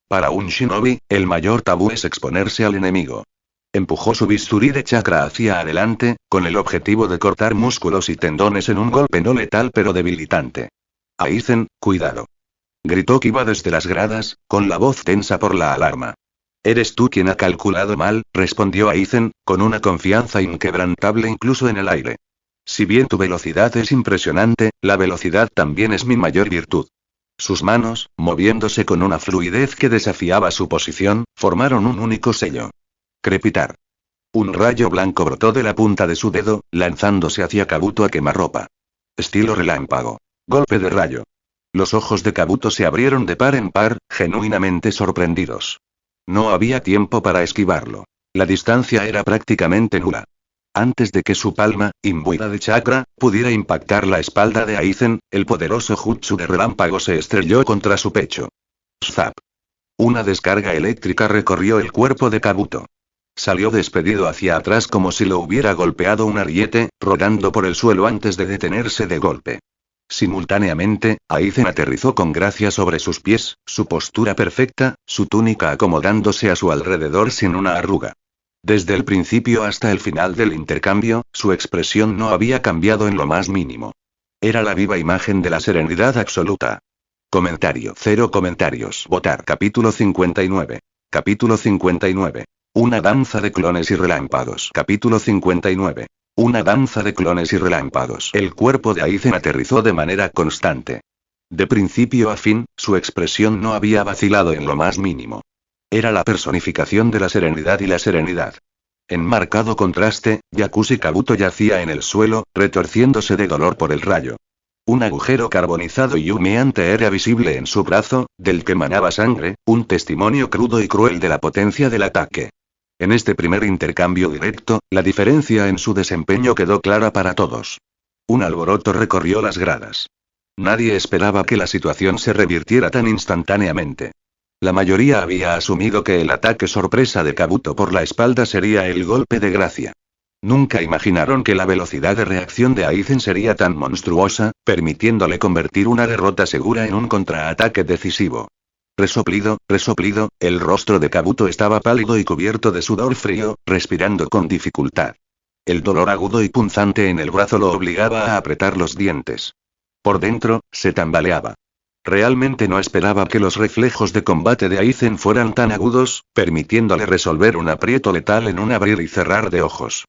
Para un shinobi, el mayor tabú es exponerse al enemigo. Empujó su bisturí de chakra hacia adelante, con el objetivo de cortar músculos y tendones en un golpe no letal pero debilitante. Aizen, cuidado. Gritó Kiba desde las gradas, con la voz tensa por la alarma. Eres tú quien ha calculado mal, respondió Aizen, con una confianza inquebrantable incluso en el aire. Si bien tu velocidad es impresionante, la velocidad también es mi mayor virtud. Sus manos, moviéndose con una fluidez que desafiaba su posición, formaron un único sello. Crepitar. Un rayo blanco brotó de la punta de su dedo, lanzándose hacia Kabuto a quemarropa. Estilo relámpago. Golpe de rayo. Los ojos de Kabuto se abrieron de par en par, genuinamente sorprendidos. No había tiempo para esquivarlo. La distancia era prácticamente nula. Antes de que su palma, imbuida de chakra, pudiera impactar la espalda de Aizen, el poderoso jutsu de relámpago se estrelló contra su pecho. ¡Zap! Una descarga eléctrica recorrió el cuerpo de Kabuto. Salió despedido hacia atrás como si lo hubiera golpeado un ariete, rodando por el suelo antes de detenerse de golpe. Simultáneamente, Aizen aterrizó con gracia sobre sus pies, su postura perfecta, su túnica acomodándose a su alrededor sin una arruga. Desde el principio hasta el final del intercambio, su expresión no había cambiado en lo más mínimo. Era la viva imagen de la serenidad absoluta. Comentario. 0 comentarios. Votar. Capítulo 59. Capítulo 59. Una danza de clones y relámpagos. Capítulo 59. Una danza de clones y relámpagos. El cuerpo de Aizen aterrizó de manera constante. De principio a fin, su expresión no había vacilado en lo más mínimo. Era la personificación de la serenidad y la serenidad. En marcado contraste, Yakushi Kabuto yacía en el suelo, retorciéndose de dolor por el rayo. Un agujero carbonizado y humeante era visible en su brazo, del que manaba sangre, un testimonio crudo y cruel de la potencia del ataque. En este primer intercambio directo, la diferencia en su desempeño quedó clara para todos. Un alboroto recorrió las gradas. Nadie esperaba que la situación se revirtiera tan instantáneamente. La mayoría había asumido que el ataque sorpresa de Kabuto por la espalda sería el golpe de gracia. Nunca imaginaron que la velocidad de reacción de Aizen sería tan monstruosa, permitiéndole convertir una derrota segura en un contraataque decisivo. Resoplido, el rostro de Kabuto estaba pálido y cubierto de sudor frío, respirando con dificultad. El dolor agudo y punzante en el brazo lo obligaba a apretar los dientes. Por dentro, se tambaleaba. Realmente no esperaba que los reflejos de combate de Aizen fueran tan agudos, permitiéndole resolver un aprieto letal en un abrir y cerrar de ojos.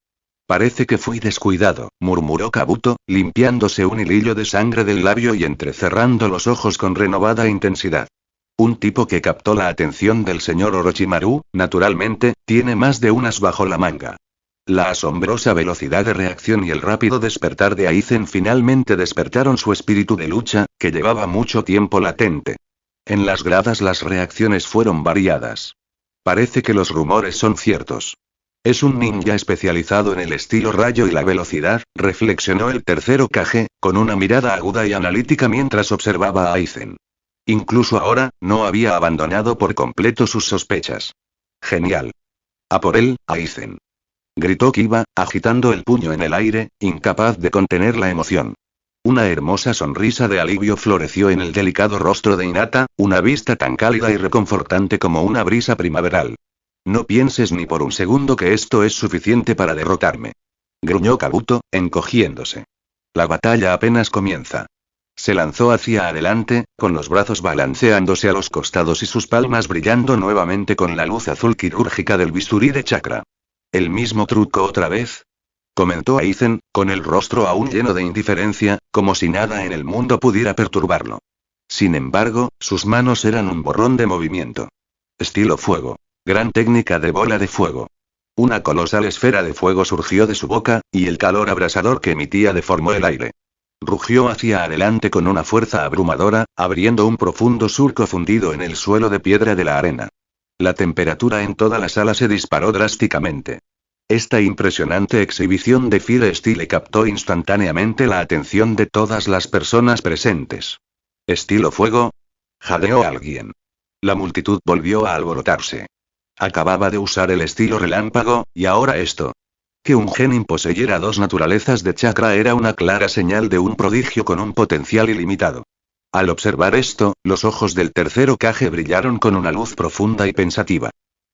Parece que fui descuidado, murmuró Kabuto, limpiándose un hilillo de sangre del labio y entrecerrando los ojos con renovada intensidad. Un tipo que captó la atención del señor Orochimaru, naturalmente, tiene más de unas bajo la manga. La asombrosa velocidad de reacción y el rápido despertar de Aizen finalmente despertaron su espíritu de lucha, que llevaba mucho tiempo latente. En las gradas las reacciones fueron variadas. Parece que los rumores son ciertos. Es un ninja especializado en el estilo rayo y la velocidad, reflexionó el tercer Hokage, con una mirada aguda y analítica mientras observaba a Aizen. Incluso ahora, no había abandonado por completo sus sospechas. Genial. A por él, Aizen. Gritó Kiba, agitando el puño en el aire, incapaz de contener la emoción. Una hermosa sonrisa de alivio floreció en el delicado rostro de Hinata, una vista tan cálida y reconfortante como una brisa primaveral. No pienses ni por un segundo que esto es suficiente para derrotarme. Gruñó Kabuto, encogiéndose. La batalla apenas comienza. Se lanzó hacia adelante, con los brazos balanceándose a los costados y sus palmas brillando nuevamente con la luz azul quirúrgica del bisturí de chakra. ¿El mismo truco otra vez? Comentó Aizen, con el rostro aún lleno de indiferencia, como si nada en el mundo pudiera perturbarlo. Sin embargo, sus manos eran un borrón de movimiento. Estilo fuego. Gran técnica de bola de fuego. Una colosal esfera de fuego surgió de su boca, y el calor abrasador que emitía deformó el aire. Rugió hacia adelante con una fuerza abrumadora, abriendo un profundo surco fundido en el suelo de piedra de la arena. La temperatura en toda la sala se disparó drásticamente. Esta impresionante exhibición de Fire Steel captó instantáneamente la atención de todas las personas presentes. ¿Estilo fuego? Jadeó alguien. La multitud volvió a alborotarse. Acababa de usar el estilo relámpago, y ahora esto. Que un genin poseyera dos naturalezas de chakra era una clara señal de un prodigio con un potencial ilimitado. Al observar esto, los ojos del tercer Hokage brillaron con una luz profunda y pensativa.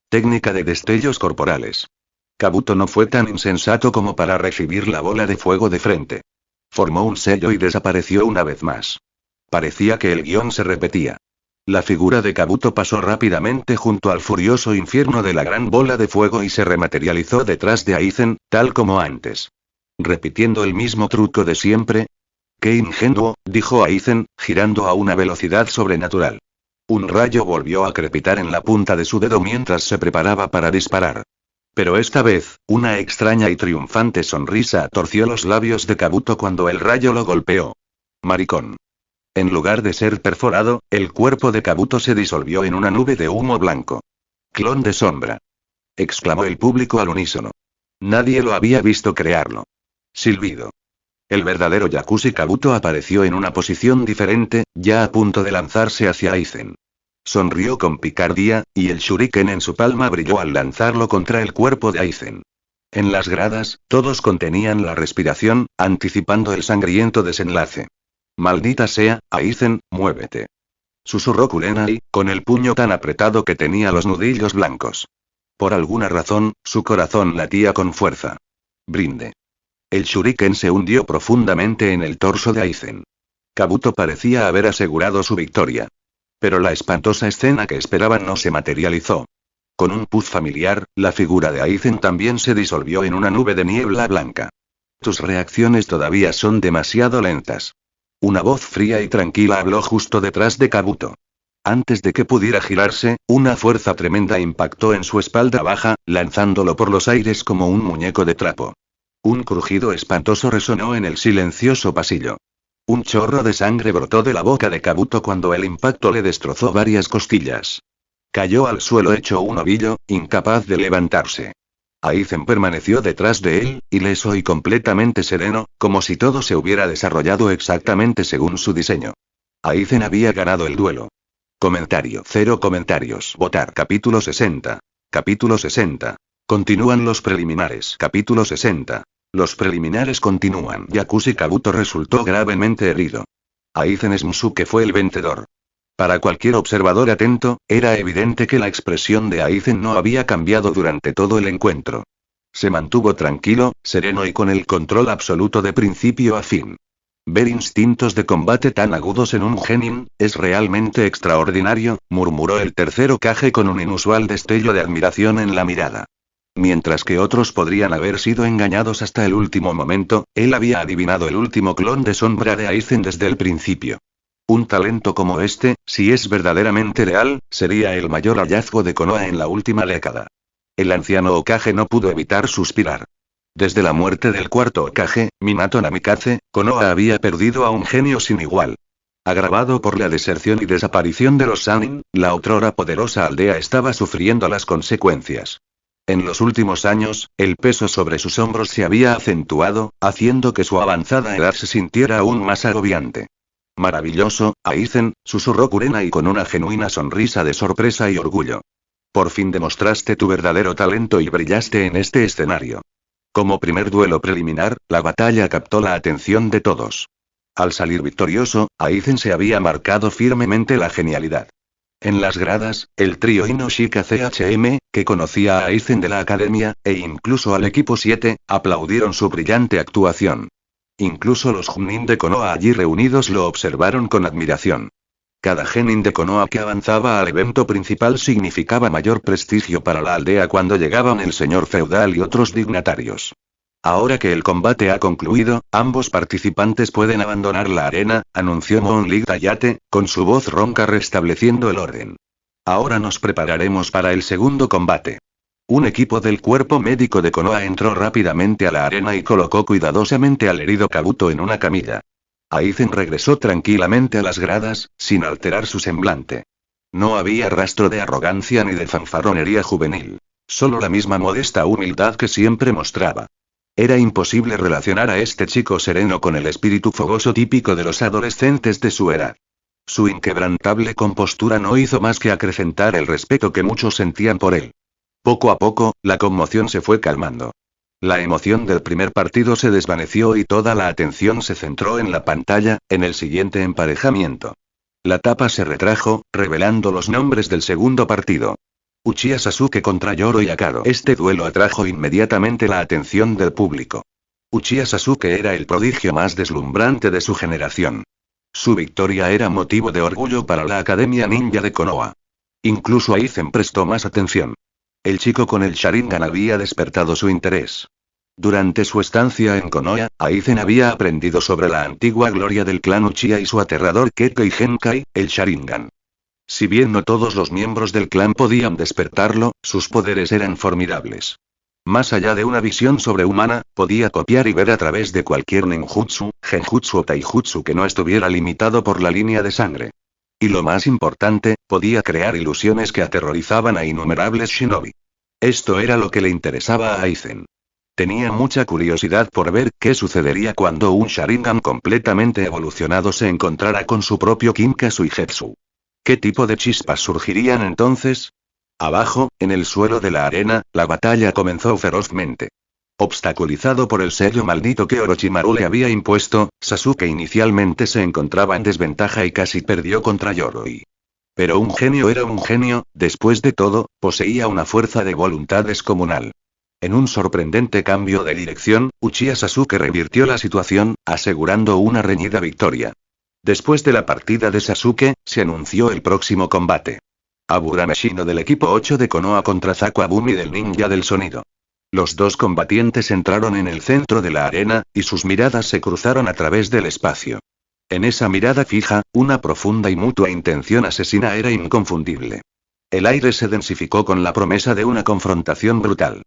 Técnica de destellos corporales. Kabuto no fue tan insensato como para recibir la bola de fuego de frente. Formó un sello y desapareció una vez más. Parecía que el guión se repetía. La figura de Kabuto pasó rápidamente junto al furioso infierno de la gran bola de fuego y se rematerializó detrás de Aizen, tal como antes. ¿Repitiendo el mismo truco de siempre? ¡Qué ingenuo!, dijo Aizen, girando a una velocidad sobrenatural. Un rayo volvió a crepitar en la punta de su dedo mientras se preparaba para disparar. Pero esta vez, una extraña y triunfante sonrisa torció los labios de Kabuto cuando el rayo lo golpeó. Maricón. En lugar de ser perforado, el cuerpo de Kabuto se disolvió en una nube de humo blanco. «Clon de sombra», exclamó el público al unísono. Nadie lo había visto crearlo. Silbido. El verdadero Yakushi Kabuto apareció en una posición diferente, ya a punto de lanzarse hacia Aizen. Sonrió con picardía, y el shuriken en su palma brilló al lanzarlo contra el cuerpo de Aizen. En las gradas, todos contenían la respiración, anticipando el sangriento desenlace. «Maldita sea, Aizen, muévete», susurró Kurenai, con el puño tan apretado que tenía los nudillos blancos. Por alguna razón, su corazón latía con fuerza. Brinde. El shuriken se hundió profundamente en el torso de Aizen. Kabuto parecía haber asegurado su victoria. Pero la espantosa escena que esperaban no se materializó. Con un puff familiar, la figura de Aizen también se disolvió en una nube de niebla blanca. Tus reacciones todavía son demasiado lentas. Una voz fría y tranquila habló justo detrás de Kabuto. Antes de que pudiera girarse, una fuerza tremenda impactó en su espalda baja, lanzándolo por los aires como un muñeco de trapo. Un crujido espantoso resonó en el silencioso pasillo. Un chorro de sangre brotó de la boca de Kabuto cuando el impacto le destrozó varias costillas. Cayó al suelo hecho un ovillo, incapaz de levantarse. Aizen permaneció detrás de él, ileso y completamente sereno, como si todo se hubiera desarrollado exactamente según su diseño. Aizen había ganado el duelo. Comentario. 0 comentarios. Votar. Capítulo 60. Capítulo 60. Continúan los preliminares. Capítulo 60. Los preliminares continúan. Yakushi Kabuto resultó gravemente herido. Aizen Smusuke fue el vencedor. Para cualquier observador atento, era evidente que la expresión de Aizen no había cambiado durante todo el encuentro. Se mantuvo tranquilo, sereno y con el control absoluto de principio a fin. Ver instintos de combate tan agudos en un genin, es realmente extraordinario, murmuró el tercer Hokage con un inusual destello de admiración en la mirada. Mientras que otros podrían haber sido engañados hasta el último momento, él había adivinado el último clon de sombra de Aizen desde el principio. Un talento como este, si es verdaderamente real, sería el mayor hallazgo de Konoha en la última década. El anciano Hokage no pudo evitar suspirar. Desde la muerte del cuarto Hokage, Minato Namikaze, Konoha había perdido a un genio sin igual. Agravado por la deserción y desaparición de los Sannin, la otrora poderosa aldea estaba sufriendo las consecuencias. En los últimos años, el peso sobre sus hombros se había acentuado, haciendo que su avanzada edad se sintiera aún más agobiante. Maravilloso, Aizen, susurró Kurena y con una genuina sonrisa de sorpresa y orgullo. Por fin demostraste tu verdadero talento y brillaste en este escenario. Como primer duelo preliminar, la batalla captó la atención de todos. Al salir victorioso, Aizen se había marcado firmemente la genialidad. En las gradas, el trío Inoshika CHM, que conocía a Aizen de la academia, e incluso al equipo 7, aplaudieron su brillante actuación. Incluso los Chunin de Konoha allí reunidos lo observaron con admiración. Cada genin de Konoha que avanzaba al evento principal significaba mayor prestigio para la aldea cuando llegaban el señor feudal y otros dignatarios. Ahora que el combate ha concluido, ambos participantes pueden abandonar la arena, anunció Monlig Dayate, con su voz ronca restableciendo el orden. Ahora nos prepararemos para el segundo combate. Un equipo del cuerpo médico de Konoha entró rápidamente a la arena y colocó cuidadosamente al herido Kabuto en una camilla. Aizen regresó tranquilamente a las gradas, sin alterar su semblante. No había rastro de arrogancia ni de fanfarronería juvenil. Solo la misma modesta humildad que siempre mostraba. Era imposible relacionar a este chico sereno con el espíritu fogoso típico de los adolescentes de su edad. Su inquebrantable compostura no hizo más que acrecentar el respeto que muchos sentían por él. Poco a poco, la conmoción se fue calmando. La emoción del primer partido se desvaneció y toda la atención se centró en la pantalla, en el siguiente emparejamiento. La tapa se retrajo, revelando los nombres del segundo partido. Uchiha Sasuke contra Yoro Yakaro. Este duelo atrajo inmediatamente la atención del público. Uchiha Sasuke era el prodigio más deslumbrante de su generación. Su victoria era motivo de orgullo para la Academia Ninja de Konoha. Incluso Aizen prestó más atención. El chico con el Sharingan había despertado su interés. Durante su estancia en Konoha, Aizen había aprendido sobre la antigua gloria del clan Uchiha y su aterrador Kekkei Genkai, el Sharingan. Si bien no todos los miembros del clan podían despertarlo, sus poderes eran formidables. Más allá de una visión sobrehumana, podía copiar y ver a través de cualquier ninjutsu, genjutsu o taijutsu que no estuviera limitado por la línea de sangre. Y lo más importante, podía crear ilusiones que aterrorizaban a innumerables shinobi. Esto era lo que le interesaba a Aizen. Tenía mucha curiosidad por ver qué sucedería cuando un Sharingan completamente evolucionado se encontrara con su propio Kinkasuigetsu. ¿Qué tipo de chispas surgirían entonces? Abajo, en el suelo de la arena, la batalla comenzó ferozmente. Obstaculizado por el sello maldito que Orochimaru le había impuesto, Sasuke inicialmente se encontraba en desventaja y casi perdió contra Yoroi. Pero un genio era un genio, después de todo, poseía una fuerza de voluntad descomunal. En un sorprendente cambio de dirección, Uchiha Sasuke revirtió la situación, asegurando una reñida victoria. Después de la partida de Sasuke, se anunció el próximo combate. Aburameshino del equipo 8 de Konoha contra Zaku Abumi del ninja del sonido. Los dos combatientes entraron en el centro de la arena, y sus miradas se cruzaron a través del espacio. En esa mirada fija, una profunda y mutua intención asesina era inconfundible. El aire se densificó con la promesa de una confrontación brutal.